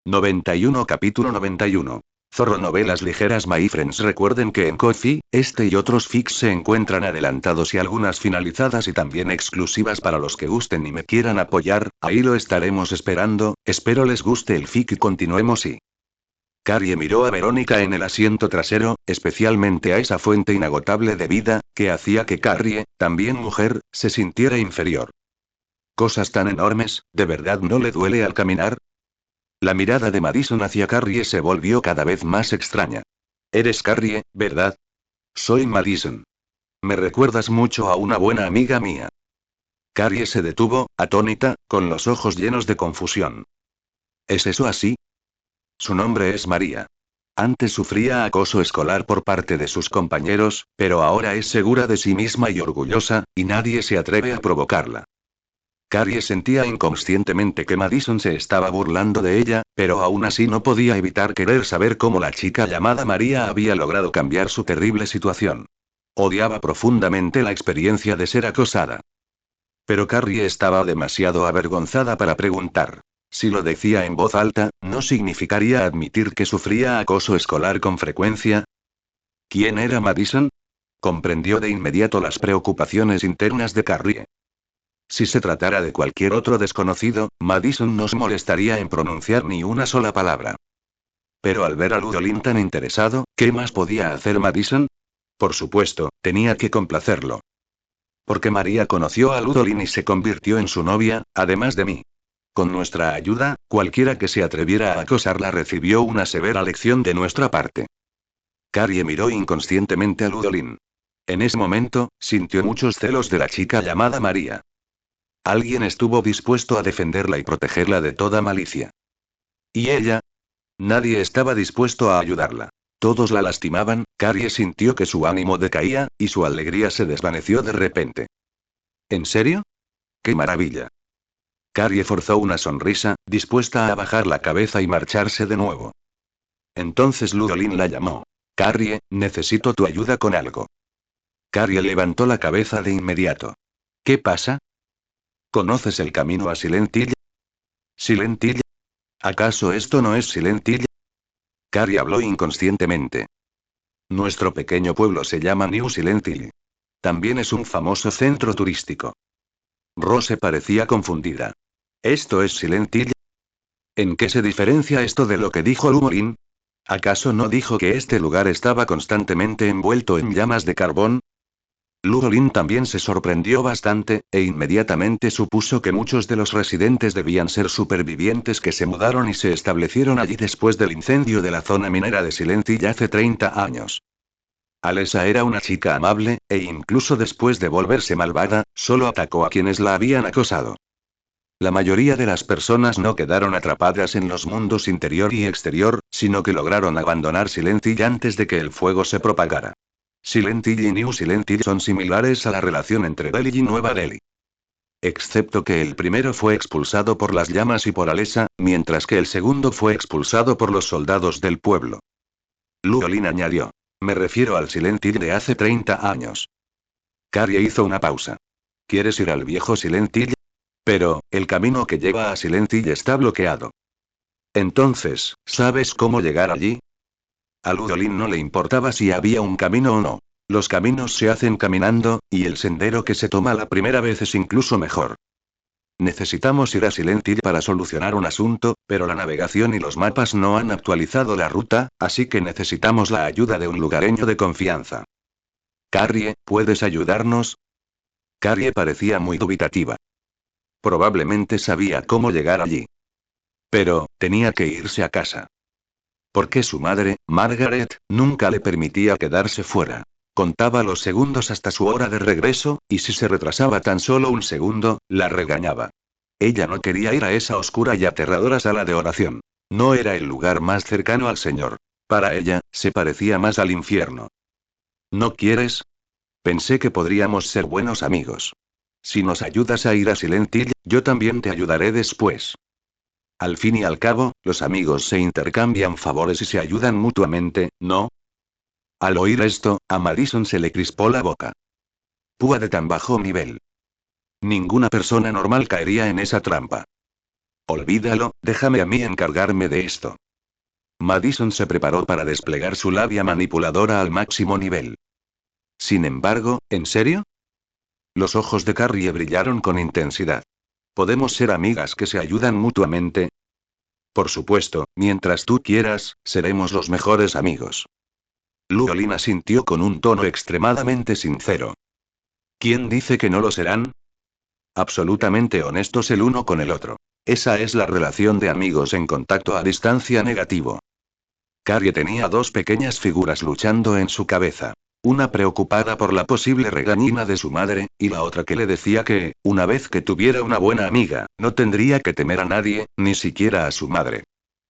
91 Capítulo 91. Zorro Novelas ligeras. My friends, recuerden que en Ko-fi, este y otros fics se encuentran adelantados y algunas finalizadas y también exclusivas para los que gusten y me quieran apoyar. Ahí lo estaremos esperando. Espero les guste el fic y continuemos. Y Carrie miró a Verónica en el asiento trasero, especialmente a esa fuente inagotable de vida, que hacía que Carrie, también mujer, se sintiera inferior. Cosas tan enormes, ¿de verdad no le duele al caminar? La mirada de Madison hacia Carrie se volvió cada vez más extraña. Eres Carrie, ¿verdad? Soy Madison. Me recuerdas mucho a una buena amiga mía. Carrie se detuvo, atónita, con los ojos llenos de confusión. ¿Es eso así? Su nombre es María. Antes sufría acoso escolar por parte de sus compañeros, pero ahora es segura de sí misma y orgullosa, y nadie se atreve a provocarla. Carrie sentía inconscientemente que Madison se estaba burlando de ella, pero aún así no podía evitar querer saber cómo la chica llamada María había logrado cambiar su terrible situación. Odiaba profundamente la experiencia de ser acosada. Pero Carrie estaba demasiado avergonzada para preguntar. Si lo decía en voz alta, ¿no significaría admitir que sufría acoso escolar con frecuencia? ¿Quién era Madison? Comprendió de inmediato las preocupaciones internas de Carrie. Si se tratara de cualquier otro desconocido, Madison no se molestaría en pronunciar ni una sola palabra. Pero al ver a Ludolin tan interesado, ¿qué más podía hacer Madison? Por supuesto, tenía que complacerlo. Porque María conoció a Ludolin y se convirtió en su novia, además de mí. Con nuestra ayuda, cualquiera que se atreviera a acosarla recibió una severa lección de nuestra parte. Carrie miró inconscientemente a Ludolin. En ese momento, sintió muchos celos de la chica llamada María. Alguien estuvo dispuesto a defenderla y protegerla de toda malicia. ¿Y ella? Nadie estaba dispuesto a ayudarla. Todos la lastimaban. Carrie sintió que su ánimo decaía, y su alegría se desvaneció de repente. ¿En serio? ¡Qué maravilla! Carrie forzó una sonrisa, dispuesta a bajar la cabeza y marcharse de nuevo. Entonces Ludolin la llamó. Carrie, necesito tu ayuda con algo. Carrie levantó la cabeza de inmediato. ¿Qué pasa? ¿Conoces el camino a Silent Hill? ¿Silent Hill? ¿Acaso esto no es Silent Hill? Carrie habló inconscientemente. Nuestro pequeño pueblo se llama New Silent Hill. También es un famoso centro turístico. Rose parecía confundida. ¿Esto es Silent Hill? ¿En qué se diferencia esto de lo que dijo Ludolin? ¿Acaso no dijo que este lugar estaba constantemente envuelto en llamas de carbón? Ludolin también se sorprendió bastante, e inmediatamente supuso que muchos de los residentes debían ser supervivientes que se mudaron y se establecieron allí después del incendio de la zona minera de Silent Hill hace 30 años. Alessa era una chica amable, e incluso después de volverse malvada, solo atacó a quienes la habían acosado. La mayoría de las personas no quedaron atrapadas en los mundos interior y exterior, sino que lograron abandonar Silent Hill antes de que el fuego se propagara. Silent Hill y New Silent Hill son similares a la relación entre Delhi y Nueva Delhi. Excepto que el primero fue expulsado por las llamas y por Alessa, mientras que el segundo fue expulsado por los soldados del pueblo. Ludolin añadió. Me refiero al Silent Hill de hace 30 años. Carrie hizo una pausa. ¿Quieres ir al viejo Silent Hill? Pero, el camino que lleva a Silent Hill está bloqueado. Entonces, ¿sabes cómo llegar allí? A Ludolin no le importaba si había un camino o no. Los caminos se hacen caminando, y el sendero que se toma la primera vez es incluso mejor. Necesitamos ir a Silent Hill para solucionar un asunto, pero la navegación y los mapas no han actualizado la ruta, así que necesitamos la ayuda de un lugareño de confianza. Carrie, ¿puedes ayudarnos? Carrie parecía muy dubitativa. Probablemente sabía cómo llegar allí. Pero, tenía que irse a casa. Porque su madre, Margaret, nunca le permitía quedarse fuera. Contaba los segundos hasta su hora de regreso, y si se retrasaba tan solo un segundo, la regañaba. Ella no quería ir a esa oscura y aterradora sala de oración. No era el lugar más cercano al Señor. Para ella, se parecía más al infierno. ¿No quieres? Pensé que podríamos ser buenos amigos. Si nos ayudas a ir a Silent Hill, yo también te ayudaré después. Al fin y al cabo, los amigos se intercambian favores y se ayudan mutuamente, ¿no? Al oír esto, a Madison se le crispó la boca. Púa de tan bajo nivel. Ninguna persona normal caería en esa trampa. Olvídalo, déjame a mí encargarme de esto. Madison se preparó para desplegar su labia manipuladora al máximo nivel. Sin embargo, ¿en serio? Los ojos de Carrie brillaron con intensidad. ¿Podemos ser amigas que se ayudan mutuamente? Por supuesto, mientras tú quieras, seremos los mejores amigos. Luolin asintió con un tono extremadamente sincero. ¿Quién dice que no lo serán? Absolutamente honestos el uno con el otro. Esa es la relación de amigos en contacto a distancia negativo. Carrie tenía dos pequeñas figuras luchando en su cabeza. Una preocupada por la posible regañina de su madre, y la otra que le decía que, una vez que tuviera una buena amiga, no tendría que temer a nadie, ni siquiera a su madre.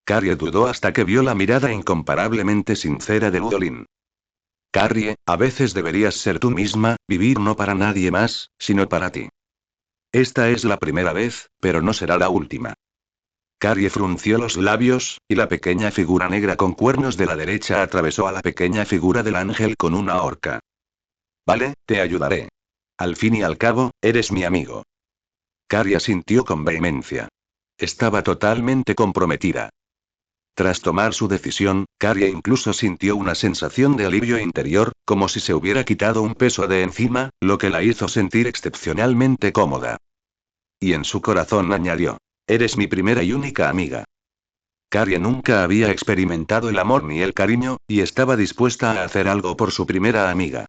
Carrie dudó hasta que vio la mirada incomparablemente sincera de Luolin. Carrie, a veces deberías ser tú misma, vivir no para nadie más, sino para ti. Esta es la primera vez, pero no será la última. Carrie frunció los labios, y la pequeña figura negra con cuernos de la derecha atravesó a la pequeña figura del ángel con una horca. Vale, te ayudaré. Al fin y al cabo, eres mi amigo. Carrie asintió con vehemencia. Estaba totalmente comprometida. Tras tomar su decisión, Carrie incluso sintió una sensación de alivio interior, como si se hubiera quitado un peso de encima, lo que la hizo sentir excepcionalmente cómoda. Y en su corazón añadió: eres mi primera y única amiga. Carrie nunca había experimentado el amor ni el cariño, y estaba dispuesta a hacer algo por su primera amiga.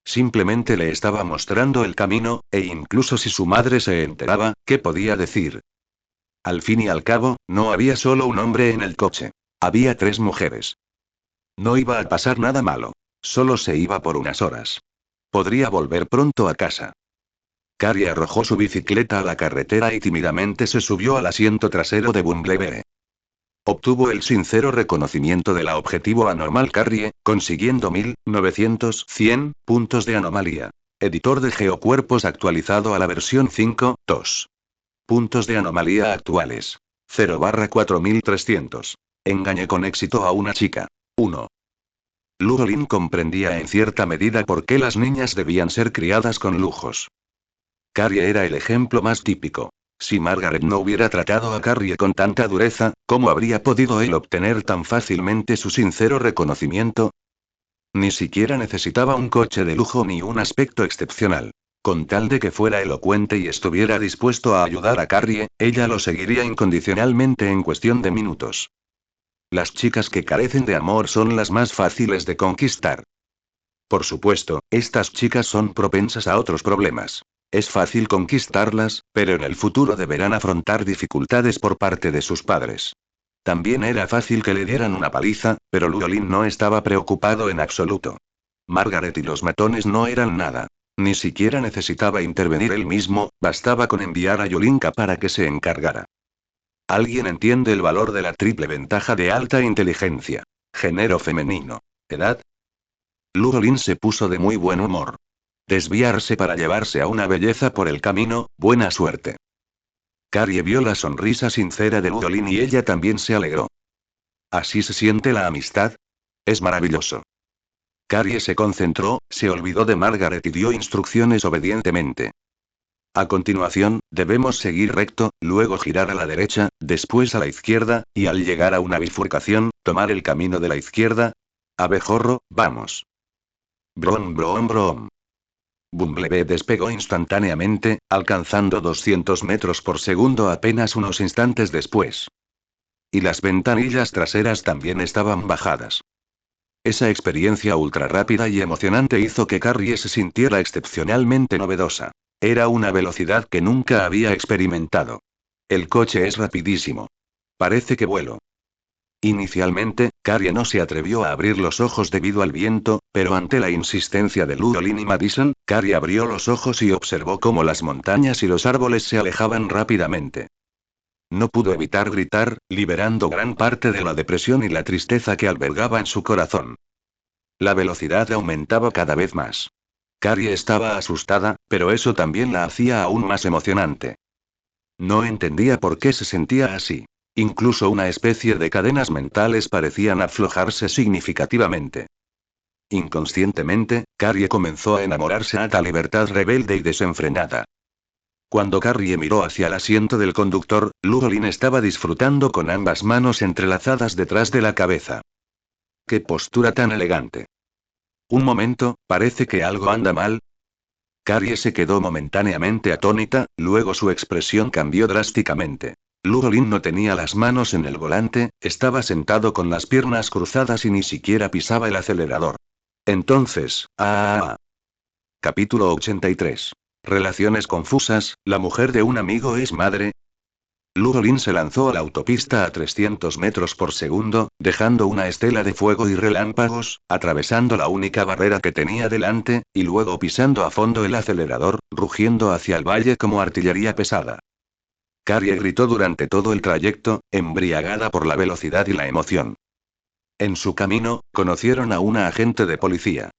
Simplemente le estaba mostrando el camino, e incluso si su madre se enteraba, ¿qué podía decir? Al fin y al cabo, no había solo un hombre en el coche. Había 3 mujeres. No iba a pasar nada malo. Solo se iba por unas horas. Podría volver pronto a casa. Carrie arrojó su bicicleta a la carretera y tímidamente se subió al asiento trasero de Bumblebee. Obtuvo el sincero reconocimiento de la objetivo anormal Carrie, consiguiendo 1900 puntos de anomalía. Editor de geocuerpos actualizado a la versión 5.2. Puntos de anomalía actuales. 0/4300. Engañé con éxito a una chica. 1. Luolin comprendía en cierta medida por qué las niñas debían ser criadas con lujos. Carrie era el ejemplo más típico. Si Margaret no hubiera tratado a Carrie con tanta dureza, ¿cómo habría podido él obtener tan fácilmente su sincero reconocimiento? Ni siquiera necesitaba un coche de lujo ni un aspecto excepcional. Con tal de que fuera elocuente y estuviera dispuesto a ayudar a Carrie, ella lo seguiría incondicionalmente en cuestión de minutos. Las chicas que carecen de amor son las más fáciles de conquistar. Por supuesto, estas chicas son propensas a otros problemas. Es fácil conquistarlas, pero en el futuro deberán afrontar dificultades por parte de sus padres. También era fácil que le dieran una paliza, pero Luolin no estaba preocupado en absoluto. Margaret y los matones no eran nada. Ni siquiera necesitaba intervenir él mismo, bastaba con enviar a Yolinka para que se encargara. ¿Alguien entiende el valor de la triple ventaja de alta inteligencia? Género femenino. ¿Edad? Luolin se puso de muy buen humor. Desviarse para llevarse a una belleza por el camino, buena suerte. Carrie vio la sonrisa sincera de Luolin y ella también se alegró. ¿Así se siente la amistad? Es maravilloso. Carrie se concentró, se olvidó de Margaret y dio instrucciones obedientemente. A continuación, debemos seguir recto, luego girar a la derecha, después a la izquierda, y al llegar a una bifurcación, tomar el camino de la izquierda. Abejorro, vamos. Brom brom brom. Bumblebee despegó instantáneamente, alcanzando 200 metros por segundo apenas unos instantes después. Y las ventanillas traseras también estaban bajadas. Esa experiencia ultra rápida y emocionante hizo que Carrie se sintiera excepcionalmente novedosa. Era una velocidad que nunca había experimentado. El coche es rapidísimo. Parece que vuelo. Inicialmente, Carrie no se atrevió a abrir los ojos debido al viento, pero ante la insistencia de Luolin y Madison, Carrie abrió los ojos y observó cómo las montañas y los árboles se alejaban rápidamente. No pudo evitar gritar, liberando gran parte de la depresión y la tristeza que albergaba en su corazón. La velocidad aumentaba cada vez más. Carrie estaba asustada, pero eso también la hacía aún más emocionante. No entendía por qué se sentía así. Incluso una especie de cadenas mentales parecían aflojarse significativamente. Inconscientemente, Carrie comenzó a enamorarse a tal libertad rebelde y desenfrenada. Cuando Carrie miró hacia el asiento del conductor, Ludolin estaba disfrutando con ambas manos entrelazadas detrás de la cabeza. ¡Qué postura tan elegante! Un momento, parece que algo anda mal. Carrie se quedó momentáneamente atónita, luego su expresión cambió drásticamente. Ludolin no tenía las manos en el volante, estaba sentado con las piernas cruzadas y ni siquiera pisaba el acelerador. Entonces, Capítulo 83. Relaciones confusas, ¿la mujer de un amigo es madre? Ludolin se lanzó a la autopista a 300 metros por segundo, dejando una estela de fuego y relámpagos, atravesando la única barrera que tenía delante, y luego pisando a fondo el acelerador, rugiendo hacia el valle como artillería pesada. Carrie gritó durante todo el trayecto, embriagada por la velocidad y la emoción. En su camino, conocieron a una agente de policía.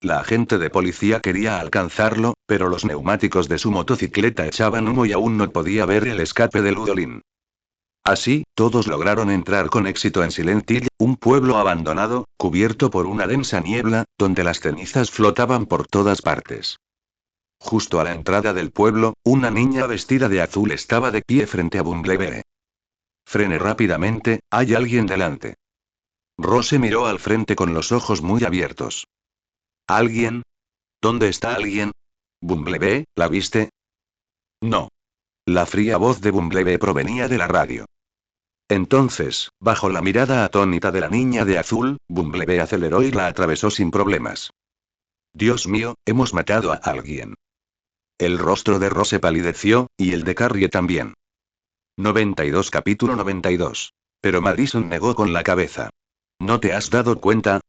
La agente de policía quería alcanzarlo, pero los neumáticos de su motocicleta echaban humo y aún no podía ver el escape de Ludolin. Así, todos lograron entrar con éxito en Silent Hill, un pueblo abandonado, cubierto por una densa niebla, donde las cenizas flotaban por todas partes. Justo a la entrada del pueblo, una niña vestida de azul estaba de pie frente a Bumblebee. Frene rápidamente, hay alguien delante. Rose miró al frente con los ojos muy abiertos. ¿Alguien? ¿Dónde está alguien? ¿Bumblebee, la viste? No. La fría voz de Bumblebee provenía de la radio. Entonces, bajo la mirada atónita de la niña de azul, Bumblebee aceleró y la atravesó sin problemas. Dios mío, hemos matado a alguien. El rostro de Rose palideció, y el de Carrie también. 92 Capítulo 92. Pero Madison negó con la cabeza. ¿No te has dado cuenta?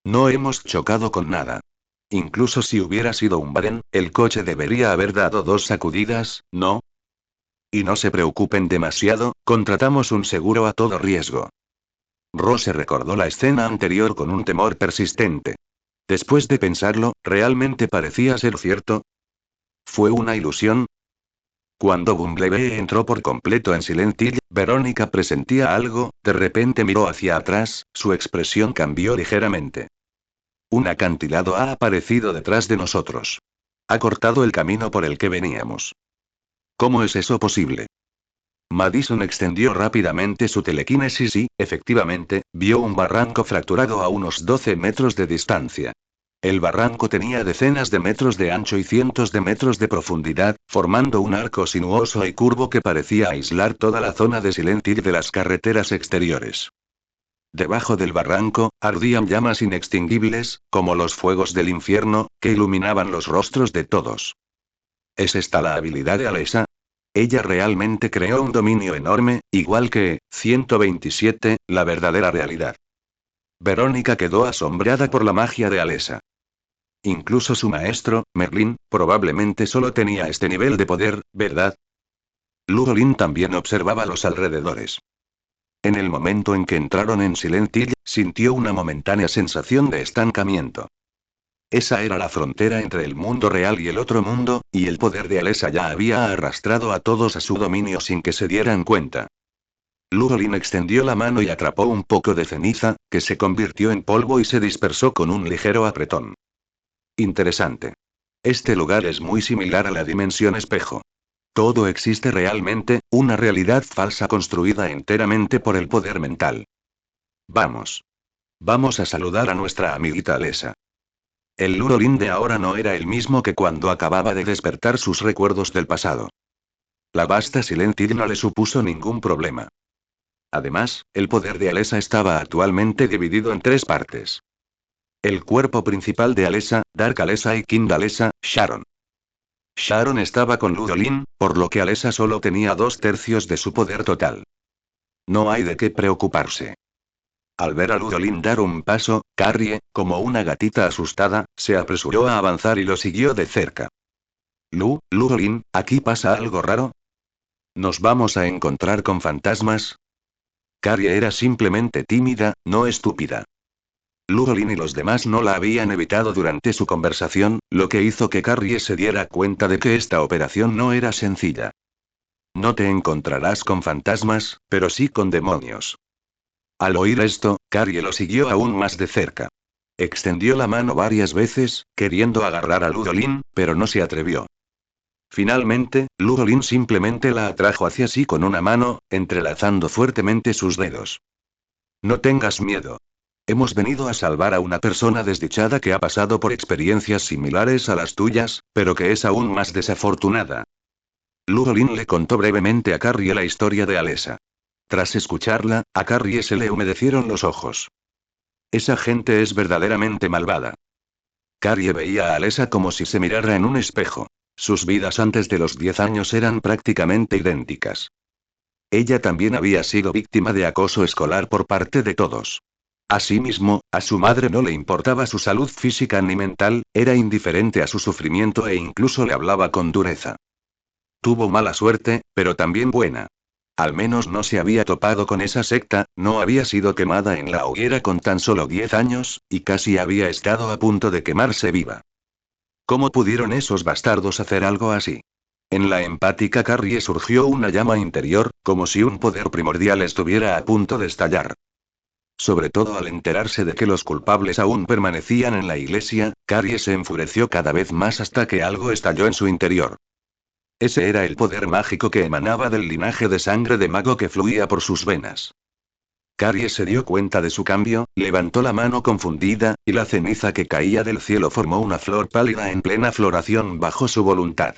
No hemos chocado con nada. Incluso si hubiera sido un Varen, el coche debería haber dado 2 sacudidas, ¿no? Y no se preocupen demasiado, contratamos un seguro a todo riesgo. Rose recordó la escena anterior con un temor persistente. Después de pensarlo, ¿realmente parecía ser cierto? ¿Fue una ilusión? Cuando Bumblebee entró por completo en Silent Hill, Verónica presentía algo, de repente miró hacia atrás, su expresión cambió ligeramente. Un acantilado ha aparecido detrás de nosotros. Ha cortado el camino por el que veníamos. ¿Cómo es eso posible? Madison extendió rápidamente su telequinesis y, efectivamente, vio un barranco fracturado a unos 12 metros de distancia. El barranco tenía decenas de metros de ancho y cientos de metros de profundidad, formando un arco sinuoso y curvo que parecía aislar toda la zona de Silent Hill de las carreteras exteriores. Debajo del barranco, ardían llamas inextinguibles, como los fuegos del infierno, que iluminaban los rostros de todos. ¿Es esta la habilidad de Alessa? Ella realmente creó un dominio enorme, igual que, 127, la verdadera realidad. Verónica quedó asombrada por la magia de Alessa. Incluso su maestro, Merlin, probablemente solo tenía este nivel de poder, ¿verdad? Ludolin también observaba los alrededores. En el momento en que entraron en Silent Hill, sintió una momentánea sensación de estancamiento. Esa era la frontera entre el mundo real y el otro mundo, y el poder de Alessa ya había arrastrado a todos a su dominio sin que se dieran cuenta. Ludolin extendió la mano y atrapó un poco de ceniza, que se convirtió en polvo y se dispersó con un ligero apretón. Interesante. Este lugar es muy similar a la dimensión espejo. Todo existe realmente, una realidad falsa construida enteramente por el poder mental. Vamos. Vamos a saludar a nuestra amiguita Alessa. El Ludolin de ahora no era el mismo que cuando acababa de despertar sus recuerdos del pasado. La vasta Silent Hill no le supuso ningún problema. Además, el poder de Alessa estaba actualmente dividido en 3 partes. El cuerpo principal de Alessa, Dark Alessa y King Alessa, Sharon. Sharon estaba con Ludolin, por lo que Alessa solo tenía 2/3 de su poder total. No hay de qué preocuparse. Al ver a Ludolin dar un paso, Carrie, como una gatita asustada, se apresuró a avanzar y lo siguió de cerca. Ludolin, ¿aquí pasa algo raro? ¿Nos vamos a encontrar con fantasmas? Carrie era simplemente tímida, no estúpida. Ludolin y los demás no la habían evitado durante su conversación, lo que hizo que Carrie se diera cuenta de que esta operación no era sencilla. No te encontrarás con fantasmas, pero sí con demonios. Al oír esto, Carrie lo siguió aún más de cerca. Extendió la mano varias veces, queriendo agarrar a Ludolin, pero no se atrevió. Finalmente, Lurolin simplemente la atrajo hacia sí con una mano, entrelazando fuertemente sus dedos. No tengas miedo. Hemos venido a salvar a una persona desdichada que ha pasado por experiencias similares a las tuyas, pero que es aún más desafortunada. Lurolin le contó brevemente a Carrie la historia de Alessa. Tras escucharla, a Carrie se le humedecieron los ojos. Esa gente es verdaderamente malvada. Carrie veía a Alessa como si se mirara en un espejo. Sus vidas antes de los 10 años eran prácticamente idénticas. Ella también había sido víctima de acoso escolar por parte de todos. Asimismo, a su madre no le importaba su salud física ni mental, era indiferente a su sufrimiento e incluso le hablaba con dureza. Tuvo mala suerte, pero también buena. Al menos no se había topado con esa secta, no había sido quemada en la hoguera con tan solo 10 años, y casi había estado a punto de quemarse viva. ¿Cómo pudieron esos bastardos hacer algo así? En la empática Carrie surgió una llama interior, como si un poder primordial estuviera a punto de estallar. Sobre todo al enterarse de que los culpables aún permanecían en la iglesia, Carrie se enfureció cada vez más hasta que algo estalló en su interior. Ese era el poder mágico que emanaba del linaje de sangre de mago que fluía por sus venas. Carrie se dio cuenta de su cambio, levantó la mano confundida, y la ceniza que caía del cielo formó una flor pálida en plena floración bajo su voluntad.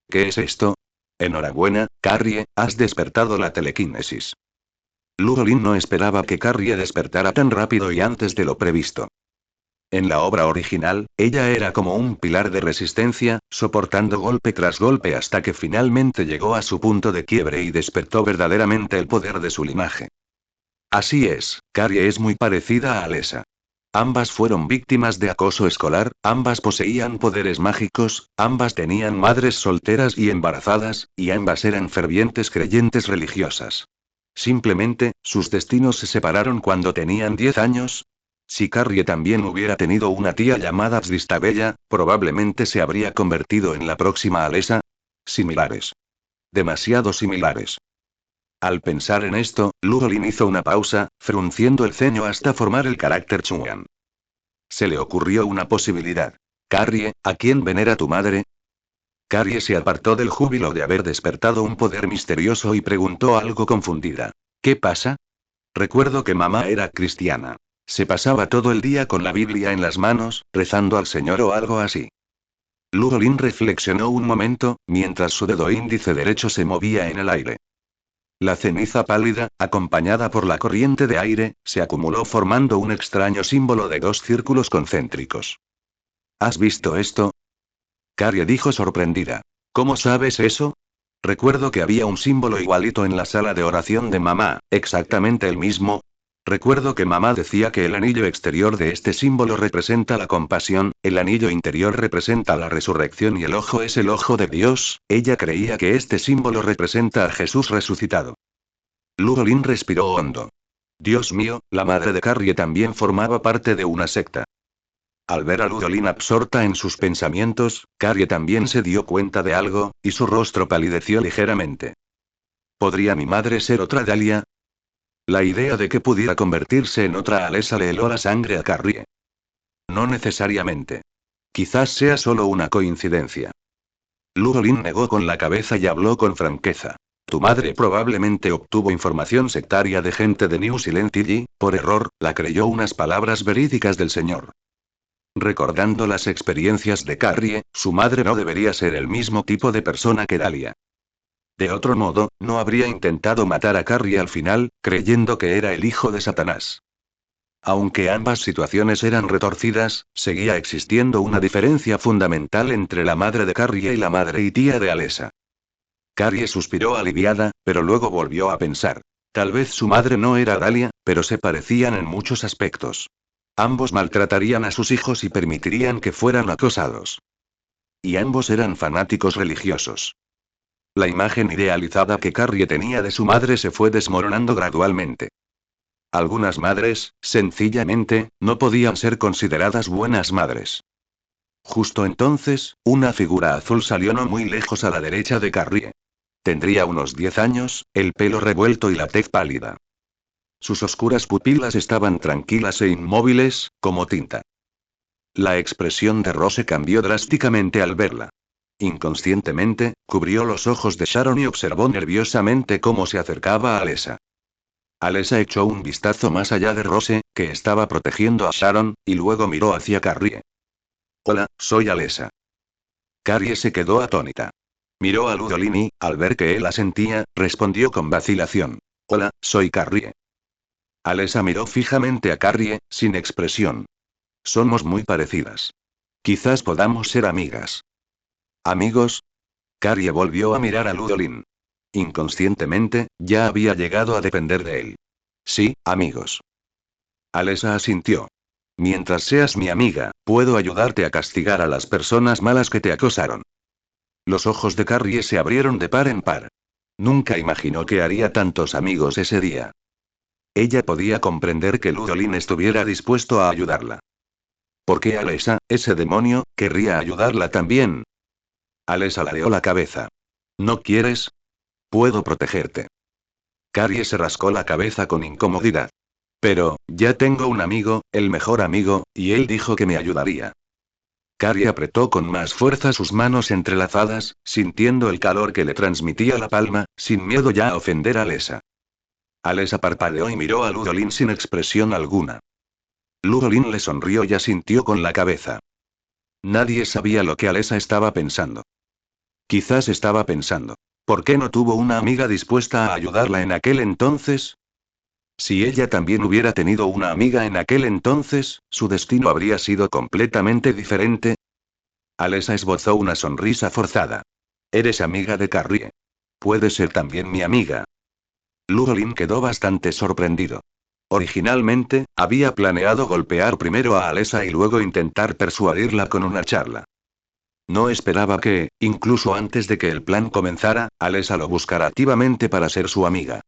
¿Qué es esto? Enhorabuena, Carrie, has despertado la telequinesis. Lurolin no esperaba que Carrie despertara tan rápido y antes de lo previsto. En la obra original, ella era como un pilar de resistencia, soportando golpe tras golpe hasta que finalmente llegó a su punto de quiebre y despertó verdaderamente el poder de su linaje. Así es, Carrie es muy parecida a Alessa. Ambas fueron víctimas de acoso escolar, ambas poseían poderes mágicos, ambas tenían madres solteras y embarazadas, y ambas eran fervientes creyentes religiosas. Simplemente, sus destinos se separaron cuando tenían 10 años. Si Carrie también hubiera tenido una tía llamada Xvistabella, probablemente se habría convertido en la próxima Alessa. Similares. Demasiado similares. Al pensar en esto, Lurolin hizo una pausa, frunciendo el ceño hasta formar el carácter Chuan. Se le ocurrió una posibilidad. Carrie, ¿a quién venera tu madre? Carrie se apartó del júbilo de haber despertado un poder misterioso y preguntó algo confundida. ¿Qué pasa? Recuerdo que mamá era cristiana. Se pasaba todo el día con la Biblia en las manos, rezando al Señor o algo así. Lurolin reflexionó un momento, mientras su dedo índice derecho se movía en el aire. La ceniza pálida, acompañada por la corriente de aire, se acumuló formando un extraño símbolo de 2 círculos concéntricos. ¿Has visto esto? Carrie dijo sorprendida. ¿Cómo sabes eso? Recuerdo que había un símbolo igualito en la sala de oración de mamá, exactamente el mismo. Recuerdo que mamá decía que el anillo exterior de este símbolo representa la compasión, el anillo interior representa la resurrección y el ojo es el ojo de Dios. Ella creía que este símbolo representa a Jesús resucitado. Lurolin respiró hondo. Dios mío, la madre de Carrie también formaba parte de una secta. Al ver a Lurolin absorta en sus pensamientos, Carrie también se dio cuenta de algo, y su rostro palideció ligeramente. ¿Podría mi madre ser otra Dahlia? La idea de que pudiera convertirse en otra Alessa le heló la sangre a Carrie. No necesariamente. Quizás sea solo una coincidencia. Lurolin negó con la cabeza y habló con franqueza. Tu madre probablemente obtuvo información sectaria de gente de New Silent y, por error, la creyó unas palabras verídicas del Señor. Recordando las experiencias de Carrie, su madre no debería ser el mismo tipo de persona que Dahlia. De otro modo, no habría intentado matar a Carrie al final, creyendo que era el hijo de Satanás. Aunque ambas situaciones eran retorcidas, seguía existiendo una diferencia fundamental entre la madre de Carrie y la madre y tía de Alessa. Carrie suspiró aliviada, pero luego volvió a pensar. Tal vez su madre no era Dahlia, pero se parecían en muchos aspectos. Ambos maltratarían a sus hijos y permitirían que fueran acosados. Y ambos eran fanáticos religiosos. La imagen idealizada que Carrie tenía de su madre se fue desmoronando gradualmente. Algunas madres, sencillamente, no podían ser consideradas buenas madres. Justo entonces, una figura azul salió no muy lejos a la derecha de Carrie. Tendría unos 10 años, el pelo revuelto y la tez pálida. Sus oscuras pupilas estaban tranquilas e inmóviles, como tinta. La expresión de Rose cambió drásticamente al verla. Inconscientemente, cubrió los ojos de Sharon y observó nerviosamente cómo se acercaba a Alessa. Alessa echó un vistazo más allá de Rose, que estaba protegiendo a Sharon, y luego miró hacia Carrie. Hola, soy Alessa. Carrie se quedó atónita. Miró a Ludolin y, al ver que él asentía, respondió con vacilación. Hola, soy Carrie. Alessa miró fijamente a Carrie, sin expresión. Somos muy parecidas. Quizás podamos ser amigas. ¿Amigos? Carrie volvió a mirar a Ludolin. Inconscientemente, ya había llegado a depender de él. Sí, amigos. Alessa asintió. Mientras seas mi amiga, puedo ayudarte a castigar a las personas malas que te acosaron. Los ojos de Carrie se abrieron de par en par. Nunca imaginó que haría tantos amigos ese día. Ella podía comprender que Ludolin estuviera dispuesto a ayudarla. ¿Por qué Alessa, ese demonio, querría ayudarla también? Alessa ladeó la cabeza. ¿No quieres? Puedo protegerte. Carrie se rascó la cabeza con incomodidad. Pero, ya tengo un amigo, el mejor amigo, y él dijo que me ayudaría. Carrie apretó con más fuerza sus manos entrelazadas, sintiendo el calor que le transmitía la palma, sin miedo ya a ofender a Alessa. Alessa parpadeó y miró a Ludolin sin expresión alguna. Ludolin le sonrió y asintió con la cabeza. Nadie sabía lo que Alessa estaba pensando. Quizás estaba pensando. ¿Por qué no tuvo una amiga dispuesta a ayudarla en aquel entonces? Si ella también hubiera tenido una amiga en aquel entonces, su destino habría sido completamente diferente. Alessa esbozó una sonrisa forzada. Eres amiga de Carrie. Puedes ser también mi amiga. Ludolin quedó bastante sorprendido. Originalmente, había planeado golpear primero a Alessa y luego intentar persuadirla con una charla. No esperaba que, incluso antes de que el plan comenzara, Alessa lo buscara activamente para ser su amiga.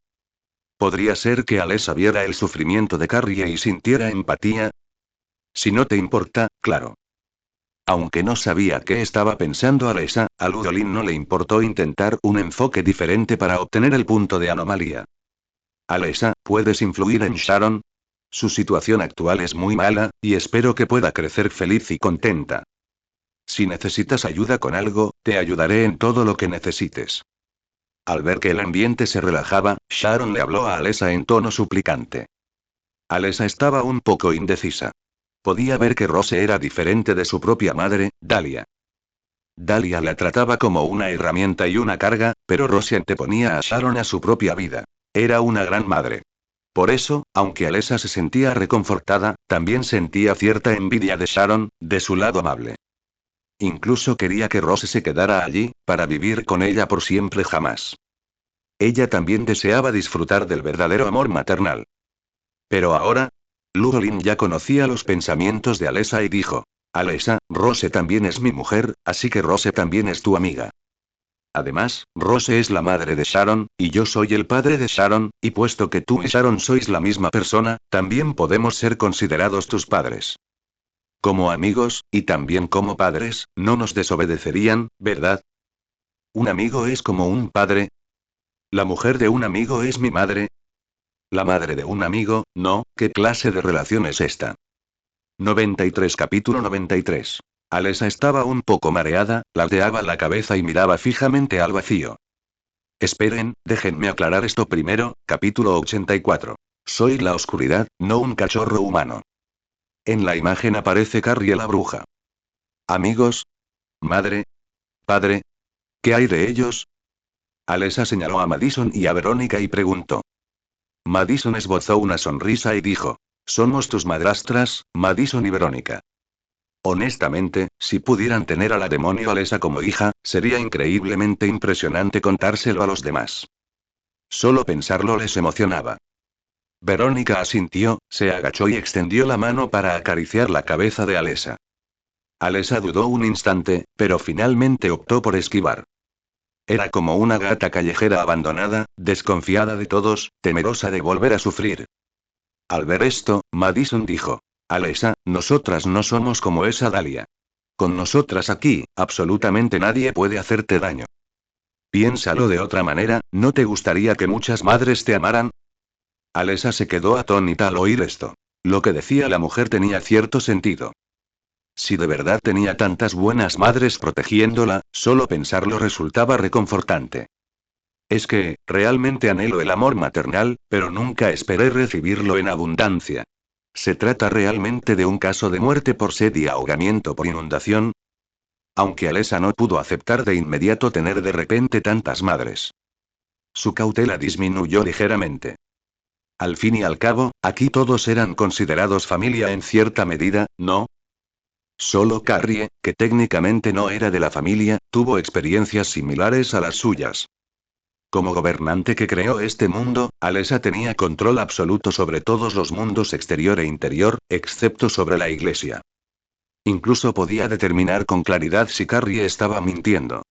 ¿Podría ser que Alessa viera el sufrimiento de Carrie y sintiera empatía? Si no te importa, claro. Aunque no sabía qué estaba pensando Alessa, a Ludolin no le importó intentar un enfoque diferente para obtener el punto de anomalía. Alessa, ¿puedes influir en Sharon? Su situación actual es muy mala, y espero que pueda crecer feliz y contenta. Si necesitas ayuda con algo, te ayudaré en todo lo que necesites. Al ver que el ambiente se relajaba, Sharon le habló a Alessa en tono suplicante. Alessa estaba un poco indecisa. Podía ver que Rose era diferente de su propia madre, Dahlia. Dahlia la trataba como una herramienta y una carga, pero Rose anteponía a Sharon a su propia vida. Era una gran madre. Por eso, aunque Alessa se sentía reconfortada, también sentía cierta envidia de Sharon, de su lado amable. Incluso quería que Rose se quedara allí, para vivir con ella por siempre jamás. Ella también deseaba disfrutar del verdadero amor maternal. Pero ahora, Ludolin ya conocía los pensamientos de Alessa y dijo: Alessa, Rose también es mi mujer, así que Rose también es tu amiga. Además, Rose es la madre de Sharon, y yo soy el padre de Sharon, y puesto que tú y Sharon sois la misma persona, también podemos ser considerados tus padres. Como amigos, y también como padres, no nos desobedecerían, ¿verdad? ¿Un amigo es como un padre? ¿La mujer de un amigo es mi madre? ¿La madre de un amigo? No, ¿qué clase de relación es esta? 93 Capítulo 93. Alessa estaba un poco mareada, ladeaba la cabeza y miraba fijamente al vacío. Esperen, déjenme aclarar esto primero. Capítulo 84. Soy la oscuridad, no un cachorro humano. En la imagen aparece Carrie la bruja. ¿Amigos? ¿Madre? ¿Padre? ¿Qué hay de ellos? Alessa señaló a Madison y a Verónica y preguntó. Madison esbozó una sonrisa y dijo: Somos tus madrastras, Madison y Verónica. Honestamente, si pudieran tener a la demonio Alessa como hija, sería increíblemente impresionante contárselo a los demás. Solo pensarlo les emocionaba. Verónica asintió, se agachó y extendió la mano para acariciar la cabeza de Alessa. Alessa dudó un instante, pero finalmente optó por esquivar. Era como una gata callejera abandonada, desconfiada de todos, temerosa de volver a sufrir. Al ver esto, Madison dijo: Alessa, nosotras no somos como esa Dahlia. Con nosotras aquí, absolutamente nadie puede hacerte daño. Piénsalo de otra manera, ¿no te gustaría que muchas madres te amaran? Alessa se quedó atónita al oír esto. Lo que decía la mujer tenía cierto sentido. Si de verdad tenía tantas buenas madres protegiéndola, solo pensarlo resultaba reconfortante. Es que, realmente anhelo el amor maternal, pero nunca esperé recibirlo en abundancia. ¿Se trata realmente de un caso de muerte por sed y ahogamiento por inundación? Aunque Alessa no pudo aceptar de inmediato tener de repente tantas madres. Su cautela disminuyó ligeramente. Al fin y al cabo, aquí todos eran considerados familia en cierta medida, ¿no? Solo Carrie, que técnicamente no era de la familia, tuvo experiencias similares a las suyas. Como gobernante que creó este mundo, Alessa tenía control absoluto sobre todos los mundos exterior e interior, excepto sobre la iglesia. Incluso podía determinar con claridad si Carrie estaba mintiendo.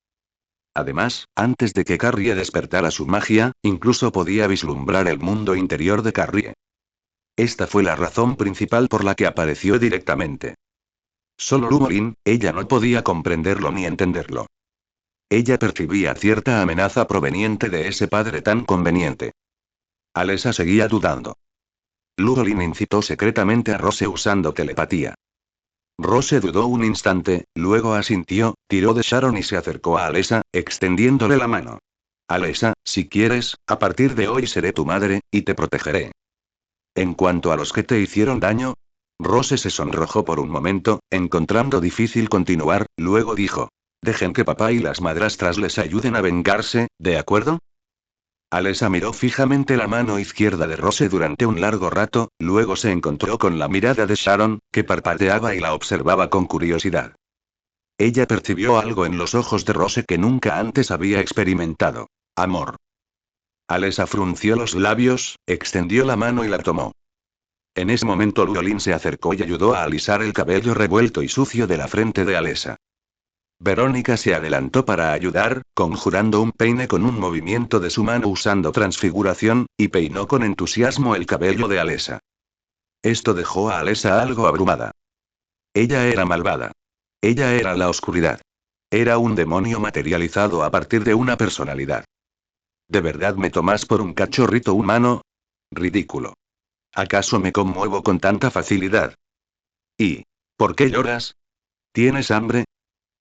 Además, antes de que Carrie despertara su magia, incluso podía vislumbrar el mundo interior de Carrie. Esta fue la razón principal por la que apareció directamente. Solo Lumolin, ella no podía comprenderlo ni entenderlo. Ella percibía cierta amenaza proveniente de ese padre tan conveniente. Alessa seguía dudando. Lumolin incitó secretamente a Rose usando telepatía. Rose dudó un instante, luego asintió, tiró de Sharon y se acercó a Alessa, extendiéndole la mano. Alessa, si quieres, a partir de hoy seré tu madre, y te protegeré. En cuanto a los que te hicieron daño, Rose se sonrojó por un momento, encontrando difícil continuar, luego dijo. Dejen que papá y las madrastras les ayuden a vengarse, ¿de acuerdo? Alessa miró fijamente la mano izquierda de Rose durante un largo rato, luego se encontró con la mirada de Sharon, que parpadeaba y la observaba con curiosidad. Ella percibió algo en los ojos de Rose que nunca antes había experimentado. Amor. Alessa frunció los labios, extendió la mano y la tomó. En ese momento Lumolin se acercó y ayudó a alisar el cabello revuelto y sucio de la frente de Alessa. Verónica se adelantó para ayudar, conjurando un peine con un movimiento de su mano usando transfiguración, y peinó con entusiasmo el cabello de Alessa. Esto dejó a Alessa algo abrumada. Ella era malvada. Ella era la oscuridad. Era un demonio materializado a partir de una personalidad. ¿De verdad me tomas por un cachorrito humano? Ridículo. ¿Acaso me conmuevo con tanta facilidad? ¿Y por qué lloras? ¿Tienes hambre?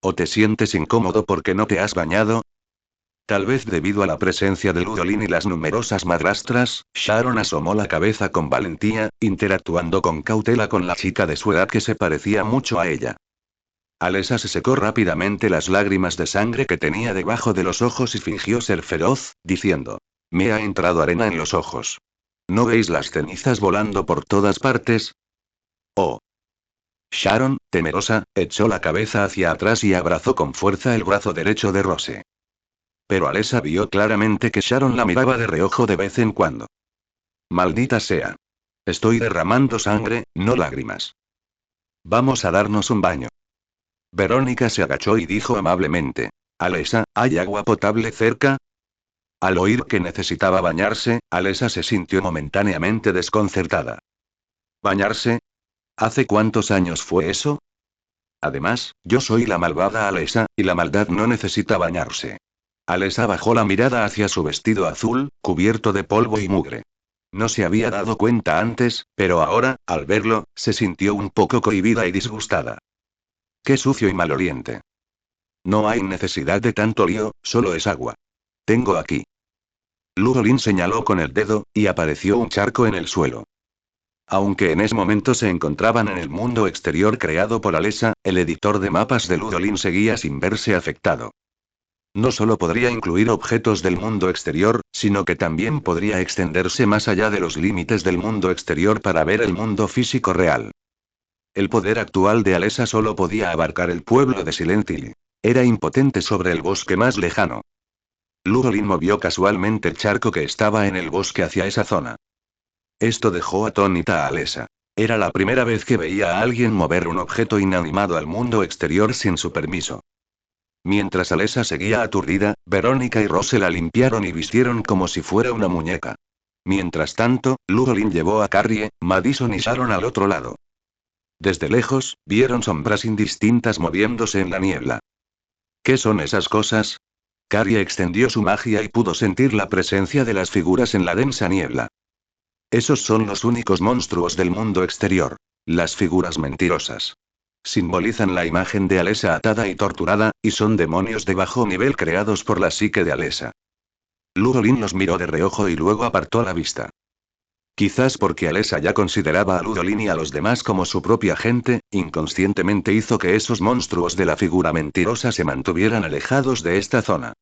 ¿O te sientes incómodo porque no te has bañado? Tal vez debido a la presencia de Lumolin y las numerosas madrastras, Sharon asomó la cabeza con valentía, interactuando con cautela con la chica de su edad que se parecía mucho a ella. Alessa se secó rápidamente las lágrimas de sangre que tenía debajo de los ojos y fingió ser feroz, diciendo. Me ha entrado arena en los ojos. ¿No veis las cenizas volando por todas partes? Oh. Sharon, temerosa, echó la cabeza hacia atrás y abrazó con fuerza el brazo derecho de Rose. Pero Alessa vio claramente que Sharon la miraba de reojo de vez en cuando. Maldita sea. Estoy derramando sangre, no lágrimas. Vamos a darnos un baño. Verónica se agachó y dijo amablemente. Alessa, ¿hay agua potable cerca? Al oír que necesitaba bañarse, Alessa se sintió momentáneamente desconcertada. ¿Bañarse? ¿Hace cuántos años fue eso? Además, yo soy la malvada Alessa, y la maldad no necesita bañarse. Alessa bajó la mirada hacia su vestido azul, cubierto de polvo y mugre. No se había dado cuenta antes, pero ahora, al verlo, se sintió un poco cohibida y disgustada. Qué sucio y maloliente. No hay necesidad de tanto lío, solo es agua. Tengo aquí. Lumolin señaló con el dedo, y apareció un charco en el suelo. Aunque en ese momento se encontraban en el mundo exterior creado por Alessa, el editor de mapas de Lumolin seguía sin verse afectado. No solo podría incluir objetos del mundo exterior, sino que también podría extenderse más allá de los límites del mundo exterior para ver el mundo físico real. El poder actual de Alessa solo podía abarcar el pueblo de Silent Hill. Era impotente sobre el bosque más lejano. Lumolin movió casualmente el charco que estaba en el bosque hacia esa zona. Esto dejó atónita a Alessa. Era la primera vez que veía a alguien mover un objeto inanimado al mundo exterior sin su permiso. Mientras Alessa seguía aturdida, Verónica y Rose la limpiaron y vistieron como si fuera una muñeca. Mientras tanto, Lumolin llevó a Carrie, Madison y Sharon al otro lado. Desde lejos, vieron sombras indistintas moviéndose en la niebla. ¿Qué son esas cosas? Carrie extendió su magia y pudo sentir la presencia de las figuras en la densa niebla. Esos son los únicos monstruos del mundo exterior. Las figuras mentirosas. Simbolizan la imagen de Alessa atada y torturada, y son demonios de bajo nivel creados por la psique de Alessa. Ludolin los miró de reojo y luego apartó la vista. Quizás porque Alessa ya consideraba a Ludolin y a los demás como su propia gente, inconscientemente hizo que esos monstruos de la figura mentirosa se mantuvieran alejados de esta zona.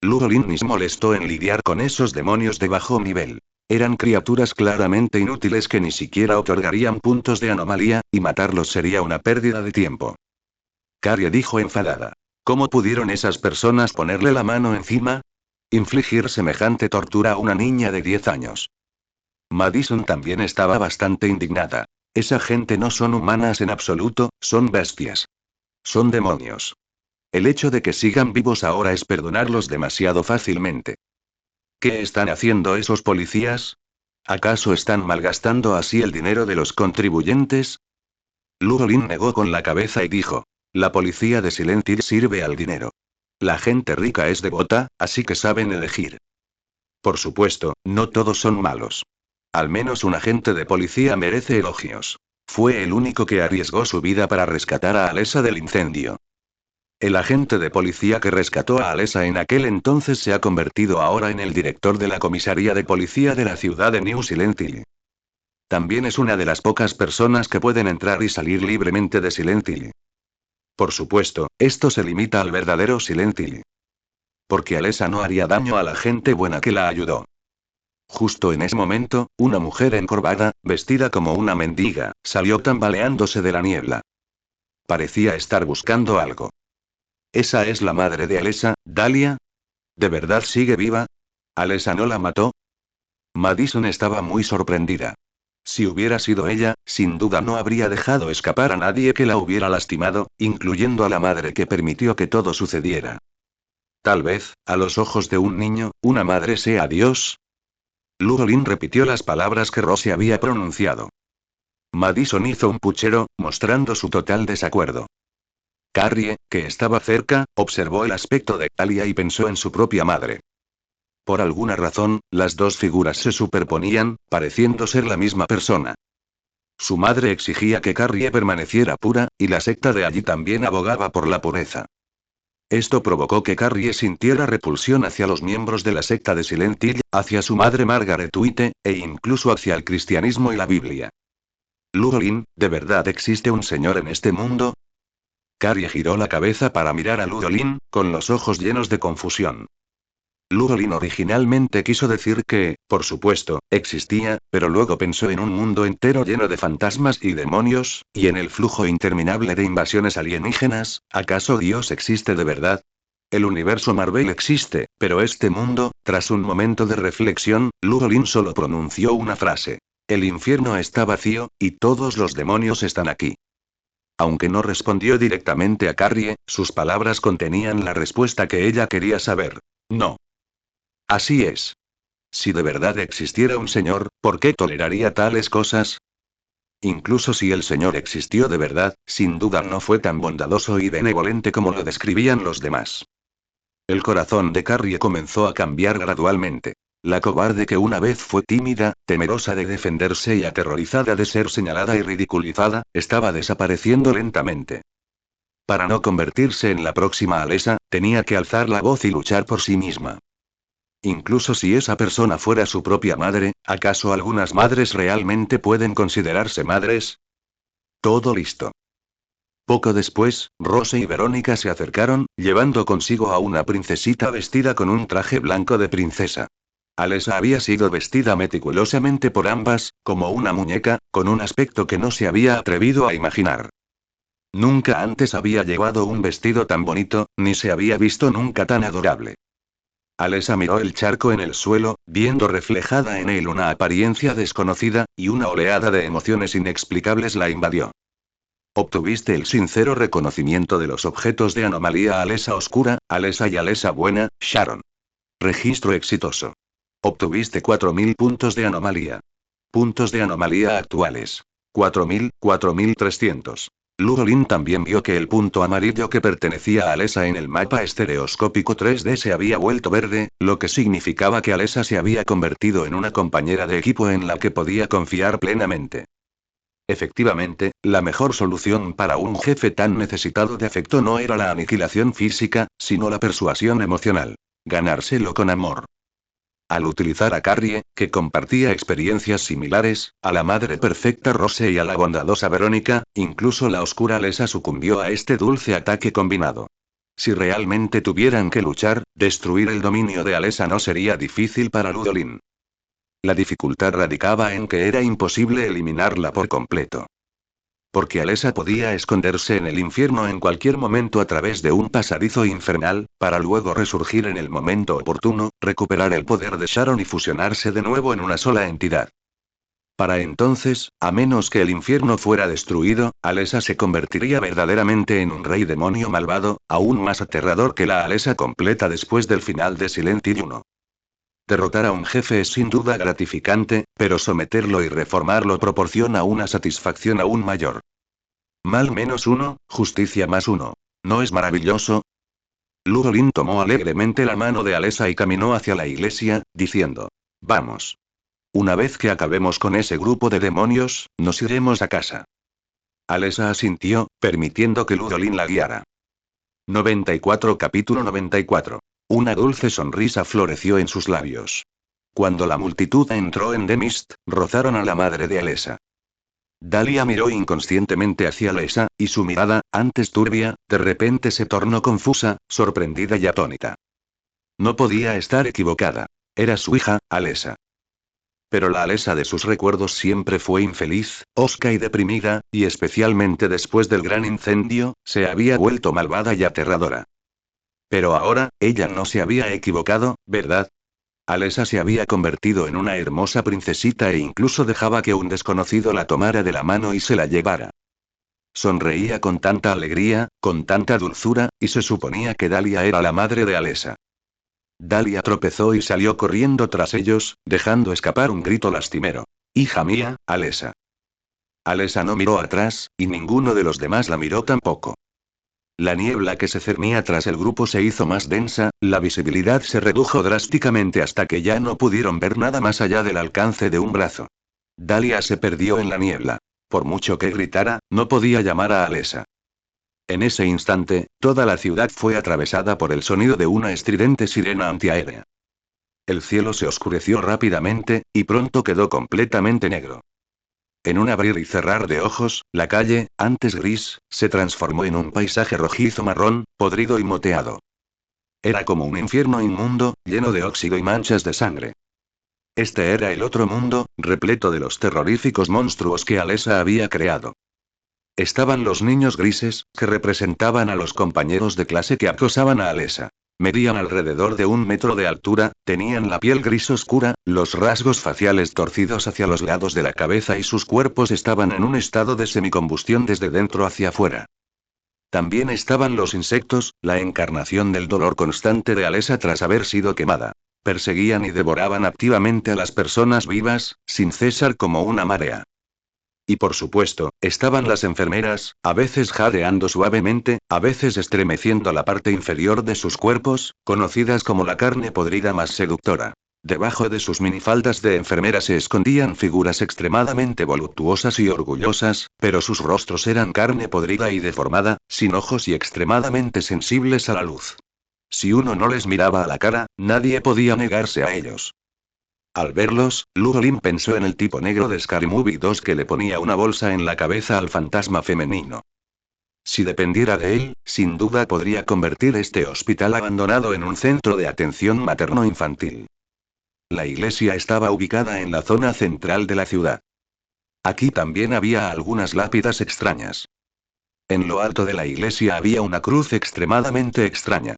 Ludolin ni se molestó en lidiar con esos demonios de bajo nivel. Eran criaturas claramente inútiles que ni siquiera otorgarían puntos de anomalía, y matarlos sería una pérdida de tiempo. Carrie dijo enfadada. ¿Cómo pudieron esas personas ponerle la mano encima? Infligir semejante tortura a una niña de 10 años. Madison también estaba bastante indignada. Esa gente no son humanas en absoluto, son bestias. Son demonios. El hecho de que sigan vivos ahora es perdonarlos demasiado fácilmente. ¿Qué están haciendo esos policías? ¿Acaso están malgastando así el dinero de los contribuyentes? Ludolin negó con la cabeza y dijo. La policía de Silent Hill sirve al dinero. La gente rica es devota, así que saben elegir. Por supuesto, no todos son malos. Al menos un agente de policía merece elogios. Fue el único que arriesgó su vida para rescatar a Alessa del incendio. El agente de policía que rescató a Alessa en aquel entonces se ha convertido ahora en el director de la comisaría de policía de la ciudad de New Silent Hill. También es una de las pocas personas que pueden entrar y salir libremente de Silent Hill. Por supuesto, esto se limita al verdadero Silent Hill. Porque Alessa no haría daño a la gente buena que la ayudó. Justo en ese momento, una mujer encorvada, vestida como una mendiga, salió tambaleándose de la niebla. Parecía estar buscando algo. ¿Esa es la madre de Alessa, Dahlia? ¿De verdad sigue viva? ¿Alessa no la mató? Madison estaba muy sorprendida. Si hubiera sido ella, sin duda no habría dejado escapar a nadie que la hubiera lastimado, incluyendo a la madre que permitió que todo sucediera. Tal vez, a los ojos de un niño, una madre sea Dios. Ludolin repitió las palabras que Rose había pronunciado. Madison hizo un puchero, mostrando su total desacuerdo. Carrie, que estaba cerca, observó el aspecto de Dahlia y pensó en su propia madre. Por alguna razón, las dos figuras se superponían, pareciendo ser la misma persona. Su madre exigía que Carrie permaneciera pura, y la secta de allí también abogaba por la pureza. Esto provocó que Carrie sintiera repulsión hacia los miembros de la secta de Silent Hill, hacia su madre Margaret White, e incluso hacia el cristianismo y la Biblia. Ludolin, ¿de verdad existe un señor en este mundo? Carrie giró la cabeza para mirar a Ludolin, con los ojos llenos de confusión. Ludolin originalmente quiso decir que, por supuesto, existía, pero luego pensó en un mundo entero lleno de fantasmas y demonios, y en el flujo interminable de invasiones alienígenas. ¿Acaso Dios existe de verdad? El universo Marvel existe, pero este mundo. Tras un momento de reflexión, Ludolin solo pronunció una frase. El infierno está vacío, y todos los demonios están aquí. Aunque no respondió directamente a Carrie, sus palabras contenían la respuesta que ella quería saber. No. Así es. Si de verdad existiera un Señor, ¿por qué toleraría tales cosas? Incluso si el Señor existió de verdad, sin duda no fue tan bondadoso y benevolente como lo describían los demás. El corazón de Carrie comenzó a cambiar gradualmente. La cobarde que una vez fue tímida, temerosa de defenderse y aterrorizada de ser señalada y ridiculizada, estaba desapareciendo lentamente. Para no convertirse en la próxima Alessa, tenía que alzar la voz y luchar por sí misma. Incluso si esa persona fuera su propia madre, ¿acaso algunas madres realmente pueden considerarse madres? Todo listo. Poco después, Rose y Verónica se acercaron, llevando consigo a una princesita vestida con un traje blanco de princesa. Alessa había sido vestida meticulosamente por ambas, como una muñeca, con un aspecto que no se había atrevido a imaginar. Nunca antes había llevado un vestido tan bonito, ni se había visto nunca tan adorable. Alessa miró el charco en el suelo, viendo reflejada en él una apariencia desconocida, y una oleada de emociones inexplicables la invadió. Obtuviste el sincero reconocimiento de los objetos de anomalía Alessa oscura, Alessa y Alessa buena, Sharon. Registro exitoso. Obtuviste 4000 puntos de anomalía. Puntos de anomalía actuales. 4300. Ludolin también vio que el punto amarillo que pertenecía a Alessa en el mapa estereoscópico 3D se había vuelto verde, lo que significaba que Alessa se había convertido en una compañera de equipo en la que podía confiar plenamente. Efectivamente, la mejor solución para un jefe tan necesitado de afecto no era la aniquilación física, sino la persuasión emocional. Ganárselo con amor. Al utilizar a Carrie, que compartía experiencias similares, a la madre perfecta Rose y a la bondadosa Verónica, incluso la oscura Alessa sucumbió a este dulce ataque combinado. Si realmente tuvieran que luchar, destruir el dominio de Alessa no sería difícil para Ludolin. La dificultad radicaba en que era imposible eliminarla por completo. Porque Alessa podía esconderse en el infierno en cualquier momento a través de un pasadizo infernal, para luego resurgir en el momento oportuno, recuperar el poder de Sharon y fusionarse de nuevo en una sola entidad. Para entonces, a menos que el infierno fuera destruido, Alessa se convertiría verdaderamente en un rey demonio malvado, aún más aterrador que la Alessa completa después del final de Silent Hill 1. Derrotar a un jefe es sin duda gratificante, pero someterlo y reformarlo proporciona una satisfacción aún mayor. Mal menos uno, justicia más uno. ¿No es maravilloso? Ludolin tomó alegremente la mano de Alessa y caminó hacia la iglesia, diciendo: Vamos. Una vez que acabemos con ese grupo de demonios, nos iremos a casa. Alessa asintió, permitiendo que Ludolin la guiara. 94 Capítulo 94. Una dulce sonrisa floreció en sus labios. Cuando la multitud entró en The Mist, rozaron a la madre de Alessa. Dahlia miró inconscientemente hacia Alessa, y su mirada, antes turbia, de repente se tornó confusa, sorprendida y atónita. No podía estar equivocada. Era su hija, Alessa. Pero la Alessa de sus recuerdos siempre fue infeliz, hosca y deprimida, y especialmente después del gran incendio, se había vuelto malvada y aterradora. Pero ahora, ella no se había equivocado, ¿verdad? Alessa se había convertido en una hermosa princesita e incluso dejaba que un desconocido la tomara de la mano y se la llevara. Sonreía con tanta alegría, con tanta dulzura, y se suponía que Dahlia era la madre de Alessa. Dahlia tropezó y salió corriendo tras ellos, dejando escapar un grito lastimero. «Hija mía, Alessa». Alessa no miró atrás, y ninguno de los demás la miró tampoco. La niebla que se cernía tras el grupo se hizo más densa, la visibilidad se redujo drásticamente hasta que ya no pudieron ver nada más allá del alcance de un brazo. Dahlia se perdió en la niebla. Por mucho que gritara, no podía llamar a Alessa. En ese instante, toda la ciudad fue atravesada por el sonido de una estridente sirena antiaérea. El cielo se oscureció rápidamente, y pronto quedó completamente negro. En un abrir y cerrar de ojos, la calle, antes gris, se transformó en un paisaje rojizo marrón, podrido y moteado. Era como un infierno inmundo, lleno de óxido y manchas de sangre. Este era el otro mundo, repleto de los terroríficos monstruos que Alessa había creado. Estaban los niños grises, que representaban a los compañeros de clase que acosaban a Alessa. Medían alrededor de 1 metro de altura, tenían la piel gris oscura, los rasgos faciales torcidos hacia los lados de la cabeza y sus cuerpos estaban en un estado de semicombustión desde dentro hacia afuera. También estaban los insectos, la encarnación del dolor constante de Alessa tras haber sido quemada. Perseguían y devoraban activamente a las personas vivas, sin cesar como una marea. Y por supuesto, estaban las enfermeras, a veces jadeando suavemente, a veces estremeciendo la parte inferior de sus cuerpos, conocidas como la carne podrida más seductora. Debajo de sus minifaldas de enfermera se escondían figuras extremadamente voluptuosas y orgullosas, pero sus rostros eran carne podrida y deformada, sin ojos y extremadamente sensibles a la luz. Si uno no les miraba a la cara, nadie podía negarse a ellos. Al verlos, Ludolin pensó en el tipo negro de Scary Movie 2 que le ponía una bolsa en la cabeza al fantasma femenino. Si dependiera de él, sin duda podría convertir este hospital abandonado en un centro de atención materno-infantil. La iglesia estaba ubicada en la zona central de la ciudad. Aquí también había algunas lápidas extrañas. En lo alto de la iglesia había una cruz extremadamente extraña.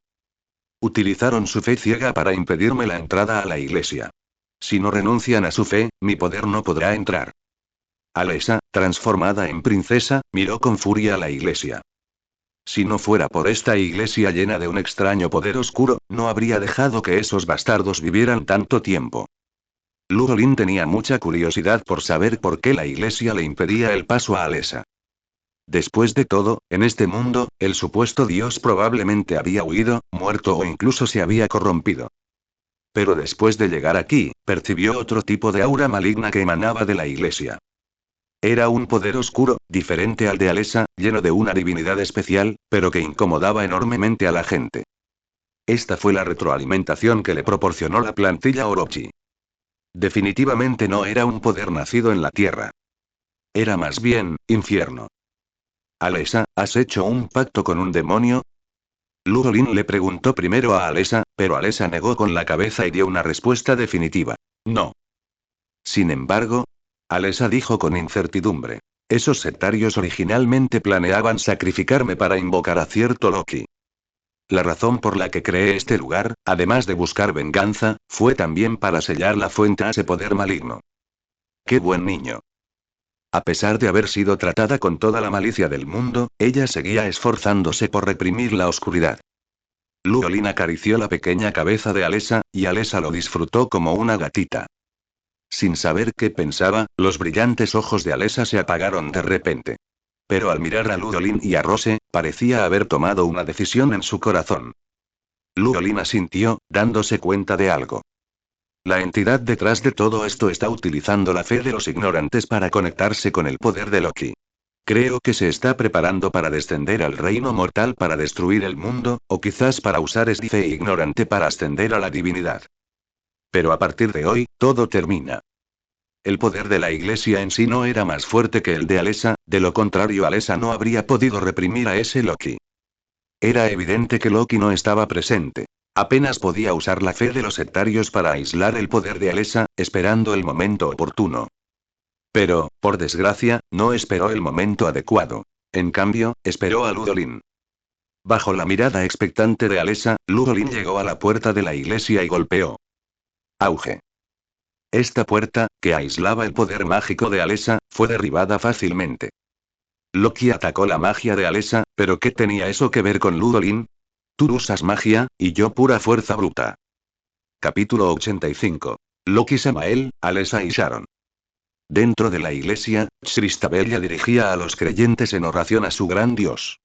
Utilizaron su fe ciega para impedirme la entrada a la iglesia. Si no renuncian a su fe, mi poder no podrá entrar. Alessa, transformada en princesa, miró con furia a la iglesia. Si no fuera por esta iglesia llena de un extraño poder oscuro, no habría dejado que esos bastardos vivieran tanto tiempo. Ludolin tenía mucha curiosidad por saber por qué la iglesia le impedía el paso a Alessa. Después de todo, en este mundo, el supuesto dios probablemente había huido, muerto o incluso se había corrompido. Pero después de llegar aquí, percibió otro tipo de aura maligna que emanaba de la iglesia. Era un poder oscuro, diferente al de Alessa, lleno de una divinidad especial, pero que incomodaba enormemente a la gente. Esta fue la retroalimentación que le proporcionó la plantilla Orochi. Definitivamente no era un poder nacido en la Tierra. Era más bien, infierno. Alessa, ¿has hecho un pacto con un demonio? Ludolin le preguntó primero a Alessa, pero Alessa negó con la cabeza y dio una respuesta definitiva. No. Sin embargo, Alessa dijo con incertidumbre. Esos sectarios originalmente planeaban sacrificarme para invocar a cierto Loki. La razón por la que creé este lugar, además de buscar venganza, fue también para sellar la fuente a ese poder maligno. ¡Qué buen niño! A pesar de haber sido tratada con toda la malicia del mundo, ella seguía esforzándose por reprimir la oscuridad. Ludolin acarició la pequeña cabeza de Alessa, y Alessa lo disfrutó como una gatita. Sin saber qué pensaba, los brillantes ojos de Alessa se apagaron de repente. Pero al mirar a Ludolin y a Rose, parecía haber tomado una decisión en su corazón. Ludolin asintió, dándose cuenta de algo. La entidad detrás de todo esto está utilizando la fe de los ignorantes para conectarse con el poder de Loki. Creo que se está preparando para descender al reino mortal para destruir el mundo, o quizás para usar esta fe ignorante para ascender a la divinidad. Pero a partir de hoy, todo termina. El poder de la iglesia en sí no era más fuerte que el de Alessa, de lo contrario Alessa no habría podido reprimir a ese Loki. Era evidente que Loki no estaba presente. Apenas podía usar la fe de los sectarios para aislar el poder de Alessa, esperando el momento oportuno. Pero, por desgracia, no esperó el momento adecuado. En cambio, esperó a Ludolin. Bajo la mirada expectante de Alessa, Ludolin llegó a la puerta de la iglesia y golpeó. Auge. Esta puerta, que aislaba el poder mágico de Alessa, fue derribada fácilmente. Loki atacó la magia de Alessa, pero ¿qué tenía eso que ver con Ludolin? Tú usas magia, y yo pura fuerza bruta. Capítulo 85. Loki, Samael, Alessa y Sharon. Dentro de la iglesia, Shristabella dirigía a los creyentes en oración a su gran dios.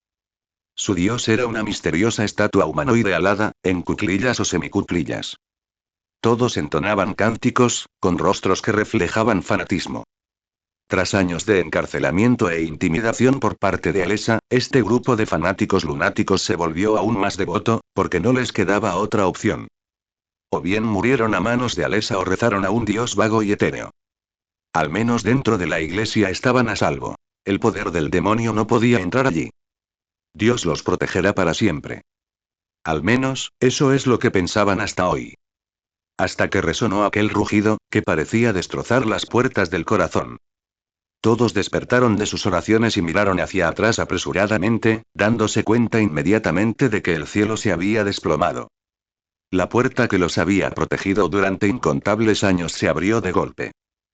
Su dios era una misteriosa estatua humanoide alada, en cuclillas o semicuclillas. Todos entonaban cánticos, con rostros que reflejaban fanatismo. Tras años de encarcelamiento e intimidación por parte de Alessa, este grupo de fanáticos lunáticos se volvió aún más devoto, porque no les quedaba otra opción. O bien murieron a manos de Alessa o rezaron a un dios vago y etéreo. Al menos dentro de la iglesia estaban a salvo. El poder del demonio no podía entrar allí. Dios los protegerá para siempre. Al menos, eso es lo que pensaban hasta hoy. Hasta que resonó aquel rugido, que parecía destrozar las puertas del corazón. Todos despertaron de sus oraciones y miraron hacia atrás apresuradamente, dándose cuenta inmediatamente de que el cielo se había desplomado. La puerta que los había protegido durante incontables años se abrió de golpe.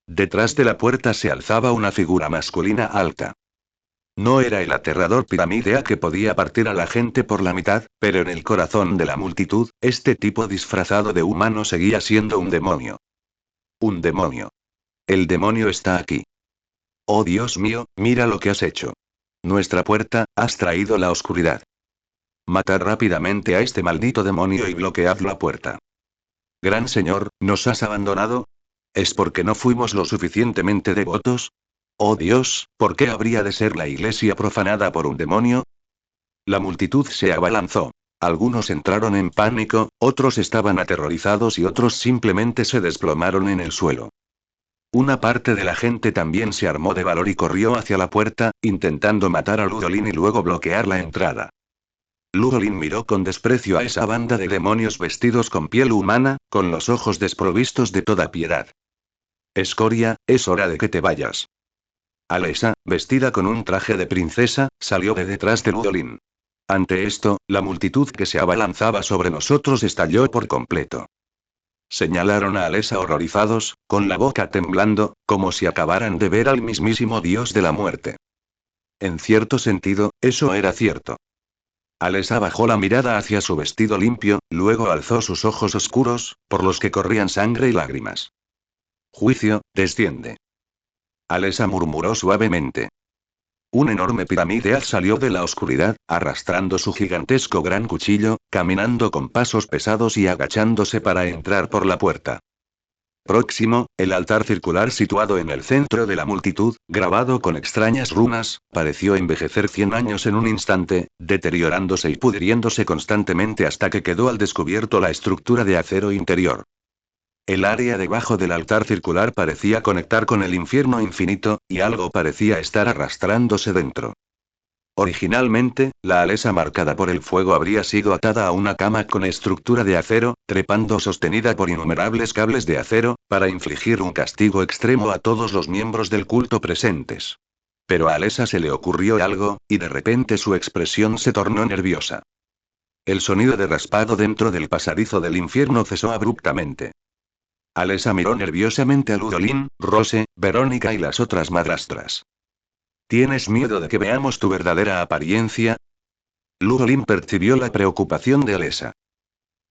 Detrás de la puerta se alzaba una figura masculina alta. No era el aterrador piramidea que podía partir a la gente por la mitad, pero en el corazón de la multitud, este tipo disfrazado de humano seguía siendo un demonio. Un demonio. El demonio está aquí. Oh Dios mío, mira lo que has hecho. Nuestra puerta, has traído la oscuridad. Matad rápidamente a este maldito demonio y bloquead la puerta. Gran Señor, ¿nos has abandonado? ¿Es porque no fuimos lo suficientemente devotos? Oh Dios, ¿por qué habría de ser la iglesia profanada por un demonio? La multitud se abalanzó. Algunos entraron en pánico, otros estaban aterrorizados y otros simplemente se desplomaron en el suelo. Una parte de la gente también se armó de valor y corrió hacia la puerta, intentando matar a Ludolin y luego bloquear la entrada. Ludolin miró con desprecio a esa banda de demonios vestidos con piel humana, con los ojos desprovistos de toda piedad. Escoria, es hora de que te vayas. Alessa, vestida con un traje de princesa, salió de detrás de Ludolin. Ante esto, la multitud que se abalanzaba sobre nosotros estalló por completo. Señalaron a Alessa horrorizados, con la boca temblando, como si acabaran de ver al mismísimo dios de la muerte. En cierto sentido, eso era cierto. Alessa bajó la mirada hacia su vestido limpio, luego alzó sus ojos oscuros, por los que corrían sangre y lágrimas. Juicio, desciende. Alessa murmuró suavemente. Un enorme piramidea salió de la oscuridad, arrastrando su gigantesco gran cuchillo, caminando con pasos pesados y agachándose para entrar por la puerta. Próximo, el altar circular situado en el centro de la multitud, grabado con extrañas runas, pareció envejecer 100 años en un instante, deteriorándose y pudriéndose constantemente hasta que quedó al descubierto la estructura de acero interior. El área debajo del altar circular parecía conectar con el infierno infinito, y algo parecía estar arrastrándose dentro. Originalmente, la Alessa marcada por el fuego habría sido atada a una cama con estructura de acero, trepando sostenida por innumerables cables de acero, para infligir un castigo extremo a todos los miembros del culto presentes. Pero a Alessa se le ocurrió algo, y de repente su expresión se tornó nerviosa. El sonido de raspado dentro del pasadizo del infierno cesó abruptamente. Alessa miró nerviosamente a Ludolin, Rose, Verónica y las otras madrastras. ¿Tienes miedo de que veamos tu verdadera apariencia? Ludolin percibió la preocupación de Alessa.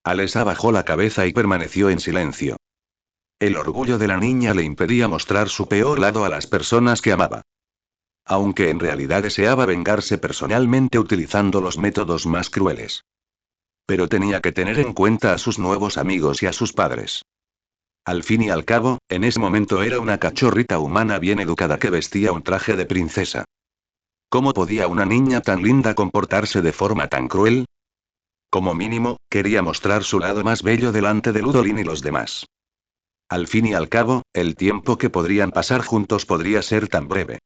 Alessa bajó la cabeza y permaneció en silencio. El orgullo de la niña le impedía mostrar su peor lado a las personas que amaba. Aunque en realidad deseaba vengarse personalmente utilizando los métodos más crueles. Pero tenía que tener en cuenta a sus nuevos amigos y a sus padres. Al fin y al cabo, en ese momento era una cachorrita humana bien educada que vestía un traje de princesa. ¿Cómo podía una niña tan linda comportarse de forma tan cruel? Como mínimo, quería mostrar su lado más bello delante de Ludolin y los demás. Al fin y al cabo, el tiempo que podrían pasar juntos podría ser tan breve.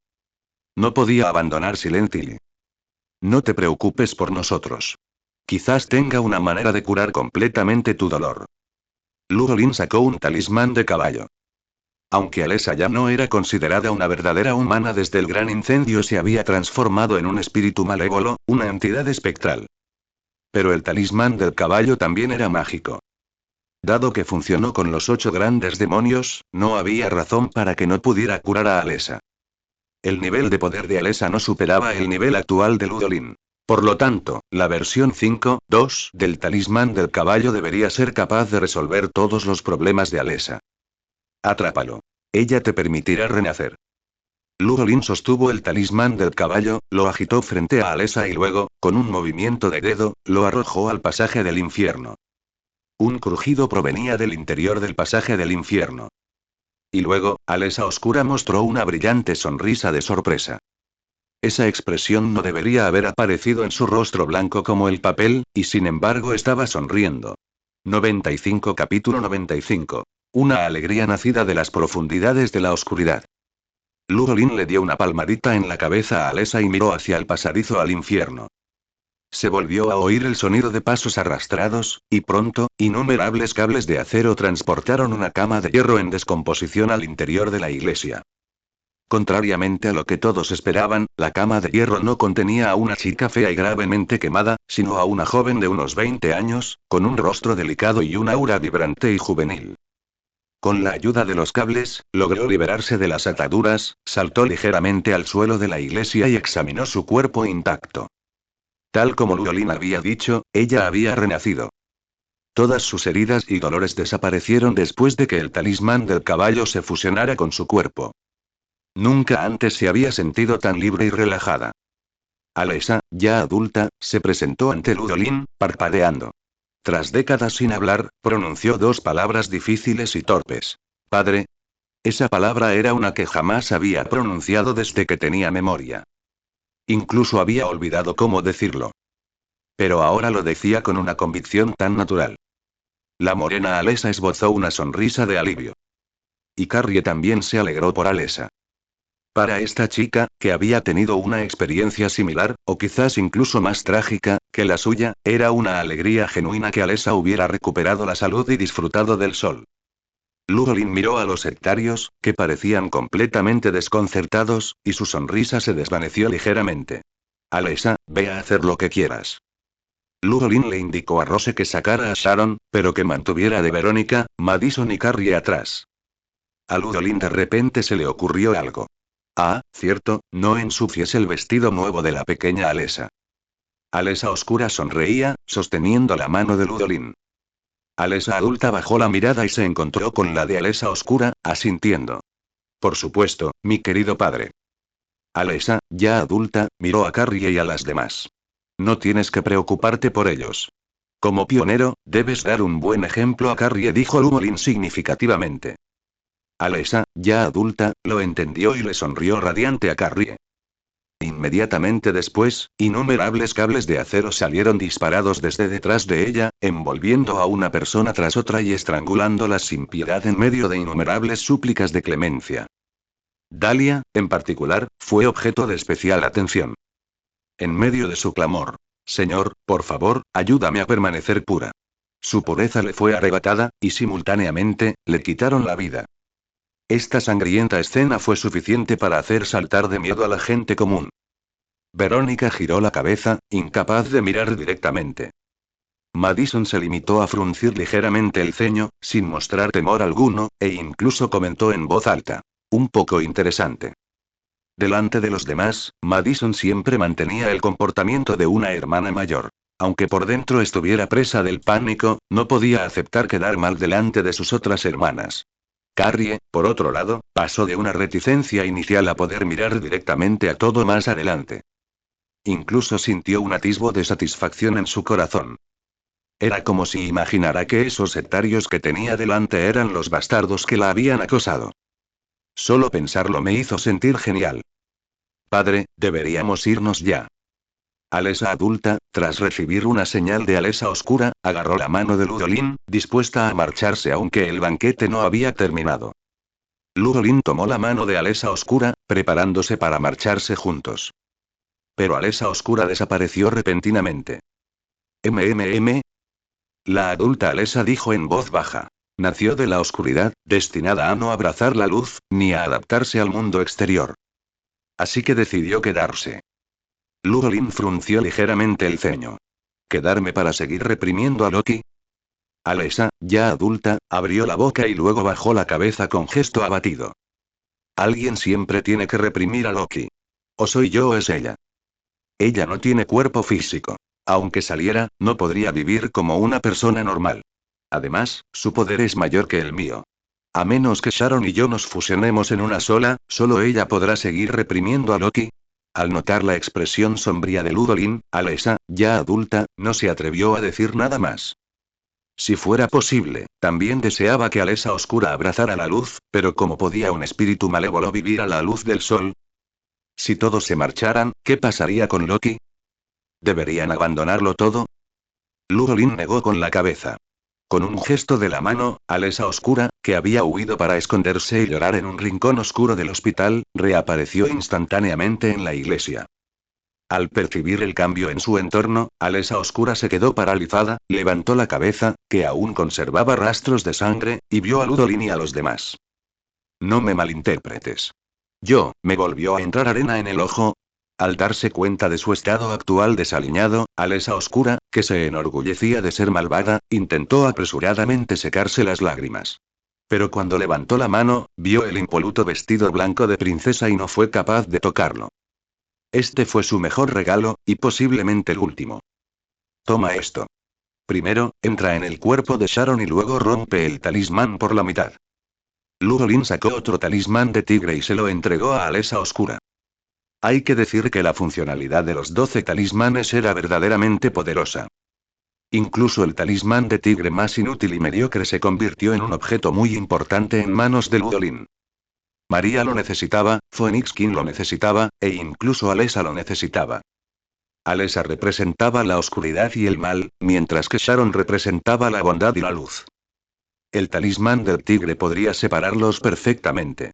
No podía abandonar Silent Hill. No te preocupes por nosotros. Quizás tenga una manera de curar completamente tu dolor. Ludolin sacó un talismán de caballo. Aunque Alessa ya no era considerada una verdadera humana desde el gran incendio, se había transformado en un espíritu malévolo, una entidad espectral. Pero el talismán del caballo también era mágico. Dado que funcionó con los 8 grandes demonios, no había razón para que no pudiera curar a Alessa. El nivel de poder de Alessa no superaba el nivel actual de Ludolin. Por lo tanto, la versión 5.2 del talismán del caballo debería ser capaz de resolver todos los problemas de Alessa. Atrápalo. Ella te permitirá renacer. Ludolin sostuvo el talismán del caballo, lo agitó frente a Alessa y luego, con un movimiento de dedo, lo arrojó al pasaje del infierno. Un crujido provenía del interior del pasaje del infierno. Y luego, Alessa Oscura mostró una brillante sonrisa de sorpresa. Esa expresión no debería haber aparecido en su rostro blanco como el papel, y sin embargo estaba sonriendo. 95 Capítulo 95. Una alegría nacida de las profundidades de la oscuridad. Ludolin le dio una palmadita en la cabeza a Alessa y miró hacia el pasadizo al infierno. Se volvió a oír el sonido de pasos arrastrados, y pronto, innumerables cables de acero transportaron una cama de hierro en descomposición al interior de la iglesia. Contrariamente a lo que todos esperaban, la cama de hierro no contenía a una chica fea y gravemente quemada, sino a una joven de unos 20 años, con un rostro delicado y un aura vibrante y juvenil. Con la ayuda de los cables, logró liberarse de las ataduras, saltó ligeramente al suelo de la iglesia y examinó su cuerpo intacto. Tal como Ludolin había dicho, ella había renacido. Todas sus heridas y dolores desaparecieron después de que el talismán del caballo se fusionara con su cuerpo. Nunca antes se había sentido tan libre y relajada. Alessa, ya adulta, se presentó ante Ludolin, parpadeando. Tras décadas sin hablar, pronunció 2 palabras difíciles y torpes. Padre. Esa palabra era una que jamás había pronunciado desde que tenía memoria. Incluso había olvidado cómo decirlo. Pero ahora lo decía con una convicción tan natural. La morena Alessa esbozó una sonrisa de alivio. Y Carrie también se alegró por Alessa. Para esta chica, que había tenido una experiencia similar, o quizás incluso más trágica, que la suya, era una alegría genuina que Alessa hubiera recuperado la salud y disfrutado del sol. Ludolin miró a los sectarios, que parecían completamente desconcertados, y su sonrisa se desvaneció ligeramente. Alessa, ve a hacer lo que quieras. Ludolin le indicó a Rose que sacara a Sharon, pero que mantuviera de Verónica, Madison y Carrie atrás. A Ludolin de repente se le ocurrió algo. Ah, cierto, no ensucies el vestido nuevo de la pequeña Alessa. Alessa Oscura sonreía, sosteniendo la mano de Ludolin. Alessa adulta bajó la mirada y se encontró con la de Alessa Oscura, asintiendo. Por supuesto, mi querido padre. Alessa, ya adulta, miró a Carrie y a las demás. No tienes que preocuparte por ellos. Como pionero, debes dar un buen ejemplo a Carrie, dijo Ludolin significativamente. Alessa, ya adulta, lo entendió y le sonrió radiante a Carrie. Inmediatamente después, innumerables cables de acero salieron disparados desde detrás de ella, envolviendo a una persona tras otra y estrangulándolas sin piedad en medio de innumerables súplicas de clemencia. Dahlia, en particular, fue objeto de especial atención. En medio de su clamor: «Señor, por favor, ayúdame a permanecer pura». Su pureza le fue arrebatada, y simultáneamente, le quitaron la vida. Esta sangrienta escena fue suficiente para hacer saltar de miedo a la gente común. Verónica giró la cabeza, incapaz de mirar directamente. Madison se limitó a fruncir ligeramente el ceño, sin mostrar temor alguno, e incluso comentó en voz alta: «Un poco interesante». Delante de los demás, Madison siempre mantenía el comportamiento de una hermana mayor. Aunque por dentro estuviera presa del pánico, no podía aceptar quedar mal delante de sus otras hermanas. Carrie, por otro lado, pasó de una reticencia inicial a poder mirar directamente a todo más adelante. Incluso sintió un atisbo de satisfacción en su corazón. Era como si imaginara que esos sectarios que tenía delante eran los bastardos que la habían acosado. Solo pensarlo me hizo sentir genial. «Padre, deberíamos irnos ya». Alessa adulta, tras recibir una señal de Alessa oscura, agarró la mano de Ludolin, dispuesta a marcharse aunque el banquete no había terminado. Ludolin tomó la mano de Alessa oscura, preparándose para marcharse juntos. Pero Alessa oscura desapareció repentinamente. «MMM». La adulta Alessa dijo en voz baja. Nació de la oscuridad, destinada a no abrazar la luz, ni a adaptarse al mundo exterior. Así que decidió quedarse. Ludolin frunció ligeramente el ceño. ¿Quedarme para seguir reprimiendo a Loki? Alessa, ya adulta, abrió la boca y luego bajó la cabeza con gesto abatido. Alguien siempre tiene que reprimir a Loki. O soy yo o es ella. Ella no tiene cuerpo físico. Aunque saliera, no podría vivir como una persona normal. Además, su poder es mayor que el mío. A menos que Sharon y yo nos fusionemos en una sola, solo ella podrá seguir reprimiendo a Loki. Al notar la expresión sombría de Ludolin, Alessa, ya adulta, no se atrevió a decir nada más. Si fuera posible, también deseaba que Alessa oscura abrazara la luz, pero ¿cómo podía un espíritu malévolo vivir a la luz del sol? Si todos se marcharan, ¿qué pasaría con Loki? ¿Deberían abandonarlo todo? Ludolin negó con la cabeza. Con un gesto de la mano, Alessa oscura, que había huido para esconderse y llorar en un rincón oscuro del hospital, reapareció instantáneamente en la iglesia. Al percibir el cambio en su entorno, Alessa oscura se quedó paralizada, levantó la cabeza, que aún conservaba rastros de sangre, y vio a Ludolin y a los demás. «No me malinterpretes. Me volvió a entrar arena en el ojo». Al darse cuenta de su estado actual desaliñado, Alessa oscura, que se enorgullecía de ser malvada, intentó apresuradamente secarse las lágrimas. Pero cuando levantó la mano, vio el impoluto vestido blanco de princesa y no fue capaz de tocarlo. Este fue su mejor regalo, y posiblemente el último. «Toma esto. Primero, entra en el cuerpo de Sharon y luego rompe el talismán por la mitad». Ludolin sacó otro talismán de tigre y se lo entregó a Alessa oscura. Hay que decir que la funcionalidad de los 12 talismanes era verdaderamente poderosa. Incluso el talismán de tigre más inútil y mediocre se convirtió en un objeto muy importante en manos de Ludolin. María lo necesitaba, Phoenix King lo necesitaba, e incluso Alessa lo necesitaba. Alessa representaba la oscuridad y el mal, mientras que Sharon representaba la bondad y la luz. El talismán del tigre podría separarlos perfectamente.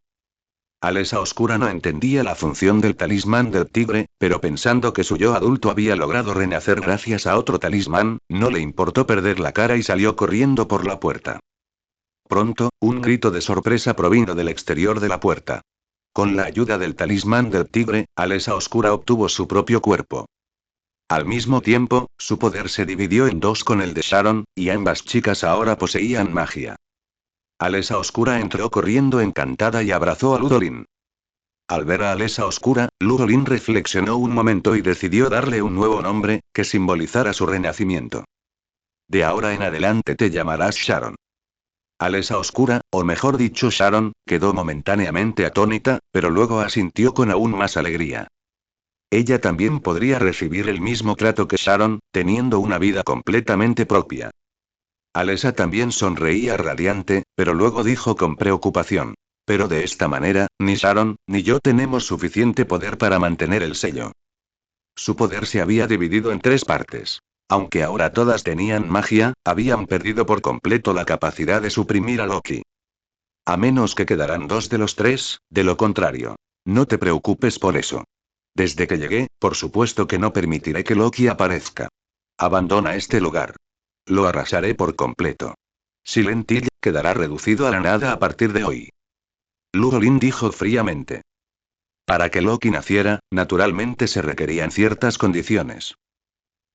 Alessa oscura no entendía la función del talismán del tigre, pero pensando que su yo adulto había logrado renacer gracias a otro talismán, no le importó perder la cara y salió corriendo por la puerta. Pronto, un grito de sorpresa provino del exterior de la puerta. Con la ayuda del talismán del tigre, Alessa oscura obtuvo su propio cuerpo. Al mismo tiempo, su poder se dividió en dos con el de Sharon, y ambas chicas ahora poseían magia. Alessa oscura entró corriendo encantada y abrazó a Ludolin. Al ver a Alessa oscura, Ludolin reflexionó un momento y decidió darle un nuevo nombre, que simbolizara su renacimiento. De ahora en adelante te llamarás Sharon. Alessa oscura, o mejor dicho Sharon, quedó momentáneamente atónita, pero luego asintió con aún más alegría. Ella también podría recibir el mismo trato que Sharon, teniendo una vida completamente propia. Alessa también sonreía radiante, pero luego dijo con preocupación: Pero de esta manera, ni Sharon, ni yo tenemos suficiente poder para mantener el sello. Su poder se había dividido en 3 partes. Aunque ahora todas tenían magia, habían perdido por completo la capacidad de suprimir a Loki. A menos que quedaran 2 de los 3, de lo contrario. No te preocupes por eso. Desde que llegué, por supuesto que no permitiré que Loki aparezca. Abandona este lugar. Lo arrasaré por completo. Silent Hill quedará reducido a la nada a partir de hoy. Luolin dijo fríamente. Para que Loki naciera, naturalmente se requerían ciertas condiciones.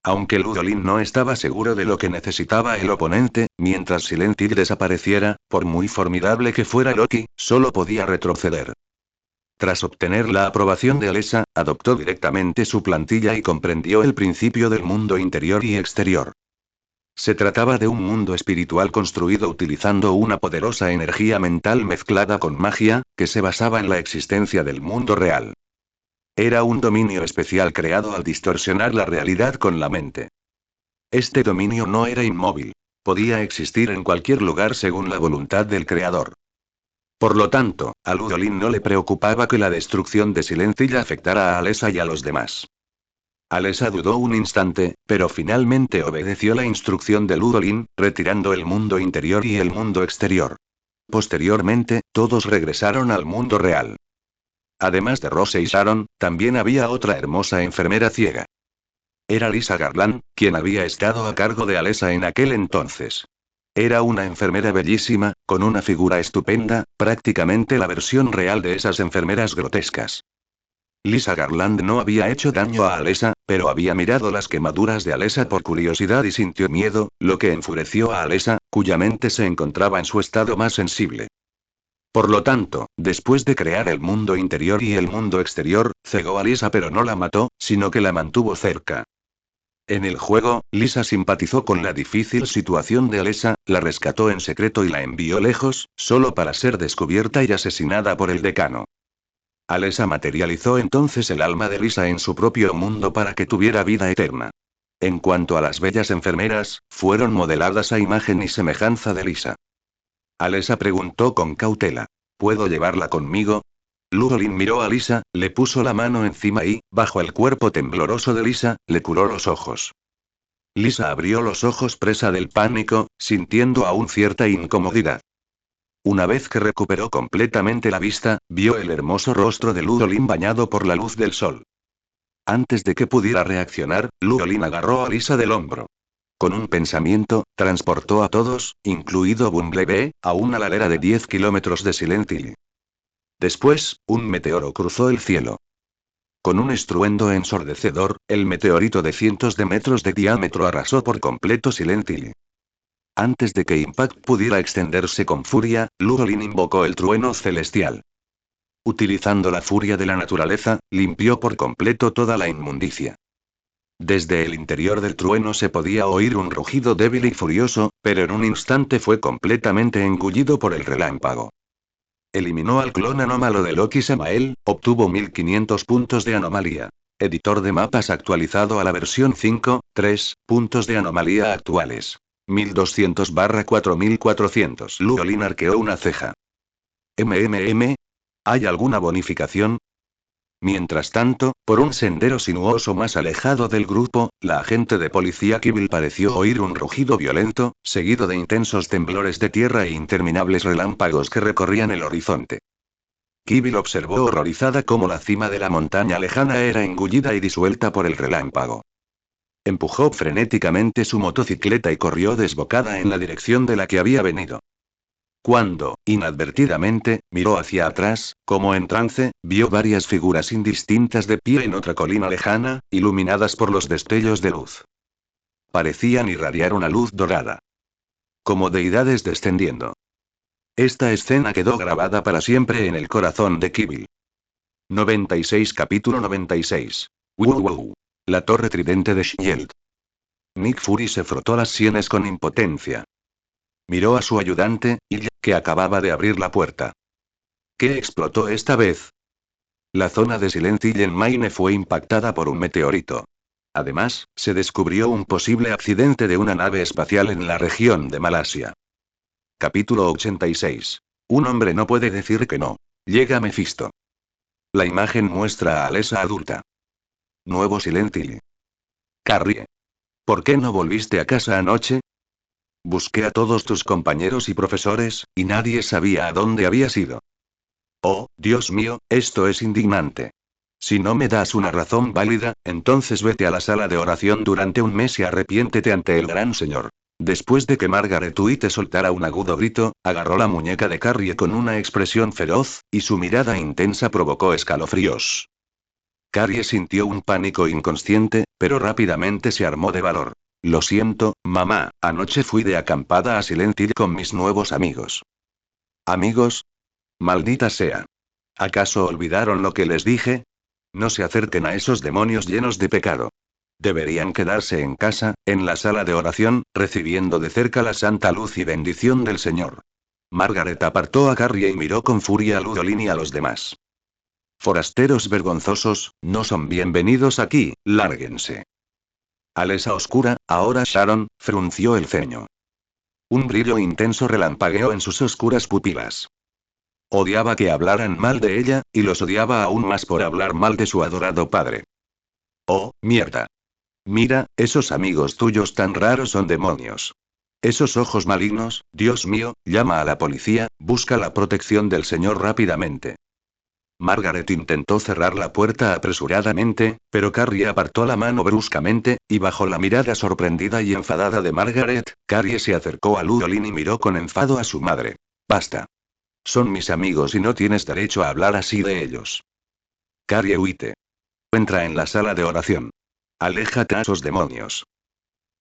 Aunque Luolin no estaba seguro de lo que necesitaba el oponente, mientras Silent Hill desapareciera, por muy formidable que fuera Loki, solo podía retroceder. Tras obtener la aprobación de Alessa, adoptó directamente su plantilla y comprendió el principio del mundo interior y exterior. Se trataba de un mundo espiritual construido utilizando una poderosa energía mental mezclada con magia, que se basaba en la existencia del mundo real. Era un dominio especial creado al distorsionar la realidad con la mente. Este dominio no era inmóvil. Podía existir en cualquier lugar según la voluntad del creador. Por lo tanto, a Luolin no le preocupaba que la destrucción de Silent Hill afectara a Alessa y a los demás. Alessa dudó un instante, pero finalmente obedeció la instrucción de Luolin, retirando el mundo interior y el mundo exterior. Posteriormente, todos regresaron al mundo real. Además de Rose y Sharon, también había otra hermosa enfermera ciega. Era Lisa Garland, quien había estado a cargo de Alessa en aquel entonces. Era una enfermera bellísima, con una figura estupenda, prácticamente la versión real de esas enfermeras grotescas. Lisa Garland no había hecho daño a Alessa, pero había mirado las quemaduras de Alessa por curiosidad y sintió miedo, lo que enfureció a Alessa, cuya mente se encontraba en su estado más sensible. Por lo tanto, después de crear el mundo interior y el mundo exterior, cegó a Lisa pero no la mató, sino que la mantuvo cerca. En el juego, Lisa simpatizó con la difícil situación de Alessa, la rescató en secreto y la envió lejos, solo para ser descubierta y asesinada por el decano. Alessa materializó entonces el alma de Lisa en su propio mundo para que tuviera vida eterna. En cuanto a las bellas enfermeras, fueron modeladas a imagen y semejanza de Lisa. Alessa preguntó con cautela. ¿Puedo llevarla conmigo? Luolin miró a Lisa, le puso la mano encima y, bajo el cuerpo tembloroso de Lisa, le curó los ojos. Lisa abrió los ojos presa del pánico, sintiendo aún cierta incomodidad. Una vez que recuperó completamente la vista, vio el hermoso rostro de Luolin bañado por la luz del sol. Antes de que pudiera reaccionar, Luolin agarró a Lisa del hombro. Con un pensamiento, transportó a todos, incluido Bumblebee, a una ladera de 10 kilómetros de Silent Hill. Después, un meteoro cruzó el cielo. Con un estruendo ensordecedor, el meteorito de cientos de metros de diámetro arrasó por completo Silent Hill. Antes de que Impact pudiera extenderse con furia, Luolin invocó el trueno celestial. Utilizando la furia de la naturaleza, limpió por completo toda la inmundicia. Desde el interior del trueno se podía oír un rugido débil y furioso, pero en un instante fue completamente engullido por el relámpago. Eliminó al clon anómalo de Loki Samael, obtuvo 1500 puntos de anomalía. Editor de mapas actualizado a la versión 5.3, puntos de anomalía actuales. 1200/4400. Luolin arqueó una ceja. ¿Hay alguna bonificación? Mientras tanto, por un sendero sinuoso más alejado del grupo, la agente de policía Kibil pareció oír un rugido violento, seguido de intensos temblores de tierra e interminables relámpagos que recorrían el horizonte. Kibil observó horrorizada cómo la cima de la montaña lejana era engullida y disuelta por el relámpago. Empujó frenéticamente su motocicleta y corrió desbocada en la dirección de la que había venido. Cuando, inadvertidamente, miró hacia atrás, como en trance, vio varias figuras indistintas de pie en otra colina lejana, iluminadas por los destellos de luz. Parecían irradiar una luz dorada. Como deidades descendiendo. Esta escena quedó grabada para siempre en el corazón de Kibil. 96 Capítulo 96. Wow. La torre tridente de Shield. Nick Fury se frotó las sienes con impotencia. Miró a su ayudante, Ilya, que acababa de abrir la puerta. ¿Qué explotó esta vez? La zona de Silent Hill en Maine fue impactada por un meteorito. Además, se descubrió un posible accidente de una nave espacial en la región de Malasia. Capítulo 86. Un hombre no puede decir que no. Llega Mephisto. La imagen muestra a Alessa adulta. Nuevo Silent Hill. Carrie. ¿Por qué no volviste a casa anoche? Busqué a todos tus compañeros y profesores, y nadie sabía a dónde habías ido. Oh, Dios mío, esto es indignante. Si no me das una razón válida, entonces vete a la sala de oración durante un mes y arrepiéntete ante el gran Señor. Después de que Margaret White soltara un agudo grito, agarró la muñeca de Carrie con una expresión feroz, y su mirada intensa provocó escalofríos. Carrie sintió un pánico inconsciente, pero rápidamente se armó de valor. Lo siento, mamá, anoche fui de acampada a Silent Hill con mis nuevos amigos. ¿Amigos? Maldita sea. ¿Acaso olvidaron lo que les dije? No se acerquen a esos demonios llenos de pecado. Deberían quedarse en casa, en la sala de oración, recibiendo de cerca la santa luz y bendición del Señor. Margaret apartó a Carrie y miró con furia a Ludolin y a los demás. Forasteros vergonzosos, no son bienvenidos aquí, lárguense. Alessa oscura, ahora Sharon, frunció el ceño. Un brillo intenso relampagueó en sus oscuras pupilas. Odiaba que hablaran mal de ella, y los odiaba aún más por hablar mal de su adorado padre. Oh, mierda. Mira, esos amigos tuyos tan raros son demonios. Esos ojos malignos, Dios mío, llama a la policía, busca la protección del Señor rápidamente. Margaret intentó cerrar la puerta apresuradamente, pero Carrie apartó la mano bruscamente, y bajo la mirada sorprendida y enfadada de Margaret, Carrie se acercó a Ludolin y miró con enfado a su madre. Basta. Son mis amigos y no tienes derecho a hablar así de ellos. Carrie White. Entra en la sala de oración. Aléjate a esos demonios.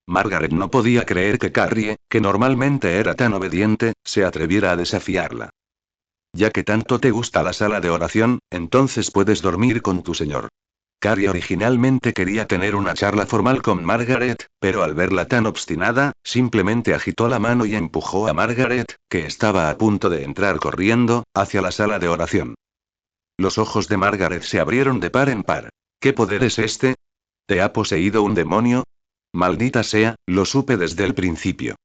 Margaret no podía creer que Carrie, que normalmente era tan obediente, se atreviera a desafiarla. Ya que tanto te gusta la sala de oración, entonces puedes dormir con tu señor. Carrie originalmente quería tener una charla formal con Margaret, pero al verla tan obstinada, simplemente agitó la mano y empujó a Margaret, que estaba a punto de entrar corriendo, hacia la sala de oración. Los ojos de Margaret se abrieron de par en par. ¿Qué poder es este? ¿Te ha poseído un demonio? Maldita sea, lo supe desde el principio.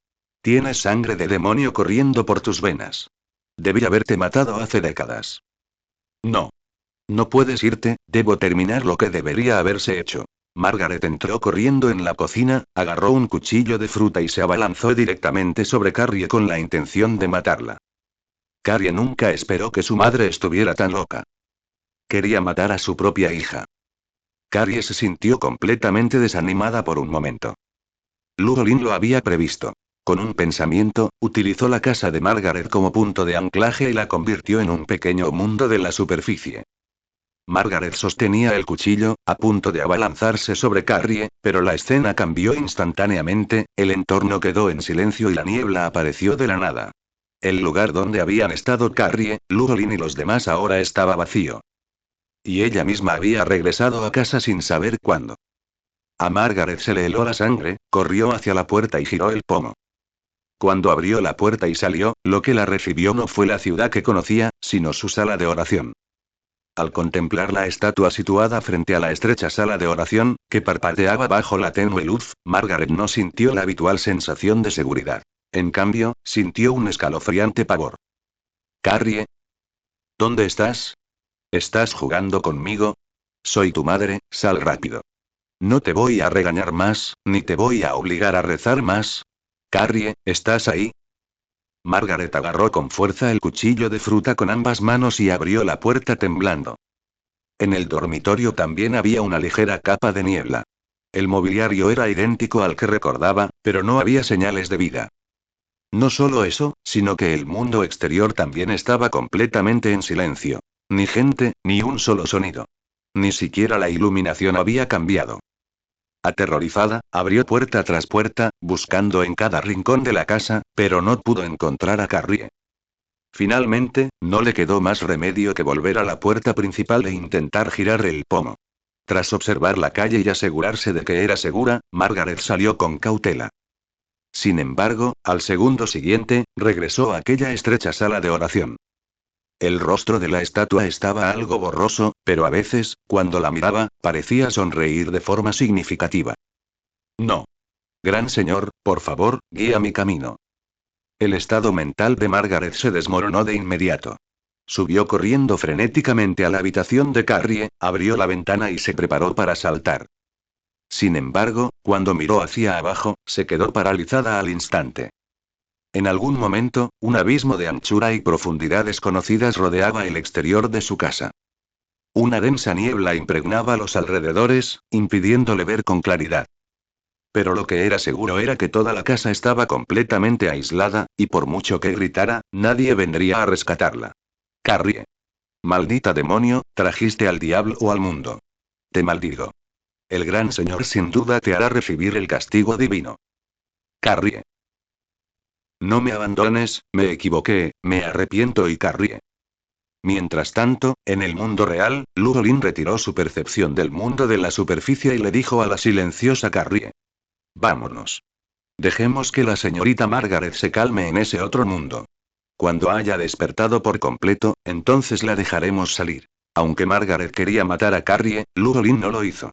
Tienes sangre de demonio corriendo por tus venas. Debí haberte matado hace décadas. No. No puedes irte, debo terminar lo que debería haberse hecho. Margaret entró corriendo en la cocina, agarró un cuchillo de fruta y se abalanzó directamente sobre Carrie con la intención de matarla. Carrie nunca esperó que su madre estuviera tan loca. Quería matar a su propia hija. Carrie se sintió completamente desanimada por un momento. Ludolin lo había previsto. Con un pensamiento, utilizó la casa de Margaret como punto de anclaje y la convirtió en un pequeño mundo de la superficie. Margaret sostenía el cuchillo, a punto de abalanzarse sobre Carrie, pero la escena cambió instantáneamente, el entorno quedó en silencio y la niebla apareció de la nada. El lugar donde habían estado Carrie, Ludolin y los demás ahora estaba vacío. Y ella misma había regresado a casa sin saber cuándo. A Margaret se le heló la sangre, corrió hacia la puerta y giró el pomo. Cuando abrió la puerta y salió, lo que la recibió no fue la ciudad que conocía, sino su sala de oración. Al contemplar la estatua situada frente a la estrecha sala de oración, que parpadeaba bajo la tenue luz, Margaret no sintió la habitual sensación de seguridad. En cambio, sintió un escalofriante pavor. Carrie. ¿Dónde estás? ¿Estás jugando conmigo? Soy tu madre, sal rápido. No te voy a regañar más, ni te voy a obligar a rezar más. Carrie, ¿estás ahí? Margaret agarró con fuerza el cuchillo de fruta con ambas manos y abrió la puerta temblando. En el dormitorio también había una ligera capa de niebla. El mobiliario era idéntico al que recordaba, pero no había señales de vida. No solo eso, sino que el mundo exterior también estaba completamente en silencio. Ni gente, ni un solo sonido. Ni siquiera la iluminación había cambiado. Aterrorizada, abrió puerta tras puerta, buscando en cada rincón de la casa, pero no pudo encontrar a Carrie. Finalmente, no le quedó más remedio que volver a la puerta principal e intentar girar el pomo. Tras observar la calle y asegurarse de que era segura, Margaret salió con cautela. Sin embargo, al segundo siguiente, regresó a aquella estrecha sala de oración. El rostro de la estatua estaba algo borroso, pero a veces, cuando la miraba, parecía sonreír de forma significativa. No. Gran señor, por favor, guía mi camino. El estado mental de Margaret se desmoronó de inmediato. Subió corriendo frenéticamente a la habitación de Carrie, abrió la ventana y se preparó para saltar. Sin embargo, cuando miró hacia abajo, se quedó paralizada al instante. En algún momento, un abismo de anchura y profundidad desconocidas rodeaba el exterior de su casa. Una densa niebla impregnaba los alrededores, impidiéndole ver con claridad. Pero lo que era seguro era que toda la casa estaba completamente aislada, y por mucho que gritara, nadie vendría a rescatarla. Carrie. Maldita demonio, trajiste al diablo al mundo. Te maldigo. El gran señor sin duda te hará recibir el castigo divino. Carrie. No me abandones, me equivoqué, me arrepiento y Carrie. Mientras tanto, en el mundo real, Llewellyn retiró su percepción del mundo de la superficie y le dijo a la silenciosa Carrie. Vámonos. Dejemos que la señorita Margaret se calme en ese otro mundo. Cuando haya despertado por completo, entonces la dejaremos salir. Aunque Margaret quería matar a Carrie, Llewellyn no lo hizo.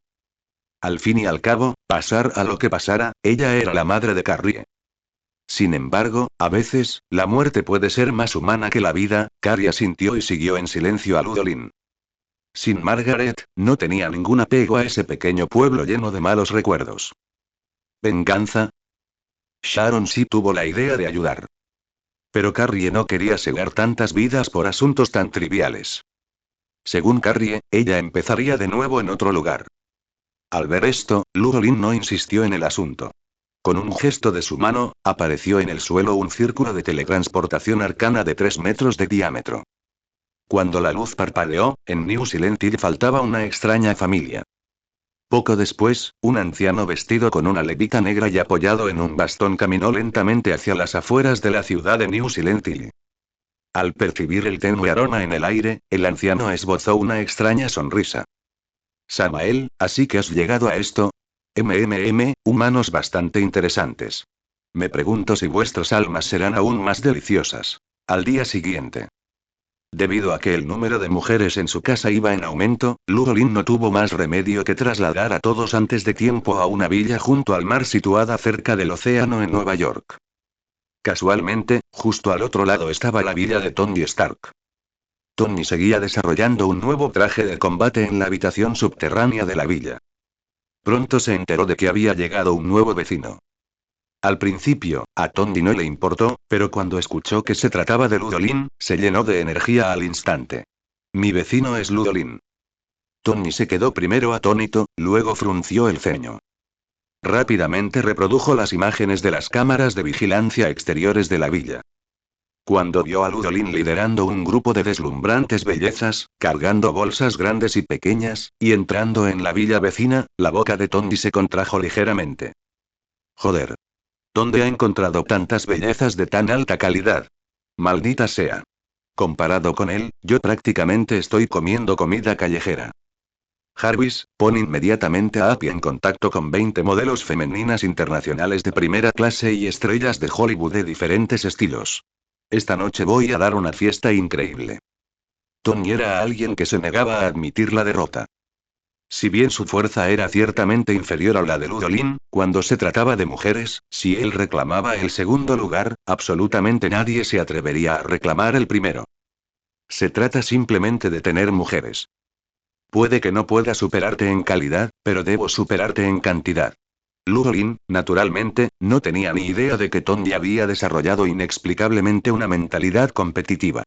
Al fin y al cabo, pasar a lo que pasara, ella era la madre de Carrie. Sin embargo, a veces, la muerte puede ser más humana que la vida. Carrie asintió y siguió en silencio a Llewellyn. Sin Margaret, no tenía ningún apego a ese pequeño pueblo lleno de malos recuerdos. ¿Venganza? Sharon sí tuvo la idea de ayudar. Pero Carrie no quería cegar tantas vidas por asuntos tan triviales. Según Carrie, ella empezaría de nuevo en otro lugar. Al ver esto, Llewellyn no insistió en el asunto. Con un gesto de su mano, apareció en el suelo un círculo de teletransportación arcana de 3 metros de diámetro. Cuando la luz parpadeó, en New Silent Hill faltaba una extraña familia. Poco después, un anciano vestido con una levita negra y apoyado en un bastón caminó lentamente hacia las afueras de la ciudad de New Silent Hill. Al percibir el tenue aroma en el aire, el anciano esbozó una extraña sonrisa. Samael, así que has llegado a esto. Humanos bastante interesantes. Me pregunto si vuestras almas serán aún más deliciosas. Al día siguiente. Debido a que el número de mujeres en su casa iba en aumento, Llewellyn no tuvo más remedio que trasladar a todos antes de tiempo a una villa junto al mar situada cerca del océano en Nueva York. Casualmente, justo al otro lado estaba la villa de Tony Stark. Tony seguía desarrollando un nuevo traje de combate en la habitación subterránea de la villa. Pronto se enteró de que había llegado un nuevo vecino. Al principio, a Tony no le importó, pero cuando escuchó que se trataba de Llewellyn, se llenó de energía al instante. Mi vecino es Llewellyn. Tony se quedó primero atónito, luego frunció el ceño. Rápidamente reprodujo las imágenes de las cámaras de vigilancia exteriores de la villa. Cuando vio a Llewellyn liderando un grupo de deslumbrantes bellezas, cargando bolsas grandes y pequeñas, y entrando en la villa vecina, la boca de Tony se contrajo ligeramente. Joder. ¿Dónde ha encontrado tantas bellezas de tan alta calidad? Maldita sea. Comparado con él, yo prácticamente estoy comiendo comida callejera. Jarvis, pon inmediatamente a Appy en contacto con 20 modelos femeninas internacionales de primera clase y estrellas de Hollywood de diferentes estilos. Esta noche voy a dar una fiesta increíble. Tony era alguien que se negaba a admitir la derrota. Si bien su fuerza era ciertamente inferior a la de Llewellyn, cuando se trataba de mujeres, si él reclamaba el segundo lugar, absolutamente nadie se atrevería a reclamar el primero. Se trata simplemente de tener mujeres. Puede que no pueda superarte en calidad, pero debo superarte en cantidad. Llewellyn, naturalmente, no tenía ni idea de que Tony había desarrollado inexplicablemente una mentalidad competitiva.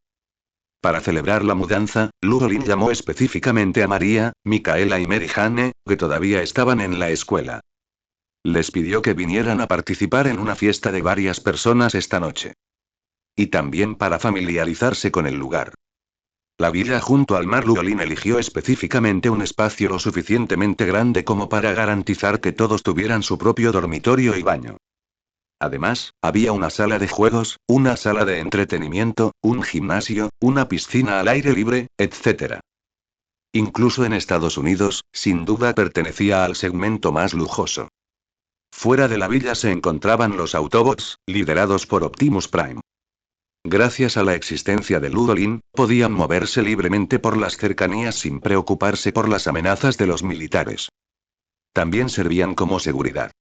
Para celebrar la mudanza, Llewellyn llamó específicamente a María, Micaela y Mary Jane, que todavía estaban en la escuela. Les pidió que vinieran a participar en una fiesta de varias personas esta noche. Y también para familiarizarse con el lugar. La villa junto al mar. Llewellyn eligió específicamente un espacio lo suficientemente grande como para garantizar que todos tuvieran su propio dormitorio y baño. Además, había una sala de juegos, una sala de entretenimiento, un gimnasio, una piscina al aire libre, etc. Incluso en Estados Unidos, sin duda pertenecía al segmento más lujoso. Fuera de la villa se encontraban los Autobots, liderados por Optimus Prime. Gracias a la existencia de Llewellyn, podían moverse libremente por las cercanías sin preocuparse por las amenazas de los militares. También servían como seguridad.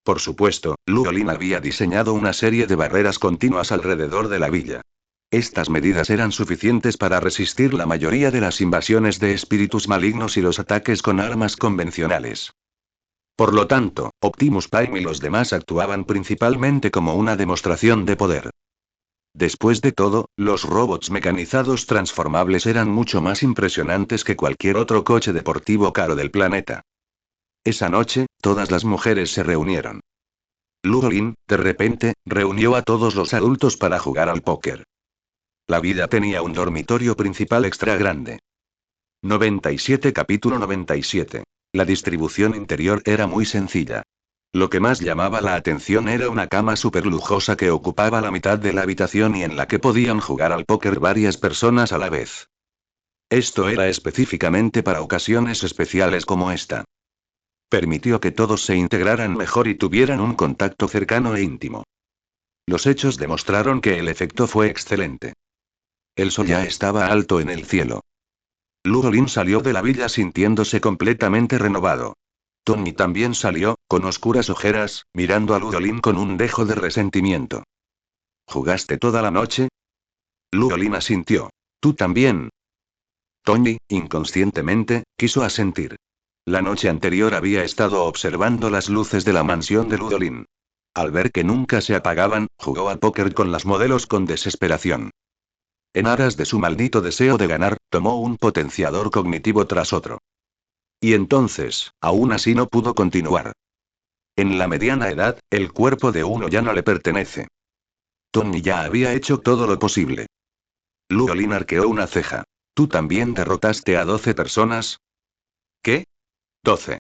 Por supuesto, Luolin había diseñado una serie de barreras continuas alrededor de la villa. Estas medidas eran suficientes para resistir la mayoría de las invasiones de espíritus malignos y los ataques con armas convencionales. Por lo tanto, Optimus Prime y los demás actuaban principalmente como una demostración de poder. Después de todo, los robots mecanizados transformables eran mucho más impresionantes que cualquier otro coche deportivo caro del planeta. Esa noche, todas las mujeres se reunieron. Luolin, de repente, reunió a todos los adultos para jugar al póker. La villa tenía un dormitorio principal extra grande. 97 Capítulo 97. La distribución interior era muy sencilla. Lo que más llamaba la atención era una cama súper lujosa que ocupaba la mitad de la habitación y en la que podían jugar al póker varias personas a la vez. Esto era específicamente para ocasiones especiales como esta. Permitió que todos se integraran mejor y tuvieran un contacto cercano e íntimo. Los hechos demostraron que el efecto fue excelente. El sol ya estaba alto en el cielo. Luolin salió de la villa sintiéndose completamente renovado. Tony también salió, con oscuras ojeras, mirando a Luolin con un dejo de resentimiento. ¿Jugaste toda la noche? Luolin asintió. ¿Tú también? Tony, inconscientemente, quiso asentir. La noche anterior había estado observando las luces de la mansión de Luolin. Al ver que nunca se apagaban, jugó al póker con las modelos con desesperación. En aras de su maldito deseo de ganar, tomó un potenciador cognitivo tras otro. Y entonces, aún así no pudo continuar. En la mediana edad, el cuerpo de uno ya no le pertenece. Tony ya había hecho todo lo posible. Luolin arqueó una ceja. ¿Tú también derrotaste a 12 personas? ¿Qué? 12.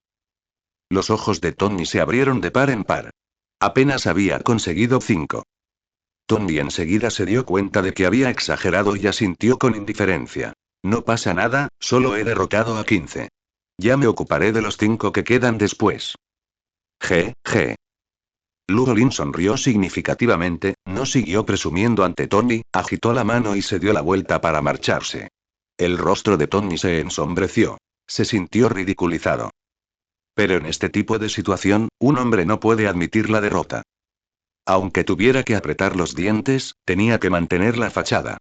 Los ojos de Tony se abrieron de par en par. Apenas había conseguido 5. Tony enseguida se dio cuenta de que había exagerado y asintió con indiferencia. No pasa nada, solo he derrotado a 15. Ya me ocuparé de los 5 que quedan después. G. Luolin sonrió significativamente, no siguió presumiendo ante Tony, agitó la mano y se dio la vuelta para marcharse. El rostro de Tony se ensombreció. Se sintió ridiculizado. Pero en este tipo de situación, un hombre no puede admitir la derrota. Aunque tuviera que apretar los dientes, tenía que mantener la fachada.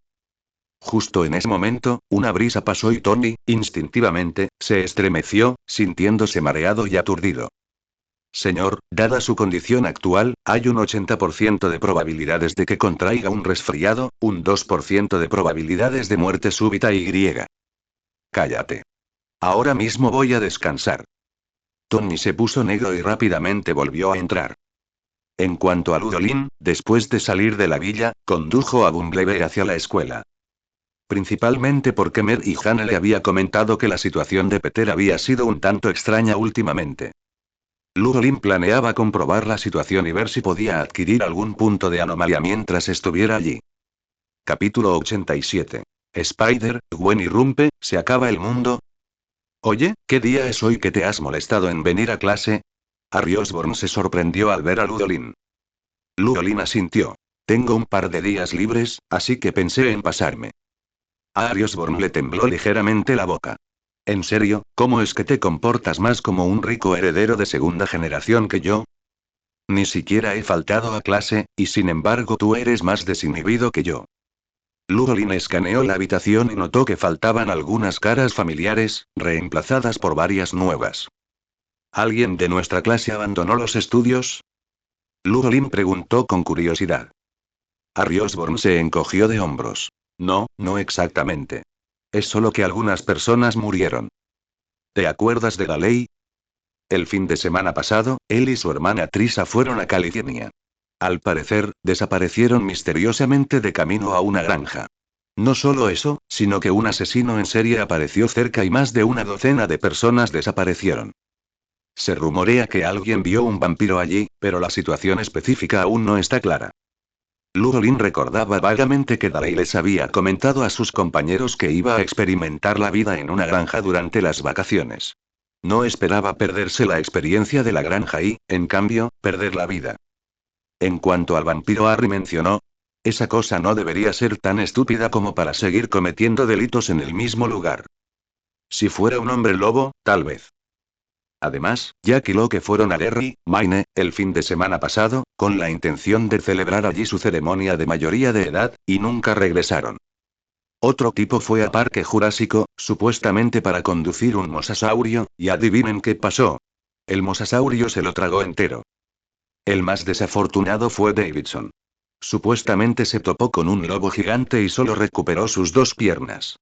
Justo en ese momento, una brisa pasó y Tony, instintivamente, se estremeció, sintiéndose mareado y aturdido. Señor, dada su condición actual, hay un 80% de probabilidades de que contraiga un resfriado, un 2% de probabilidades de muerte súbita y. Cállate. Ahora mismo voy a descansar. Tony se puso negro y rápidamente volvió a entrar. En cuanto a Luolin, después de salir de la villa, condujo a Bumblebee hacia la escuela. Principalmente porque Mer y Hannah le había comentado que la situación de Peter había sido un tanto extraña últimamente. Luolin planeaba comprobar la situación y ver si podía adquirir algún punto de anomalía mientras estuviera allí. Capítulo 87. Spider-Gwen irrumpe, ¿se acaba el mundo? Oye, ¿qué día es hoy que te has molestado en venir a clase? Harry Osborn se sorprendió al ver a Luolin. Luolin asintió. Tengo un par de días libres, así que pensé en pasarme. A Harry Osborn le tembló ligeramente la boca. ¿En serio, cómo es que te comportas más como un rico heredero de segunda generación que yo? Ni siquiera he faltado a clase, y sin embargo tú eres más desinhibido que yo. Luolin escaneó la habitación y notó que faltaban algunas caras familiares, reemplazadas por varias nuevas. ¿Alguien de nuestra clase abandonó los estudios? Luolin preguntó con curiosidad. Harry Osborn se encogió de hombros. No, no exactamente. Es solo que algunas personas murieron. ¿Te acuerdas de la ley? El fin de semana pasado, él y su hermana Trisa fueron a California. Al parecer, desaparecieron misteriosamente de camino a una granja. No solo eso, sino que un asesino en serie apareció cerca y más de una docena de personas desaparecieron. Se rumorea que alguien vio un vampiro allí, pero la situación específica aún no está clara. Luolin recordaba vagamente que Daley les había comentado a sus compañeros que iba a experimentar la vida en una granja durante las vacaciones. No esperaba perderse la experiencia de la granja y, en cambio, perder la vida. En cuanto al vampiro, Harry mencionó, esa cosa no debería ser tan estúpida como para seguir cometiendo delitos en el mismo lugar. Si fuera un hombre lobo, tal vez. Además, Jack y Locke fueron a Derry, Maine, el fin de semana pasado, con la intención de celebrar allí su ceremonia de mayoría de edad, y nunca regresaron. Otro tipo fue a Parque Jurásico, supuestamente para conducir un mosasaurio, y adivinen qué pasó. El mosasaurio se lo tragó entero. El más desafortunado fue Davidson. Supuestamente se topó con un lobo gigante y solo recuperó sus 2 piernas.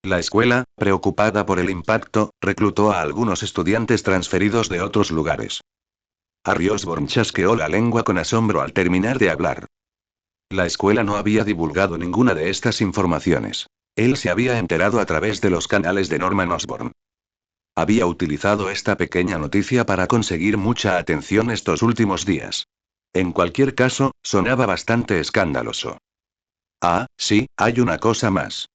La escuela, preocupada por el impacto, reclutó a algunos estudiantes transferidos de otros lugares. Harry Osborn chasqueó la lengua con asombro al terminar de hablar. La escuela no había divulgado ninguna de estas informaciones. Él se había enterado a través de los canales de Norman Osborn. Había utilizado esta pequeña noticia para conseguir mucha atención estos últimos días. En cualquier caso, sonaba bastante escandaloso. Ah, sí, hay una cosa más.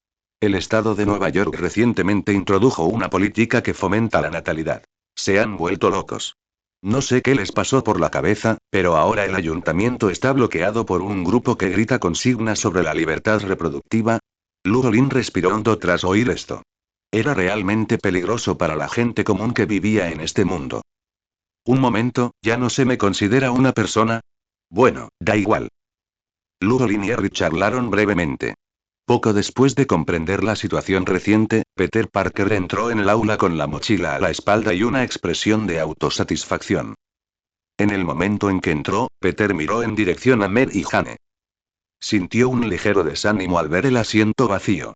El estado de Nueva York recientemente introdujo una política que fomenta la natalidad. Se han vuelto locos. No sé qué les pasó por la cabeza, pero ahora el ayuntamiento está bloqueado por un grupo que grita consignas sobre la libertad reproductiva. Llewellyn respiró hondo tras oír esto. Era realmente peligroso para la gente común que vivía en este mundo. Un momento, ¿ya no se me considera una persona? Bueno, da igual. Llewellyn y Harry charlaron brevemente. Poco después de comprender la situación reciente, Peter Parker entró en el aula con la mochila a la espalda y una expresión de autosatisfacción. En el momento en que entró, Peter miró en dirección a Mer y Jane. Sintió un ligero desánimo al ver el asiento vacío.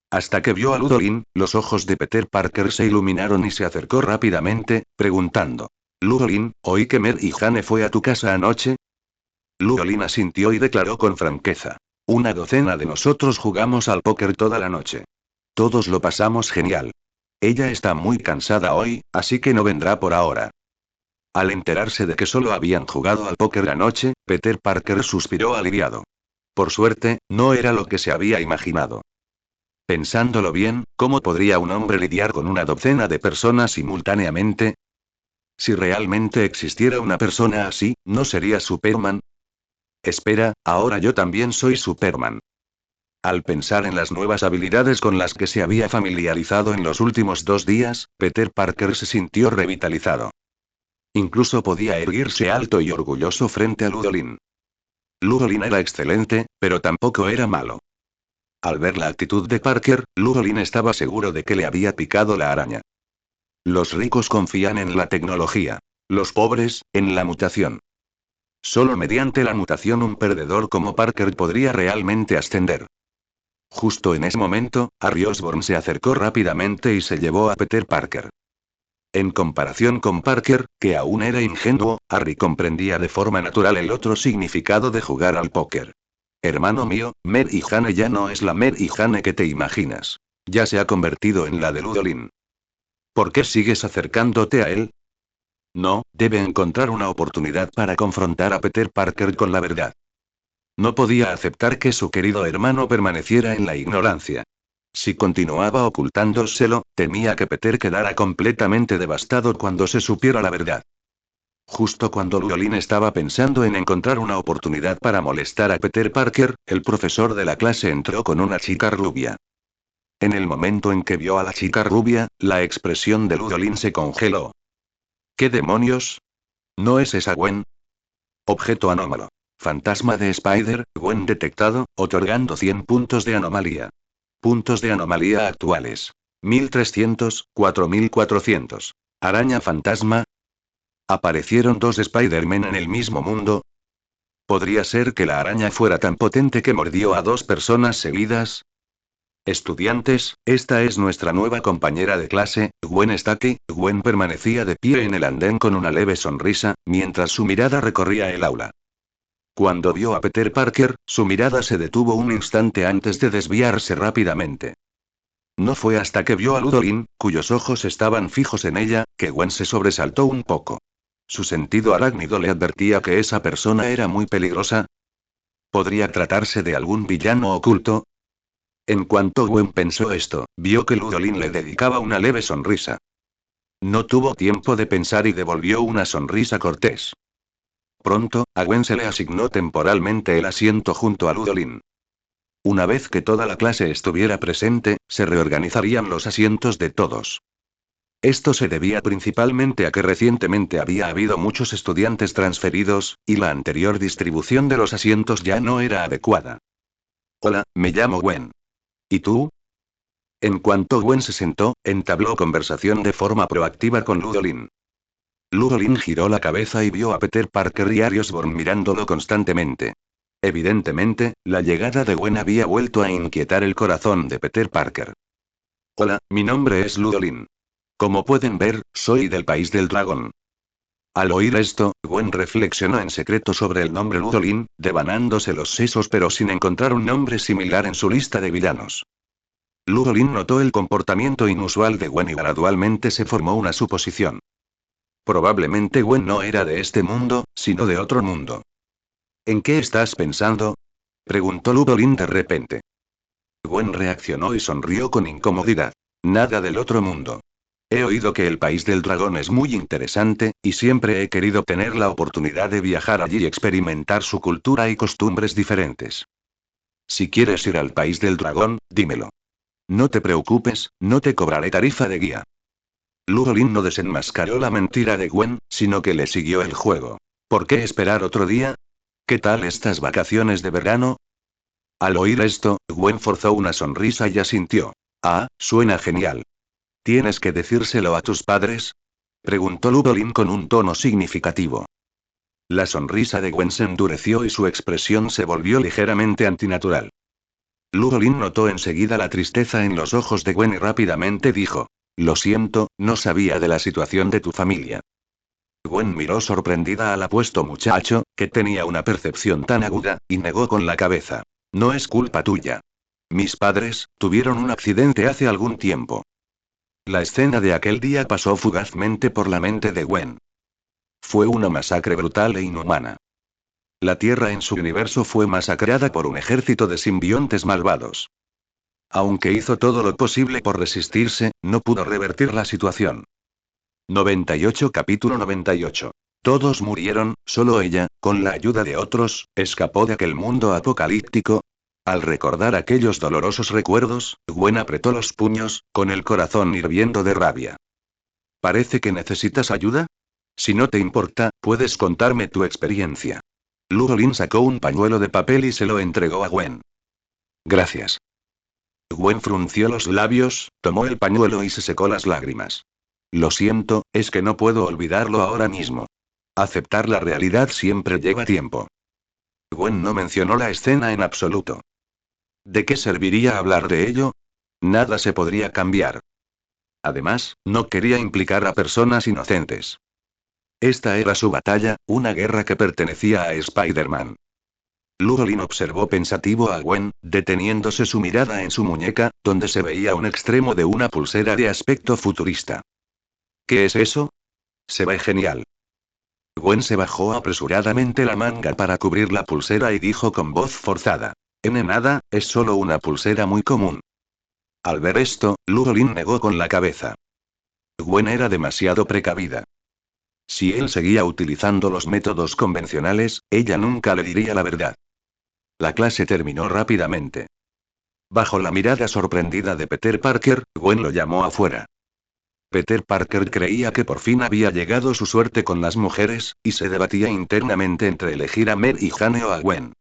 Hasta que vio a Llewellyn, los ojos de Peter Parker se iluminaron y se acercó rápidamente, preguntando. Llewellyn, oí que Mer y Jane fue a tu casa anoche. Llewellyn asintió y declaró con franqueza. Una docena de nosotros jugamos al póker toda la noche. Todos lo pasamos genial. Ella está muy cansada hoy, así que no vendrá por ahora. Al enterarse de que solo habían jugado al póker anoche, Peter Parker suspiró aliviado. Por suerte, no era lo que se había imaginado. Pensándolo bien, ¿cómo podría un hombre lidiar con una docena de personas simultáneamente? Si realmente existiera una persona así, ¿no sería Superman? Espera, ahora yo también soy Superman. Al pensar en las nuevas habilidades con las que se había familiarizado en los últimos 2 días, Peter Parker se sintió revitalizado. Incluso podía erguirse alto y orgulloso frente a Llewellyn. Llewellyn era excelente, pero tampoco era malo. Al ver la actitud de Parker, Llewellyn estaba seguro de que le había picado la araña. Los ricos confían en la tecnología. Los pobres, en la mutación. Solo mediante la mutación un perdedor como Parker podría realmente ascender. Justo en ese momento, Harry Osborn se acercó rápidamente y se llevó a Peter Parker. En comparación con Parker, que aún era ingenuo, Harry comprendía de forma natural el otro significado de jugar al póker. Hermano mío, Mer y Jane ya no es la Mer y Jane que te imaginas. Ya se ha convertido en la de Llewellyn. ¿Por qué sigues acercándote a él? No, debe encontrar una oportunidad para confrontar a Peter Parker con la verdad. No podía aceptar que su querido hermano permaneciera en la ignorancia. Si continuaba ocultándoselo, temía que Peter quedara completamente devastado cuando se supiera la verdad. Justo cuando Llewellyn estaba pensando en encontrar una oportunidad para molestar a Peter Parker, el profesor de la clase entró con una chica rubia. En el momento en que vio a la chica rubia, la expresión de Llewellyn se congeló. ¿Qué demonios? ¿No es esa Gwen? Objeto anómalo. Fantasma de Spider-Gwen detectado, otorgando 100 puntos de anomalía. Puntos de anomalía actuales. 1300, 4400. Araña fantasma. ¿Aparecieron 2 Spider-Man en el mismo mundo? ¿Podría ser que la araña fuera tan potente que mordió a 2 personas seguidas? Estudiantes, esta es nuestra nueva compañera de clase, Gwen Stacy. Gwen permanecía de pie en el andén con una leve sonrisa, mientras su mirada recorría el aula. Cuando vio a Peter Parker, su mirada se detuvo un instante antes de desviarse rápidamente. No fue hasta que vio a Llewellyn, cuyos ojos estaban fijos en ella, que Gwen se sobresaltó un poco. Su sentido arácnido le advertía que esa persona era muy peligrosa. ¿Podría tratarse de algún villano oculto? En cuanto Gwen pensó esto, vio que Llewellyn le dedicaba una leve sonrisa. No tuvo tiempo de pensar y devolvió una sonrisa cortés. Pronto, a Gwen se le asignó temporalmente el asiento junto a Llewellyn. Una vez que toda la clase estuviera presente, se reorganizarían los asientos de todos. Esto se debía principalmente a que recientemente había habido muchos estudiantes transferidos, y la anterior distribución de los asientos ya no era adecuada. Hola, me llamo Gwen. ¿Y tú? En cuanto Gwen se sentó, entabló conversación de forma proactiva con Ludolin. Ludolin giró la cabeza y vio a Peter Parker y Harry Osborn mirándolo constantemente. Evidentemente, la llegada de Gwen había vuelto a inquietar el corazón de Peter Parker. Hola, mi nombre es Ludolin. Como pueden ver, soy del país del dragón. Al oír esto, Gwen reflexionó en secreto sobre el nombre Ludolin, devanándose los sesos pero sin encontrar un nombre similar en su lista de villanos. Ludolin notó el comportamiento inusual de Gwen y gradualmente se formó una suposición. Probablemente Gwen no era de este mundo, sino de otro mundo. ¿En qué estás pensando? Preguntó Ludolin de repente. Gwen reaccionó y sonrió con incomodidad. Nada del otro mundo. He oído que el país del dragón es muy interesante, y siempre he querido tener la oportunidad de viajar allí y experimentar su cultura y costumbres diferentes. Si quieres ir al país del dragón, dímelo. No te preocupes, no te cobraré tarifa de guía. Ludolin no desenmascaró la mentira de Gwen, sino que le siguió el juego. ¿Por qué esperar otro día? ¿Qué tal estas vacaciones de verano? Al oír esto, Gwen forzó una sonrisa y asintió. Ah, suena genial. ¿Tienes que decírselo a tus padres? Preguntó Ludolin con un tono significativo. La sonrisa de Gwen se endureció y su expresión se volvió ligeramente antinatural. Ludolin notó enseguida la tristeza en los ojos de Gwen y rápidamente dijo. Lo siento, no sabía de la situación de tu familia. Gwen miró sorprendida al apuesto muchacho, que tenía una percepción tan aguda, y negó con la cabeza. No es culpa tuya. Mis padres tuvieron un accidente hace algún tiempo. La escena de aquel día pasó fugazmente por la mente de Gwen. Fue una masacre brutal e inhumana. La Tierra en su universo fue masacrada por un ejército de simbiontes malvados. Aunque hizo todo lo posible por resistirse, no pudo revertir la situación. 98 Capítulo 98. Todos murieron, solo ella, con la ayuda de otros, escapó de aquel mundo apocalíptico. Al recordar aquellos dolorosos recuerdos, Gwen apretó los puños, con el corazón hirviendo de rabia. ¿Parece que necesitas ayuda? Si no te importa, puedes contarme tu experiencia. Ludolin sacó un pañuelo de papel y se lo entregó a Gwen. Gracias. Gwen frunció los labios, tomó el pañuelo y se secó las lágrimas. Lo siento, es que no puedo olvidarlo ahora mismo. Aceptar la realidad siempre lleva tiempo. Gwen no mencionó la escena en absoluto. ¿De qué serviría hablar de ello? Nada se podría cambiar. Además, no quería implicar a personas inocentes. Esta era su batalla, una guerra que pertenecía a Spider-Man. Ludolin observó pensativo a Gwen, deteniéndose su mirada en su muñeca, donde se veía un extremo de una pulsera de aspecto futurista. ¿Qué es eso? Se ve genial. Gwen se bajó apresuradamente la manga para cubrir la pulsera y dijo con voz forzada. Nada, es solo una pulsera muy común. Al ver esto, Ludolin negó con la cabeza. Gwen era demasiado precavida. Si él seguía utilizando los métodos convencionales, ella nunca le diría la verdad. La clase terminó rápidamente. Bajo la mirada sorprendida de Peter Parker, Gwen lo llamó afuera. Peter Parker creía que por fin había llegado su suerte con las mujeres, y se debatía internamente entre elegir a Mary Jane o a Gwen.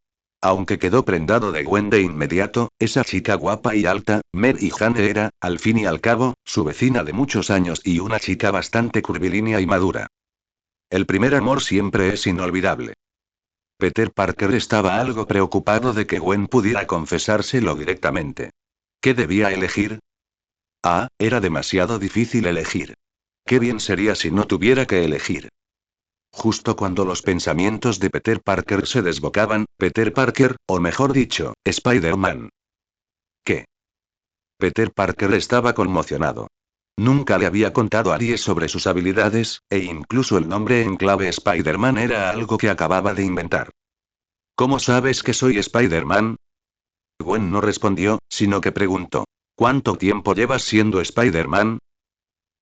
Aunque quedó prendado de Gwen de inmediato, esa chica guapa y alta, Mary Jane era, al fin y al cabo, su vecina de muchos años y una chica bastante curvilínea y madura. El primer amor siempre es inolvidable. Peter Parker estaba algo preocupado de que Gwen pudiera confesárselo directamente. ¿Qué debía elegir? Ah, era demasiado difícil elegir. Qué bien sería si no tuviera que elegir. Justo cuando los pensamientos de Peter Parker se desbocaban, Peter Parker, o mejor dicho, Spider-Man. ¿Qué? Peter Parker estaba conmocionado. Nunca le había contado a Aries sobre sus habilidades, e incluso el nombre en clave Spider-Man era algo que acababa de inventar. ¿Cómo sabes que soy Spider-Man? Gwen no respondió, sino que preguntó. ¿Cuánto tiempo llevas siendo Spider-Man?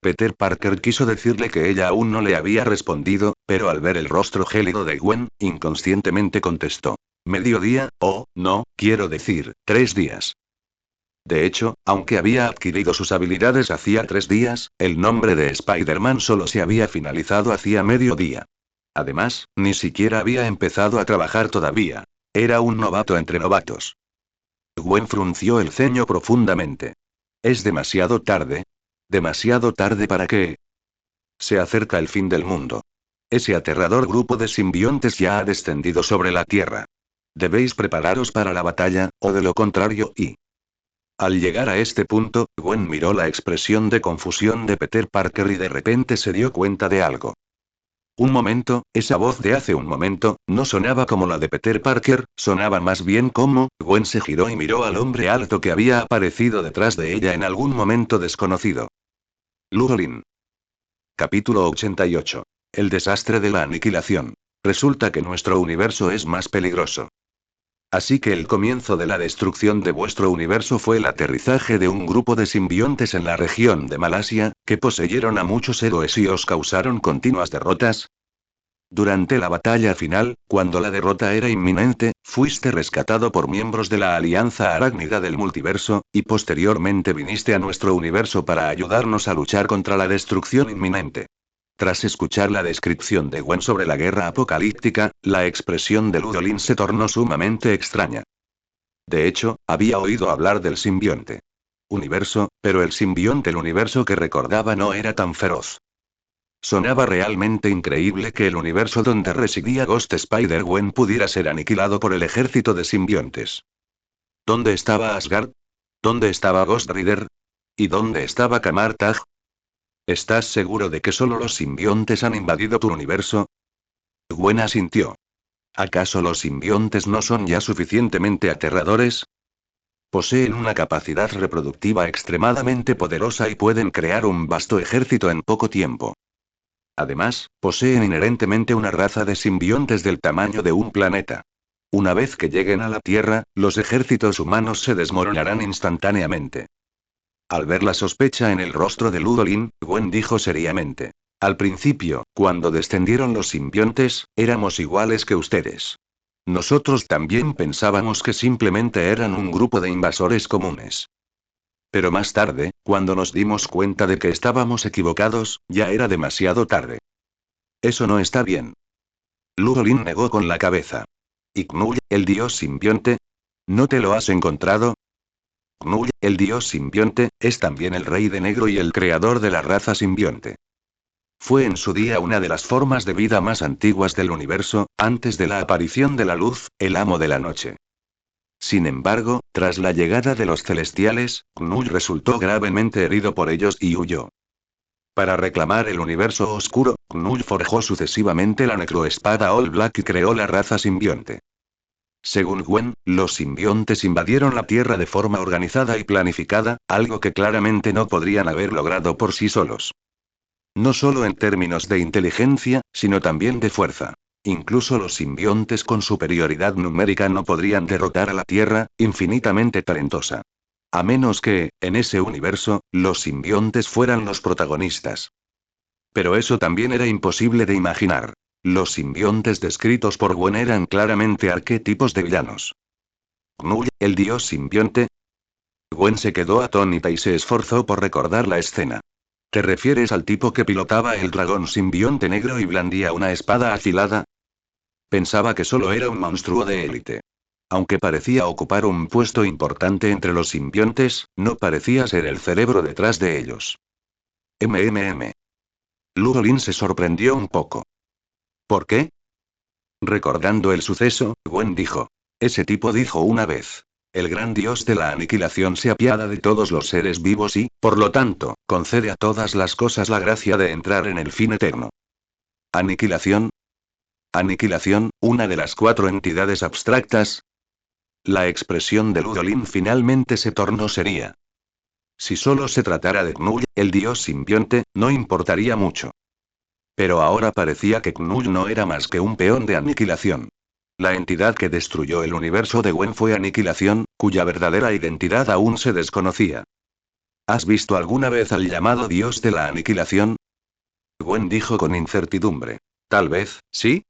Peter Parker quiso decirle que ella aún no le había respondido, pero al ver el rostro gélido de Gwen, inconscientemente contestó. Mediodía, no, quiero decir, 3 días. De hecho, aunque había adquirido sus habilidades hacía 3 días, el nombre de Spider-Man solo se había finalizado hacía medio día. Además, ni siquiera había empezado a trabajar todavía. Era un novato entre novatos. Gwen frunció el ceño profundamente. Es demasiado tarde. ¿Demasiado tarde para qué? Se acerca el fin del mundo. Ese aterrador grupo de simbiontes ya ha descendido sobre la Tierra. Debéis prepararos para la batalla, o de lo contrario, y... Al llegar a este punto, Gwen miró la expresión de confusión de Peter Parker y de repente se dio cuenta de algo. Un momento, esa voz de hace un momento, no sonaba como la de Peter Parker, sonaba más bien como... Gwen se giró y miró al hombre alto que había aparecido detrás de ella en algún momento desconocido. Ludolin. Capítulo 88. El desastre de la aniquilación. Resulta que nuestro universo es más peligroso. Así que el comienzo de la destrucción de vuestro universo fue el aterrizaje de un grupo de simbiontes en la región de Malasia, que poseyeron a muchos héroes y os causaron continuas derrotas. Durante la batalla final, cuando la derrota era inminente, fuiste rescatado por miembros de la Alianza Arácnida del Multiverso, y posteriormente viniste a nuestro universo para ayudarnos a luchar contra la destrucción inminente. Tras escuchar la descripción de Gwen sobre la guerra apocalíptica, la expresión de Ludolin se tornó sumamente extraña. De hecho, había oído hablar del simbionte universo, pero el simbionte del universo que recordaba no era tan feroz. Sonaba realmente increíble que el universo donde residía Ghost Spider-Gwen pudiera ser aniquilado por el ejército de simbiontes. ¿Dónde estaba Asgard? ¿Dónde estaba Ghost Rider? ¿Y dónde estaba Kamar Taj? ¿Estás seguro de que solo los simbiontes han invadido tu universo? Gwen asintió. ¿Acaso los simbiontes no son ya suficientemente aterradores? Poseen una capacidad reproductiva extremadamente poderosa y pueden crear un vasto ejército en poco tiempo. Además, poseen inherentemente una raza de simbiontes del tamaño de un planeta. Una vez que lleguen a la Tierra, los ejércitos humanos se desmoronarán instantáneamente. Al ver la sospecha en el rostro de Ludolin, Gwen dijo seriamente. Al principio, cuando descendieron los simbiontes, éramos iguales que ustedes. Nosotros también pensábamos que simplemente eran un grupo de invasores comunes. Pero más tarde, cuando nos dimos cuenta de que estábamos equivocados, ya era demasiado tarde. Eso no está bien. Ludolin negó con la cabeza. ¿Y Knull, el dios simbionte? ¿No te lo has encontrado? Knull, el dios simbionte, es también el rey de negro y el creador de la raza simbionte. Fue en su día una de las formas de vida más antiguas del universo, antes de la aparición de la luz, el amo de la noche. Sin embargo, tras la llegada de los celestiales, Knull resultó gravemente herido por ellos y huyó. Para reclamar el universo oscuro, Knull forjó sucesivamente la necroespada All Black y creó la raza simbionte. Según Gwen, los simbiontes invadieron la Tierra de forma organizada y planificada, algo que claramente no podrían haber logrado por sí solos. No solo en términos de inteligencia, sino también de fuerza. Incluso los simbiontes con superioridad numérica no podrían derrotar a la Tierra, infinitamente talentosa. A menos que, en ese universo, los simbiontes fueran los protagonistas. Pero eso también era imposible de imaginar. Los simbiontes descritos por Gwen eran claramente arquetipos de villanos. Knull, el dios simbionte. Gwen se quedó atónita y se esforzó por recordar la escena. ¿Te refieres al tipo que pilotaba el dragón simbionte negro y blandía una espada afilada? Pensaba que solo era un monstruo de élite. Aunque parecía ocupar un puesto importante entre los simbiontes, no parecía ser el cerebro detrás de ellos. Ludolin se sorprendió un poco. ¿Por qué? Recordando el suceso, Gwen dijo. Ese tipo dijo una vez. El gran dios de la aniquilación se apiada de todos los seres vivos y, por lo tanto, concede a todas las cosas la gracia de entrar en el fin eterno. ¿Aniquilación? ¿Aniquilación, una de las 4 entidades abstractas? La expresión de Ludolin finalmente se tornó seria. Si solo se tratara de Knull, el dios simbionte, no importaría mucho. Pero ahora parecía que Knull no era más que un peón de aniquilación. La entidad que destruyó el universo de Gwen fue Aniquilación, cuya verdadera identidad aún se desconocía. ¿Has visto alguna vez al llamado dios de la aniquilación? Gwen dijo con incertidumbre. Tal vez, ¿sí?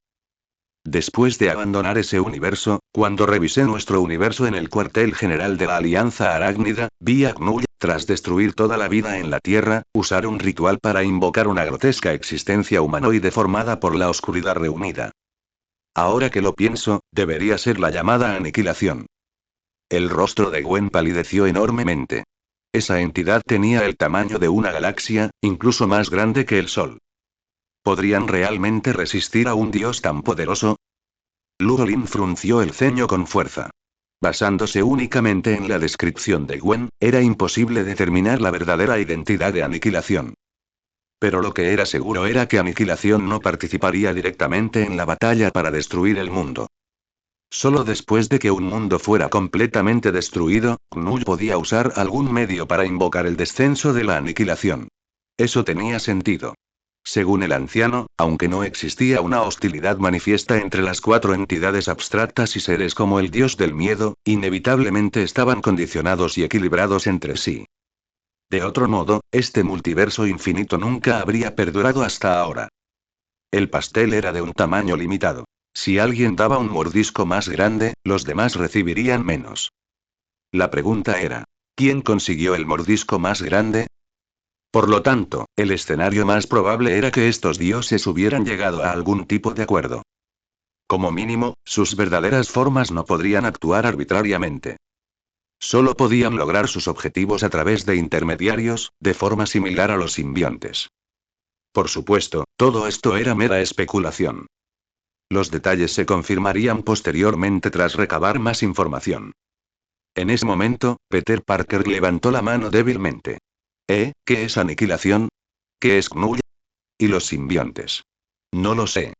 Después de abandonar ese universo, Cuando revisé nuestro universo en el cuartel general de la Alianza Arácnida, vi a Knull, tras destruir toda la vida en la Tierra, usar un ritual para invocar una grotesca existencia humanoide formada por la oscuridad reunida. Ahora que lo pienso, debería ser la llamada aniquilación. El rostro de Gwen palideció enormemente. Esa entidad tenía el tamaño de una galaxia, incluso más grande que el Sol. ¿Podrían realmente resistir a un dios tan poderoso? Ludolin frunció el ceño con fuerza. Basándose únicamente en la descripción de Gwen, era imposible determinar la verdadera identidad de Aniquilación. Pero lo que era seguro era que Aniquilación no participaría directamente en la batalla para destruir el mundo. Solo después de que un mundo fuera completamente destruido, Knull podía usar algún medio para invocar el descenso de la Aniquilación. Eso tenía sentido. Según el anciano, aunque no existía una hostilidad manifiesta entre las cuatro entidades abstractas y seres como el dios del miedo, inevitablemente estaban condicionados y equilibrados entre sí. De otro modo, este multiverso infinito nunca habría perdurado hasta ahora. El pastel era de un tamaño limitado. Si alguien daba un mordisco más grande, los demás recibirían menos. La pregunta era, ¿quién consiguió el mordisco más grande? Por lo tanto, el escenario más probable era que estos dioses hubieran llegado a algún tipo de acuerdo. Como mínimo, sus verdaderas formas no podrían actuar arbitrariamente. Solo podían lograr sus objetivos a través de intermediarios, de forma similar a los simbiontes. Por supuesto, todo esto era mera especulación. Los detalles se confirmarían posteriormente tras recabar más información. En ese momento, Peter Parker levantó la mano débilmente. ¿Qué es aniquilación? ¿Qué es Knull? ¿Y los simbiontes? No lo sé.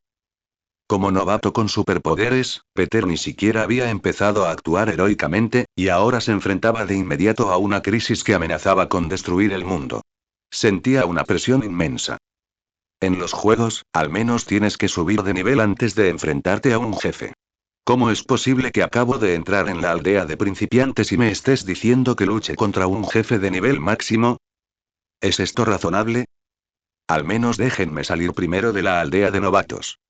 Como novato con superpoderes, Peter ni siquiera había empezado a actuar heroicamente, y ahora se enfrentaba de inmediato a una crisis que amenazaba con destruir el mundo. Sentía una presión inmensa. En los juegos, al menos tienes que subir de nivel antes de enfrentarte a un jefe. ¿Cómo es posible que acabo de entrar en la aldea de principiantes y me estés diciendo que luche contra un jefe de nivel máximo? ¿Es esto razonable? Al menos déjenme salir primero de la aldea de novatos.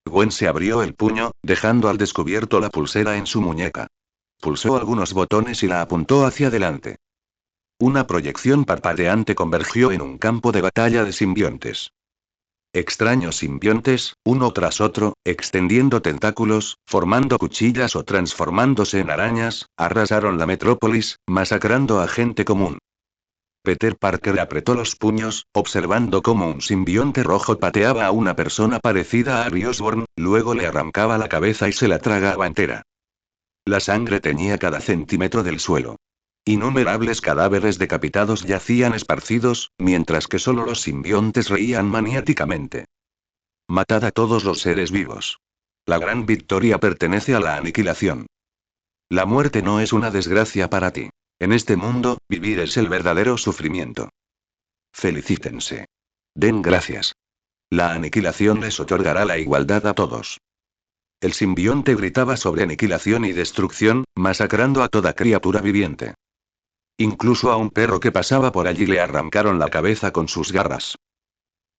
Gwen se abrió el puño, dejando al descubierto la pulsera en su muñeca. Pulsó algunos botones y la apuntó hacia adelante. Una proyección parpadeante convergió en un campo de batalla de simbiontes. Extraños simbiontes, uno tras otro, extendiendo tentáculos, formando cuchillas o transformándose en arañas, arrasaron la metrópolis, masacrando a gente común. Peter Parker apretó los puños, observando cómo un simbionte rojo pateaba a una persona parecida a Harry Osborn, luego le arrancaba la cabeza y se la tragaba entera. La sangre teñía cada centímetro del suelo. Innumerables cadáveres decapitados yacían esparcidos, mientras que solo los simbiontes reían maniáticamente. Matad a todos los seres vivos. La gran victoria pertenece a la aniquilación. La muerte no es una desgracia para ti. En este mundo, vivir es el verdadero sufrimiento. Felicítense. Den gracias. La aniquilación les otorgará la igualdad a todos. El simbionte gritaba sobre aniquilación y destrucción, masacrando a toda criatura viviente. Incluso a un perro que pasaba por allí le arrancaron la cabeza con sus garras.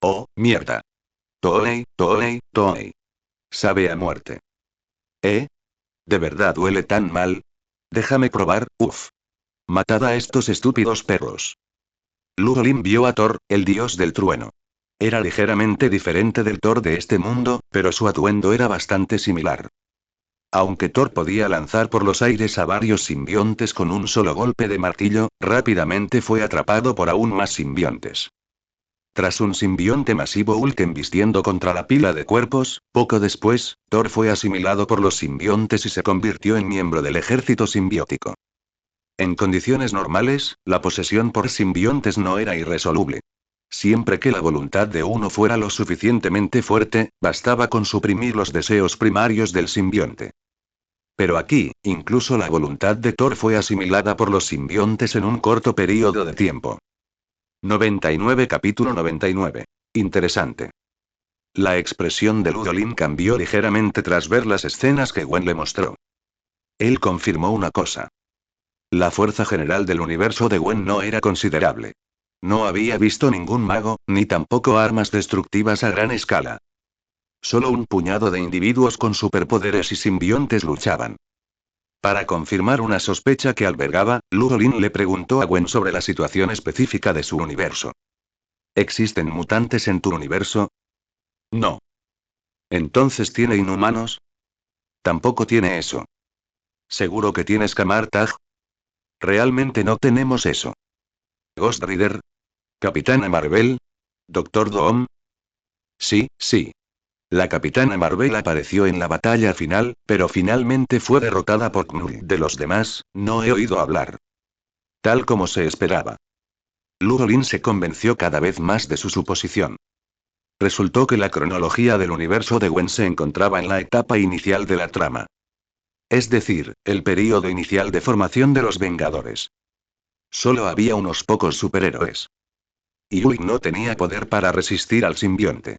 ¡Oh, mierda! Toei, Toei, Toei. Sabe a muerte. ¿De verdad huele tan mal? Déjame probar, uff. Matad a estos estúpidos perros. Ludolin vio a Thor, el dios del trueno. Era ligeramente diferente del Thor de este mundo, pero su atuendo era bastante similar. Aunque Thor podía lanzar por los aires a varios simbiontes con un solo golpe de martillo, rápidamente fue atrapado por aún más simbiontes. Tras un simbionte masivo Ulten vistiendo contra la pila de cuerpos, poco después, Thor fue asimilado por los simbiontes y se convirtió en miembro del ejército simbiótico. En condiciones normales, la posesión por simbiontes no era irresoluble. Siempre que la voluntad de uno fuera lo suficientemente fuerte, bastaba con suprimir los deseos primarios del simbionte. Pero aquí, incluso la voluntad de Thor fue asimilada por los simbiontes en un corto período de tiempo. 99 Capítulo 99. Interesante. La expresión de Ludolin cambió ligeramente tras ver las escenas que Gwen le mostró. Él confirmó una cosa. La fuerza general del universo de Gwen no era considerable. No había visto ningún mago, ni tampoco armas destructivas a gran escala. Solo un puñado de individuos con superpoderes y simbiontes luchaban. Para confirmar una sospecha que albergaba, Luo Lin le preguntó a Gwen sobre la situación específica de su universo. ¿Existen mutantes en tu universo? No. ¿Entonces tiene inhumanos? Tampoco tiene eso. ¿Seguro que tienes Kamartaj? Realmente no tenemos eso. ¿Ghost Rider? ¿Capitana Marvel? ¿Doctor Doom? Sí, sí. La Capitana Marvel apareció en la batalla final, pero finalmente fue derrotada por Knull. De los demás, no he oído hablar. Tal como se esperaba. Luo Lin se convenció cada vez más de su suposición. Resultó que la cronología del universo de Gwen se encontraba en la etapa inicial de la trama. Es decir, el período inicial de formación de los Vengadores. Solo había unos pocos superhéroes. Y Ulk no tenía poder para resistir al simbionte.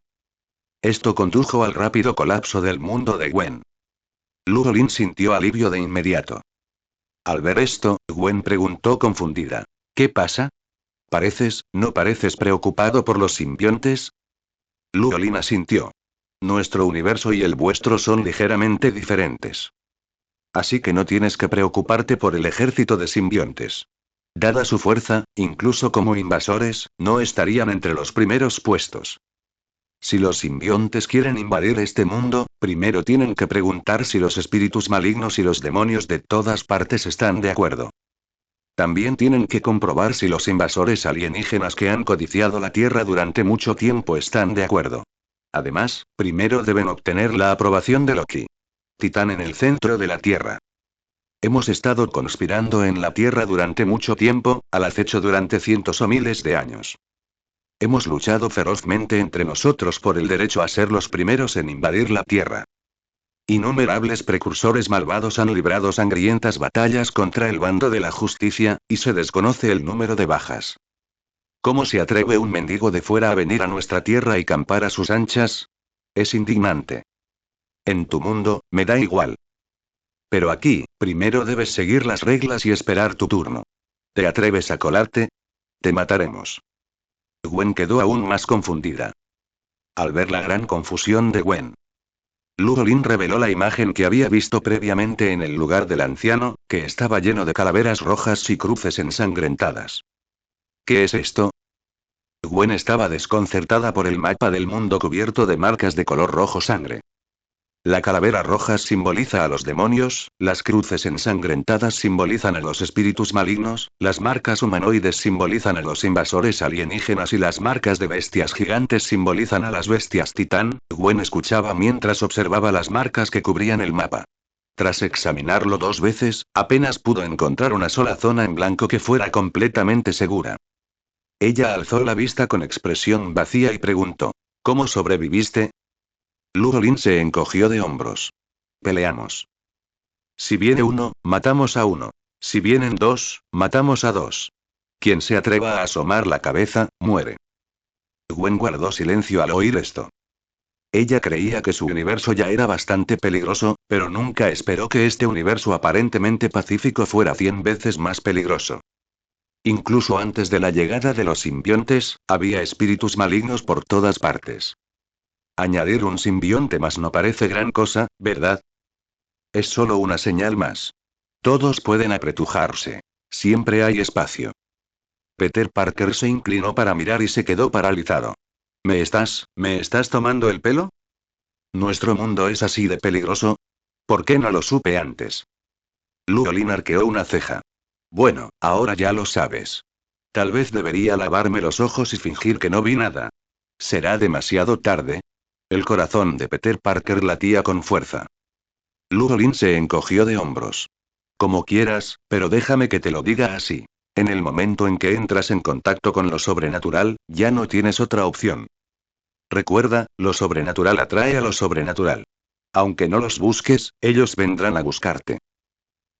Esto condujo al rápido colapso del mundo de Gwen. Luo Lin sintió alivio de inmediato. Al ver esto, Gwen preguntó confundida. ¿Qué pasa? ¿No pareces preocupado por los simbiontes? Luo Lin asintió. Nuestro universo y el vuestro son ligeramente diferentes. Así que no tienes que preocuparte por el ejército de simbiontes. Dada su fuerza, incluso como invasores, no estarían entre los primeros puestos. Si los simbiontes quieren invadir este mundo, primero tienen que preguntar si los espíritus malignos y los demonios de todas partes están de acuerdo. También tienen que comprobar si los invasores alienígenas que han codiciado la Tierra durante mucho tiempo están de acuerdo. Además, primero deben obtener la aprobación de Loki. Titán en el centro de la Tierra. Hemos estado conspirando en la Tierra durante mucho tiempo, al acecho durante cientos o miles de años. Hemos luchado ferozmente entre nosotros por el derecho a ser los primeros en invadir la Tierra. Innumerables precursores malvados han librado sangrientas batallas contra el bando de la justicia, y se desconoce el número de bajas. ¿Cómo se atreve un mendigo de fuera a venir a nuestra tierra y campar a sus anchas? Es indignante. En tu mundo, me da igual. Pero aquí, primero debes seguir las reglas y esperar tu turno. ¿Te atreves a colarte? Te mataremos. Gwen quedó aún más confundida. Al ver la gran confusión de Gwen, Luo Lin reveló la imagen que había visto previamente en el lugar del anciano, que estaba lleno de calaveras rojas y cruces ensangrentadas. ¿Qué es esto? Gwen estaba desconcertada por el mapa del mundo cubierto de marcas de color rojo sangre. La calavera roja simboliza a los demonios, las cruces ensangrentadas simbolizan a los espíritus malignos, las marcas humanoides simbolizan a los invasores alienígenas y las marcas de bestias gigantes simbolizan a las bestias titán. Gwen escuchaba mientras observaba las marcas que cubrían el mapa. Tras examinarlo 2 veces, apenas pudo encontrar una sola zona en blanco que fuera completamente segura. Ella alzó la vista con expresión vacía y preguntó: ¿Cómo sobreviviste? Luo Lin se encogió de hombros. Peleamos. Si viene uno, matamos a uno. Si vienen dos, matamos a dos. Quien se atreva a asomar la cabeza, muere. Gwen guardó silencio al oír esto. Ella creía que su universo ya era bastante peligroso, pero nunca esperó que este universo aparentemente pacífico fuera 100 veces más peligroso. Incluso antes de la llegada de los simbiontes, había espíritus malignos por todas partes. Añadir un simbionte más no parece gran cosa, ¿verdad? Es solo una señal más. Todos pueden apretujarse. Siempre hay espacio. Peter Parker se inclinó para mirar y se quedó paralizado. ¿Me estás tomando el pelo? ¿Nuestro mundo es así de peligroso? ¿Por qué no lo supe antes? Luo Lin arqueó una ceja. Bueno, ahora ya lo sabes. Tal vez debería lavarme los ojos y fingir que no vi nada. ¿Será demasiado tarde? El corazón de Peter Parker latía con fuerza. Luo Lin se encogió de hombros. Como quieras, pero déjame que te lo diga así. En el momento en que entras en contacto con lo sobrenatural, ya no tienes otra opción. Recuerda, lo sobrenatural atrae a lo sobrenatural. Aunque no los busques, ellos vendrán a buscarte.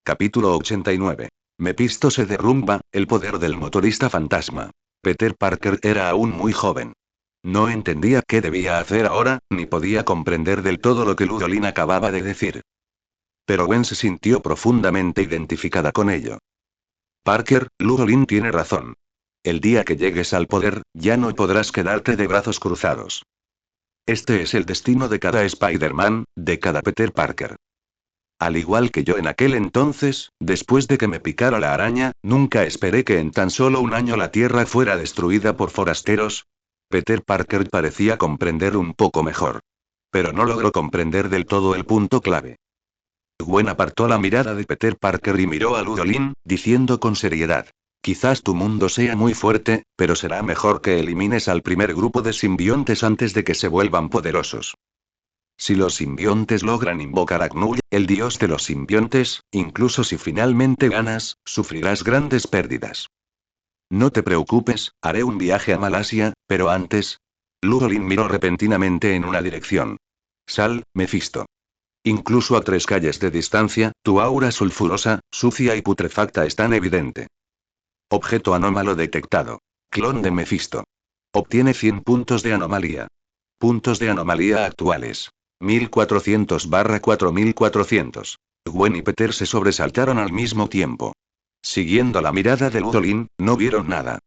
Capítulo 89. Mephisto se derrumba, el poder del motorista fantasma. Peter Parker era aún muy joven. No entendía qué debía hacer ahora, ni podía comprender del todo lo que Luo Lin acababa de decir. Pero Gwen se sintió profundamente identificada con ello. Parker, Luo Lin tiene razón. El día que llegues al poder, ya no podrás quedarte de brazos cruzados. Este es el destino de cada Spider-Man, de cada Peter Parker. Al igual que yo en aquel entonces, después de que me picara la araña, nunca esperé que en tan solo un año la Tierra fuera destruida por forasteros. Peter Parker parecía comprender un poco mejor. Pero no logró comprender del todo el punto clave. Gwen apartó la mirada de Peter Parker y miró a Ludolin, diciendo con seriedad. Quizás tu mundo sea muy fuerte, pero será mejor que elimines al primer grupo de simbiontes antes de que se vuelvan poderosos. Si los simbiontes logran invocar a Knull, el dios de los simbiontes, incluso si finalmente ganas, sufrirás grandes pérdidas. No te preocupes, haré un viaje a Malasia, pero antes... Ludolin miró repentinamente en una dirección. Sal, Mephisto. Incluso a 3 calles de distancia, tu aura sulfurosa, sucia y putrefacta es tan evidente. Objeto anómalo detectado. Clon de Mephisto. Obtiene 100 puntos de anomalía. Puntos de anomalía actuales. 1400/4400. Gwen y Peter se sobresaltaron al mismo tiempo. Siguiendo la mirada de Ludolin, no vieron nada.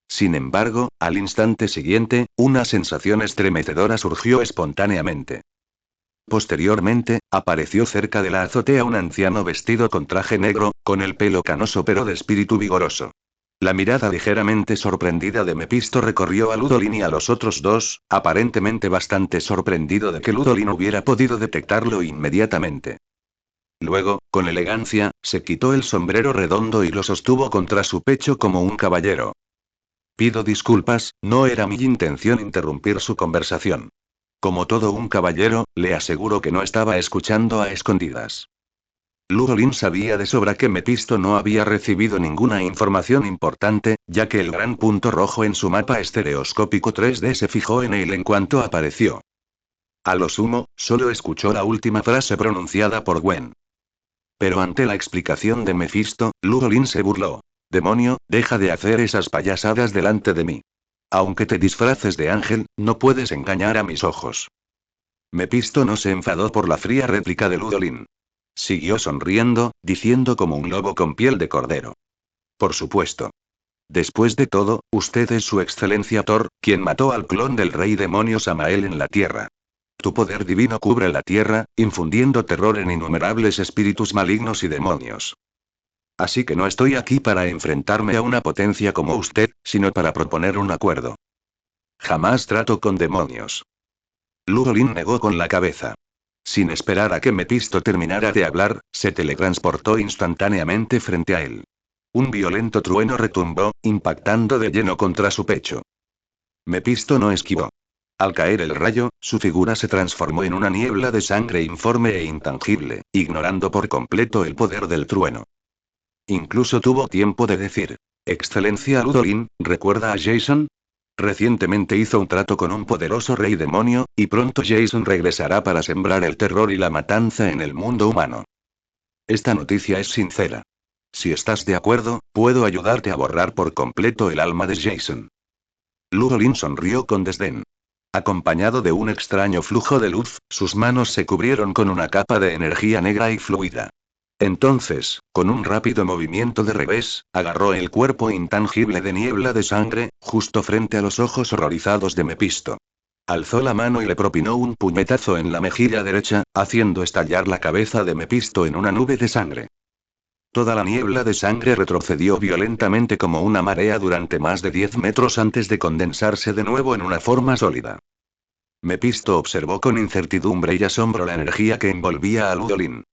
Sin embargo, al instante siguiente, una sensación estremecedora surgió espontáneamente. Posteriormente, apareció cerca de la azotea un anciano vestido con traje negro, con el pelo canoso pero de espíritu vigoroso. La mirada ligeramente sorprendida de Mephisto recorrió a Ludolin y a los otros dos, aparentemente bastante sorprendido de que Ludolin hubiera podido detectarlo inmediatamente. Luego, con elegancia, se quitó el sombrero redondo y lo sostuvo contra su pecho como un caballero. Pido disculpas, no era mi intención interrumpir su conversación. Como todo un caballero, le aseguro que no estaba escuchando a escondidas. Ludolin sabía de sobra que Mephisto no había recibido ninguna información importante, ya que el gran punto rojo en su mapa estereoscópico 3D se fijó en él en cuanto apareció. A lo sumo, solo escuchó la última frase pronunciada por Gwen. Pero ante la explicación de Mephisto, Ludolin se burló. Demonio, deja de hacer esas payasadas delante de mí. Aunque te disfraces de ángel, no puedes engañar a mis ojos. Mephisto no se enfadó por la fría réplica de Ludolin. Siguió sonriendo, diciendo como un lobo con piel de cordero. Por supuesto. Después de todo, usted es su excelencia Thor, quien mató al clon del rey demonio Samael en la tierra. Tu poder divino cubre la tierra, infundiendo terror en innumerables espíritus malignos y demonios. Así que no estoy aquí para enfrentarme a una potencia como usted, sino para proponer un acuerdo. Jamás trato con demonios. Ludolin negó con la cabeza. Sin esperar a que Mephisto terminara de hablar, se teletransportó instantáneamente frente a él. Un violento trueno retumbó, impactando de lleno contra su pecho. Mephisto no esquivó. Al caer el rayo, su figura se transformó en una niebla de sangre informe e intangible, ignorando por completo el poder del trueno. Incluso tuvo tiempo de decir: Excelencia Ludolin, ¿recuerda a Jason? Recientemente hizo un trato con un poderoso rey demonio, y pronto Jason regresará para sembrar el terror y la matanza en el mundo humano. Esta noticia es sincera. Si estás de acuerdo, puedo ayudarte a borrar por completo el alma de Jason. Ludolin sonrió con desdén. Acompañado de un extraño flujo de luz, sus manos se cubrieron con una capa de energía negra y fluida. Entonces, con un rápido movimiento de revés, agarró el cuerpo intangible de niebla de sangre, justo frente a los ojos horrorizados de Mephisto. Alzó la mano y le propinó un puñetazo en la mejilla derecha, haciendo estallar la cabeza de Mephisto en una nube de sangre. Toda la niebla de sangre retrocedió violentamente como una marea durante más de 10 metros antes de condensarse de nuevo en una forma sólida. Mephisto observó con incertidumbre y asombro la energía que envolvía a Ludolin.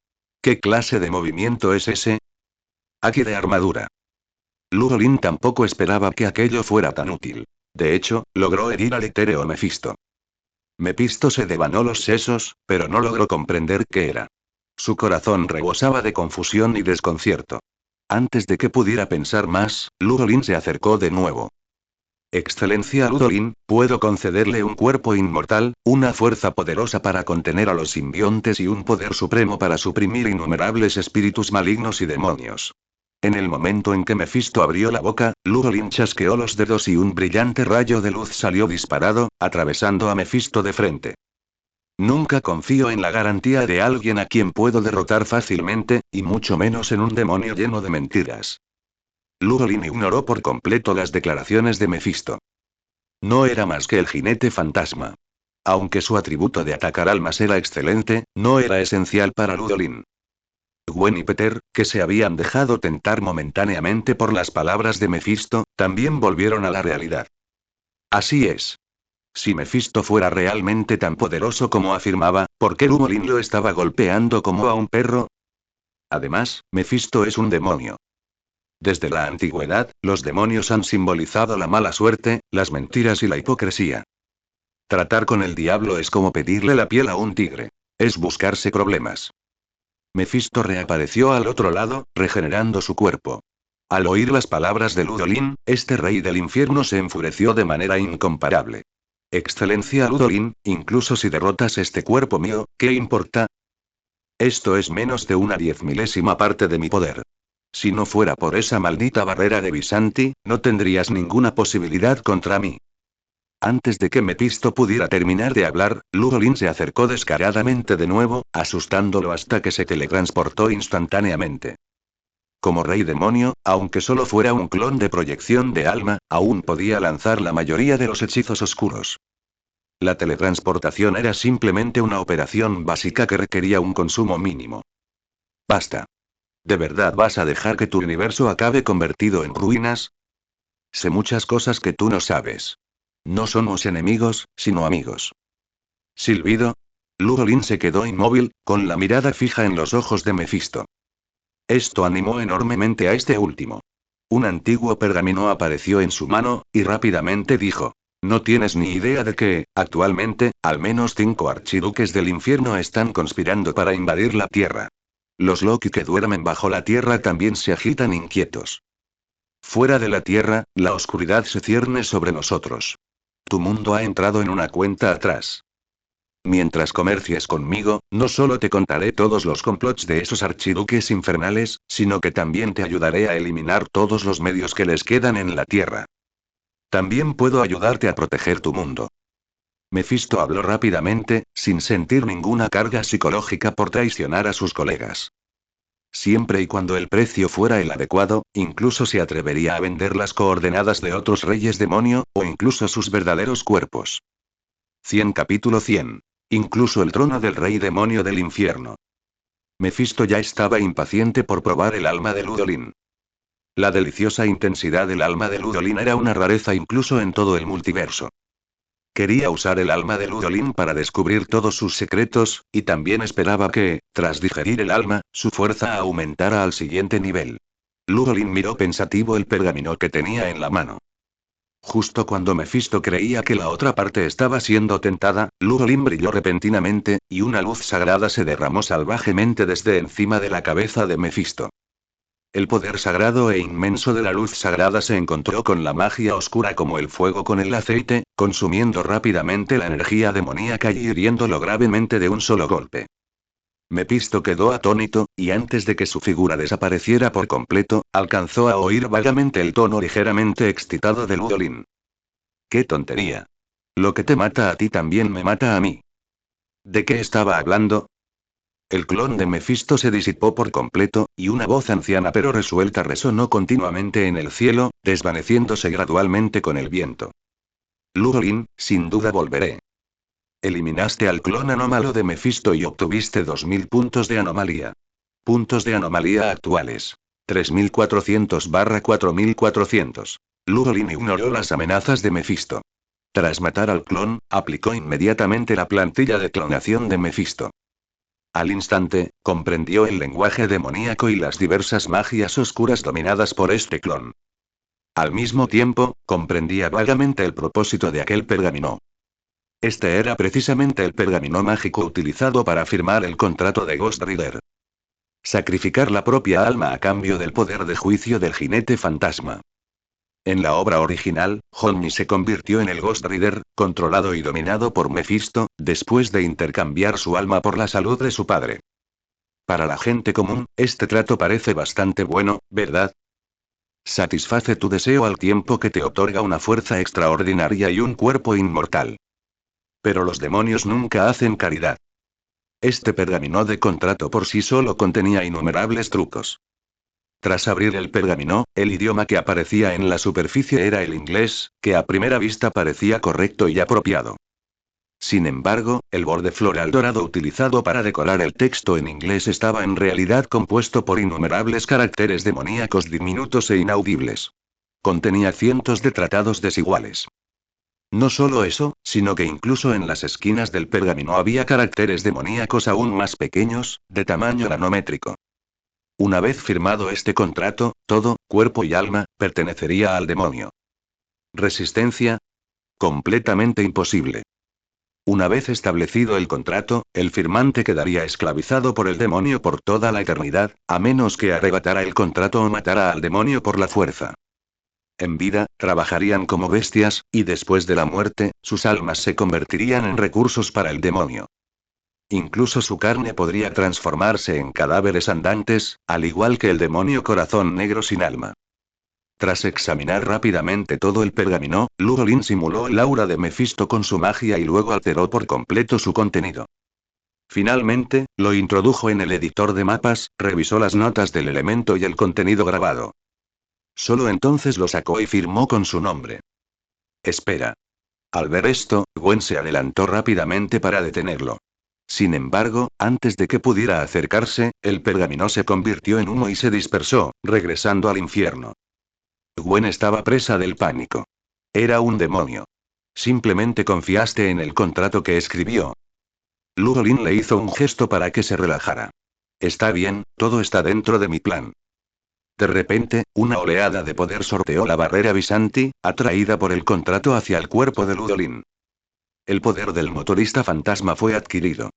¿Qué clase de movimiento es ese? Haki de armadura. Ludolin tampoco esperaba que aquello fuera tan útil. De hecho, logró herir al etéreo Mephisto. Mephisto se devanó los sesos, pero no logró comprender qué era. Su corazón rebosaba de confusión y desconcierto. Antes de que pudiera pensar más, Ludolin se acercó de nuevo. Excelencia Ludolin, puedo concederle un cuerpo inmortal, una fuerza poderosa para contener a los simbiontes y un poder supremo para suprimir innumerables espíritus malignos y demonios. En el momento en que Mephisto abrió la boca, Ludolin chasqueó los dedos y un brillante rayo de luz salió disparado, atravesando a Mephisto de frente. Nunca confío en la garantía de alguien a quien puedo derrotar fácilmente, y mucho menos en un demonio lleno de mentiras. Ludolin ignoró por completo las declaraciones de Mephisto. No era más que el jinete fantasma. Aunque su atributo de atacar almas era excelente, no era esencial para Ludolin. Gwen y Peter, que se habían dejado tentar momentáneamente por las palabras de Mephisto, también volvieron a la realidad. Así es. Si Mephisto fuera realmente tan poderoso como afirmaba, ¿por qué Ludolin lo estaba golpeando como a un perro? Además, Mephisto es un demonio. Desde la antigüedad, los demonios han simbolizado la mala suerte, las mentiras y la hipocresía. Tratar con el diablo es como pedirle la piel a un tigre. Es buscarse problemas. Mephisto reapareció al otro lado, regenerando su cuerpo. Al oír las palabras de Ludolin, este rey del infierno se enfureció de manera incomparable. Excelencia Ludolin, incluso si derrotas este cuerpo mío, ¿qué importa? Esto es menos de una 10.000ª parte de mi poder. Si no fuera por esa maldita barrera de Visanti, no tendrías ninguna posibilidad contra mí. Antes de que Mephisto pudiera terminar de hablar, Ludolin se acercó descaradamente de nuevo, asustándolo hasta que se teletransportó instantáneamente. Como rey demonio, aunque solo fuera un clon de proyección de alma, aún podía lanzar la mayoría de los hechizos oscuros. La teletransportación era simplemente una operación básica que requería un consumo mínimo. Basta. ¿De verdad vas a dejar que tu universo acabe convertido en ruinas? Sé muchas cosas que tú no sabes. No somos enemigos, sino amigos. Silbido. Ludolin se quedó inmóvil, con la mirada fija en los ojos de Mephisto. Esto animó enormemente a este último. Un antiguo pergamino apareció en su mano, y rápidamente dijo: No tienes ni idea de que, actualmente, al menos 5 archiduques del infierno están conspirando para invadir la Tierra. Los Loki que duermen bajo la Tierra también se agitan inquietos. Fuera de la Tierra, la oscuridad se cierne sobre nosotros. Tu mundo ha entrado en una cuenta atrás. Mientras comercies conmigo, no solo te contaré todos los complots de esos archiduques infernales, sino que también te ayudaré a eliminar todos los medios que les quedan en la Tierra. También puedo ayudarte a proteger tu mundo. Mephisto habló rápidamente, sin sentir ninguna carga psicológica por traicionar a sus colegas. Siempre y cuando el precio fuera el adecuado, incluso se atrevería a vender las coordenadas de otros reyes demonio, o incluso sus verdaderos cuerpos. 100 Capítulo 100. Incluso el trono del rey demonio del infierno. Mephisto ya estaba impaciente por probar el alma de Ludolin. La deliciosa intensidad del alma de Ludolin era una rareza incluso en todo el multiverso. Quería usar el alma de Ludolin para descubrir todos sus secretos, y también esperaba que, tras digerir el alma, su fuerza aumentara al siguiente nivel. Ludolin miró pensativo el pergamino que tenía en la mano. Justo cuando Mephisto creía que la otra parte estaba siendo tentada, Ludolin brilló repentinamente, y una luz sagrada se derramó salvajemente desde encima de la cabeza de Mephisto. El poder sagrado e inmenso de la luz sagrada se encontró con la magia oscura como el fuego con el aceite, consumiendo rápidamente la energía demoníaca y hiriéndolo gravemente de un solo golpe. Mephisto quedó atónito, y antes de que su figura desapareciera por completo, alcanzó a oír vagamente el tono ligeramente excitado de Ludolin. ¡Qué tontería! Lo que te mata a ti también me mata a mí. ¿De qué estaba hablando? El clon de Mephisto se disipó por completo, y una voz anciana pero resuelta resonó continuamente en el cielo, desvaneciéndose gradualmente con el viento. Ludolin, sin duda volveré. Eliminaste al clon anómalo de Mephisto y obtuviste 2000 puntos de anomalía. Puntos de anomalía actuales. 3400/4400. Ludolin ignoró las amenazas de Mephisto. Tras matar al clon, aplicó inmediatamente la plantilla de clonación de Mephisto. Al instante, comprendió el lenguaje demoníaco y las diversas magias oscuras dominadas por este clon. Al mismo tiempo, comprendía vagamente el propósito de aquel pergamino. Este era precisamente el pergamino mágico utilizado para firmar el contrato de Ghost Rider. Sacrificar la propia alma a cambio del poder de juicio del jinete fantasma. En la obra original, Johnny se convirtió en el Ghost Rider, controlado y dominado por Mephisto, después de intercambiar su alma por la salud de su padre. Para la gente común, este trato parece bastante bueno, ¿verdad? Satisface tu deseo al tiempo que te otorga una fuerza extraordinaria y un cuerpo inmortal. Pero los demonios nunca hacen caridad. Este pergamino de contrato por sí solo contenía innumerables trucos. Tras abrir el pergamino, el idioma que aparecía en la superficie era el inglés, que a primera vista parecía correcto y apropiado. Sin embargo, el borde floral dorado utilizado para decorar el texto en inglés estaba en realidad compuesto por innumerables caracteres demoníacos diminutos e inaudibles. Contenía cientos de tratados desiguales. No solo eso, sino que incluso en las esquinas del pergamino había caracteres demoníacos aún más pequeños, de tamaño nanométrico. Una vez firmado este contrato, todo, cuerpo y alma, pertenecería al demonio. ¿Resistencia? Completamente imposible. Una vez establecido el contrato, el firmante quedaría esclavizado por el demonio por toda la eternidad, a menos que arrebatara el contrato o matara al demonio por la fuerza. En vida, trabajarían como bestias, y después de la muerte, sus almas se convertirían en recursos para el demonio. Incluso su carne podría transformarse en cadáveres andantes, al igual que el demonio corazón negro sin alma. Tras examinar rápidamente todo el pergamino, Lugolin simuló el aura de Mefisto con su magia y luego alteró por completo su contenido. Finalmente, lo introdujo en el editor de mapas, revisó las notas del elemento y el contenido grabado. Solo entonces lo sacó y firmó con su nombre. Espera. Al ver esto, Gwen se adelantó rápidamente para detenerlo. Sin embargo, antes de que pudiera acercarse, el pergamino se convirtió en humo y se dispersó, regresando al infierno. Gwen estaba presa del pánico. Era un demonio. Simplemente confiaste en el contrato que escribió. Lugolin le hizo un gesto para que se relajara. Está bien, todo está dentro de mi plan. De repente, una oleada de poder sorteó la barrera Visanti, atraída por el contrato hacia el cuerpo de Lugolin. El poder del motorista fantasma fue adquirido.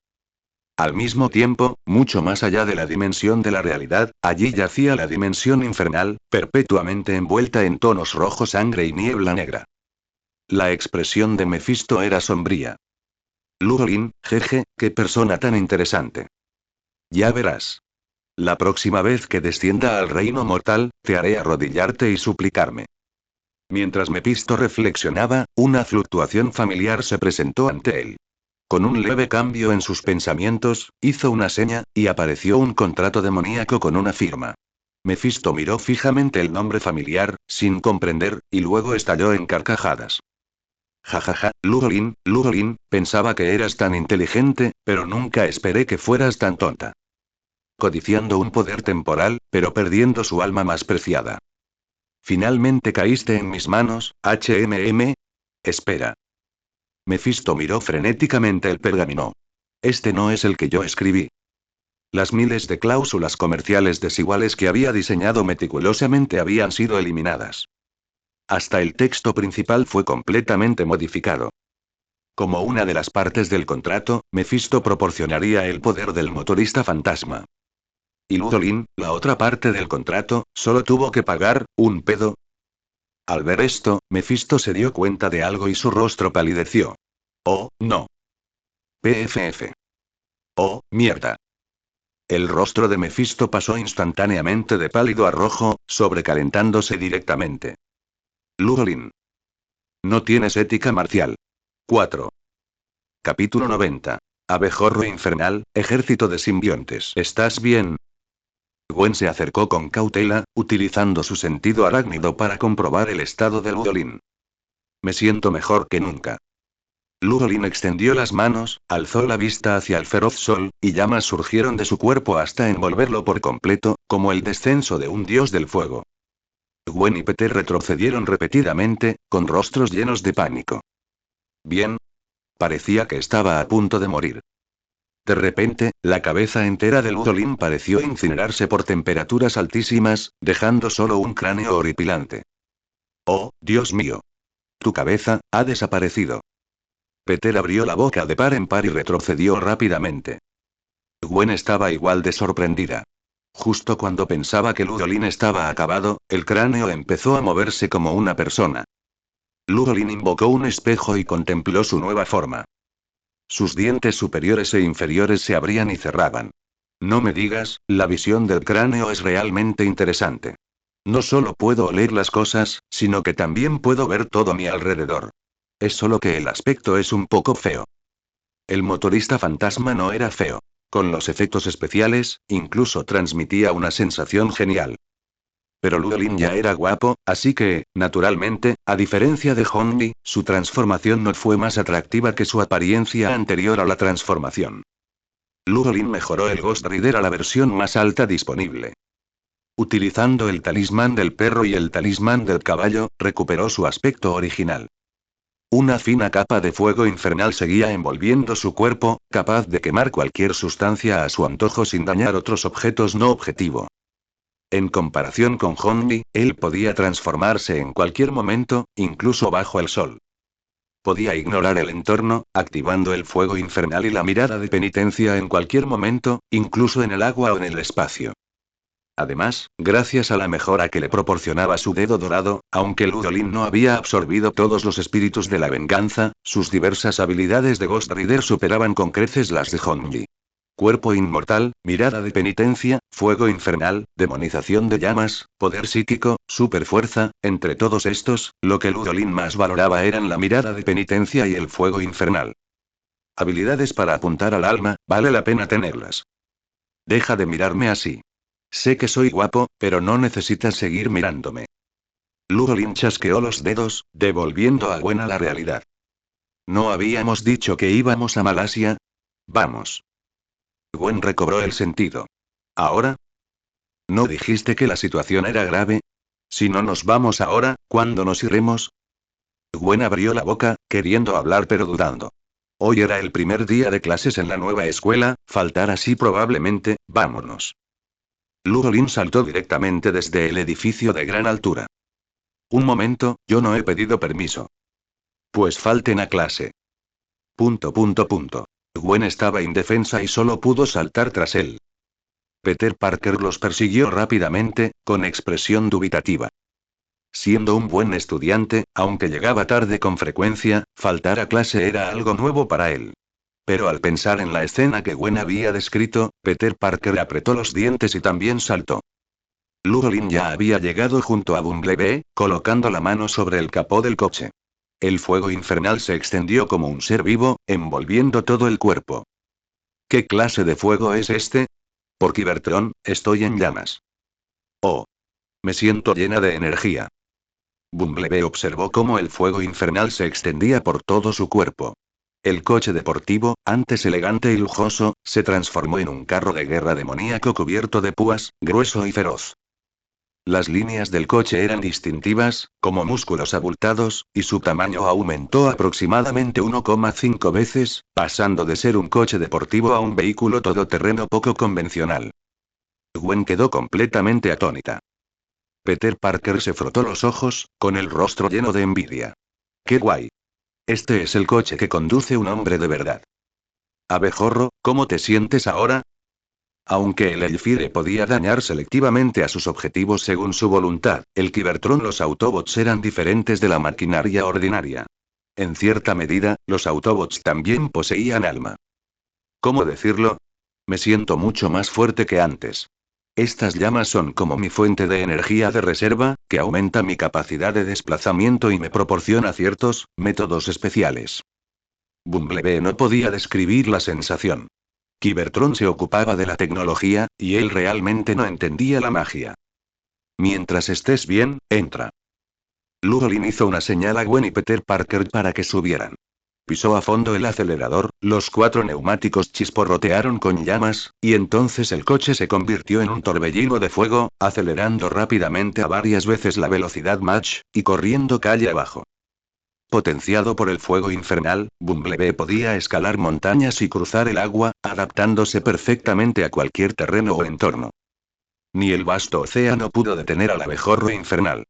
Al mismo tiempo, mucho más allá de la dimensión de la realidad, allí yacía la dimensión infernal, perpetuamente envuelta en tonos rojo sangre y niebla negra. La expresión de Mefisto era sombría. Lugolin, jeje, qué persona tan interesante. Ya verás. La próxima vez que descienda al reino mortal, te haré arrodillarte y suplicarme. Mientras Mefisto reflexionaba, una fluctuación familiar se presentó ante él. Con un leve cambio en sus pensamientos, hizo una seña, y apareció un contrato demoníaco con una firma. Mefisto miró fijamente el nombre familiar, sin comprender, y luego estalló en carcajadas. Jajaja, Lugolin, Lugolin, pensaba que eras tan inteligente, pero nunca esperé que fueras tan tonta. Codiciando un poder temporal, pero perdiendo su alma más preciada. Finalmente caíste en mis manos, HMM. Espera. Mefisto miró frenéticamente el pergamino. Este no es el que yo escribí. Las miles de cláusulas comerciales desiguales que había diseñado meticulosamente habían sido eliminadas. Hasta el texto principal fue completamente modificado. Como una de las partes del contrato, Mefisto proporcionaría el poder del motorista fantasma. Y Lugolin, la otra parte del contrato, solo tuvo que pagar un pedo. Al ver esto, Mefisto se dio cuenta de algo y su rostro palideció. Oh, no. PFF. Oh, mierda. El rostro de Mefisto pasó instantáneamente de pálido a rojo, sobrecalentándose directamente. Lugolin. No tienes ética marcial. 4. Capítulo 90. Abejorro infernal, ejército de simbiontes. ¿Estás bien? Gwen se acercó con cautela, utilizando su sentido arácnido para comprobar el estado de Lugolin. Me siento mejor que nunca. Lugolin extendió las manos, alzó la vista hacia el feroz sol, y llamas surgieron de su cuerpo hasta envolverlo por completo, como el descenso de un dios del fuego. Gwen y Peter retrocedieron repetidamente, con rostros llenos de pánico. Bien. Parecía que estaba a punto de morir. De repente, la cabeza entera de Lugolin pareció incinerarse por temperaturas altísimas, dejando solo un cráneo horripilante. Oh, Dios mío. Tu cabeza ha desaparecido. Peter abrió la boca de par en par y retrocedió rápidamente. Gwen estaba igual de sorprendida. Justo cuando pensaba que Lugolin estaba acabado, el cráneo empezó a moverse como una persona. Lugolin invocó un espejo y contempló su nueva forma. Sus dientes superiores e inferiores se abrían y cerraban. No me digas, la visión del cráneo es realmente interesante. No solo puedo oler las cosas, sino que también puedo ver todo a mi alrededor. Es solo que el aspecto es un poco feo. El motorista fantasma no era feo. Con los efectos especiales, incluso transmitía una sensación genial. Pero Luolin ya era guapo, así que, naturalmente, a diferencia de Hongi, su transformación no fue más atractiva que su apariencia anterior a la transformación. Luolin mejoró el Ghost Rider a la versión más alta disponible. Utilizando el talismán del perro y el talismán del caballo, recuperó su aspecto original. Una fina capa de fuego infernal seguía envolviendo su cuerpo, capaz de quemar cualquier sustancia a su antojo sin dañar otros objetos no objetivo. En comparación con Hongi, él podía transformarse en cualquier momento, incluso bajo el sol. Podía ignorar el entorno, activando el fuego infernal y la mirada de penitencia en cualquier momento, incluso en el agua o en el espacio. Además, gracias a la mejora que le proporcionaba su dedo dorado, aunque Luolin no había absorbido todos los espíritus de la venganza, sus diversas habilidades de Ghost Rider superaban con creces las de Hongi. Cuerpo inmortal, mirada de penitencia, fuego infernal, demonización de llamas, poder psíquico, superfuerza, entre todos estos, lo que Luolin más valoraba eran la mirada de penitencia y el fuego infernal. Habilidades para apuntar al alma, vale la pena tenerlas. Deja de mirarme así. Sé que soy guapo, pero no necesitas seguir mirándome. Luolin chasqueó los dedos, devolviendo a Gwen a la realidad. ¿No habíamos dicho que íbamos a Malasia? Vamos. Gwen recobró el sentido. ¿Ahora? ¿No dijiste que la situación era grave? Si no nos vamos ahora, ¿cuándo nos iremos? Gwen abrió la boca, queriendo hablar pero dudando. Hoy era el primer día de clases en la nueva escuela, faltar así probablemente, vámonos. Luolin saltó directamente desde el edificio de gran altura. Un momento, yo no he pedido permiso. Pues falten a clase. Punto. Gwen estaba indefensa y solo pudo saltar tras él. Peter Parker los persiguió rápidamente, con expresión dubitativa. Siendo un buen estudiante, aunque llegaba tarde con frecuencia, faltar a clase era algo nuevo para él. Pero al pensar en la escena que Gwen había descrito, Peter Parker apretó los dientes y también saltó. Luolin ya había llegado junto a Bumblebee, colocando la mano sobre el capó del coche. El fuego infernal se extendió como un ser vivo, envolviendo todo el cuerpo. ¿Qué clase de fuego es este? Por Cybertron, estoy en llamas. Oh. Me siento llena de energía. Bumblebee observó cómo el fuego infernal se extendía por todo su cuerpo. El coche deportivo, antes elegante y lujoso, se transformó en un carro de guerra demoníaco cubierto de púas, grueso y feroz. Las líneas del coche eran distintivas, como músculos abultados, y su tamaño aumentó aproximadamente 1,5 veces, pasando de ser un coche deportivo a un vehículo todoterreno poco convencional. Gwen quedó completamente atónita. Peter Parker se frotó los ojos, con el rostro lleno de envidia. ¡Qué guay! Este es el coche que conduce un hombre de verdad. Abejorro, ¿cómo te sientes ahora? Aunque el Elfire podía dañar selectivamente a sus objetivos según su voluntad, el Cybertron los Autobots eran diferentes de la maquinaria ordinaria. En cierta medida, los Autobots también poseían alma. ¿Cómo decirlo? Me siento mucho más fuerte que antes. Estas llamas son como mi fuente de energía de reserva, que aumenta mi capacidad de desplazamiento y me proporciona ciertos métodos especiales. Bumblebee no podía describir la sensación. Cybertron se ocupaba de la tecnología, y él realmente no entendía la magia. Mientras estés bien, entra. Luolin hizo una señal a Gwen y Peter Parker para que subieran. Pisó a fondo el acelerador, los 4 neumáticos chisporrotearon con llamas, y entonces el coche se convirtió en un torbellino de fuego, acelerando rápidamente a varias veces la velocidad Mach, y corriendo calle abajo. Potenciado por el fuego infernal, Bumblebee podía escalar montañas y cruzar el agua, adaptándose perfectamente a cualquier terreno o entorno. Ni el vasto océano pudo detener al abejorro infernal.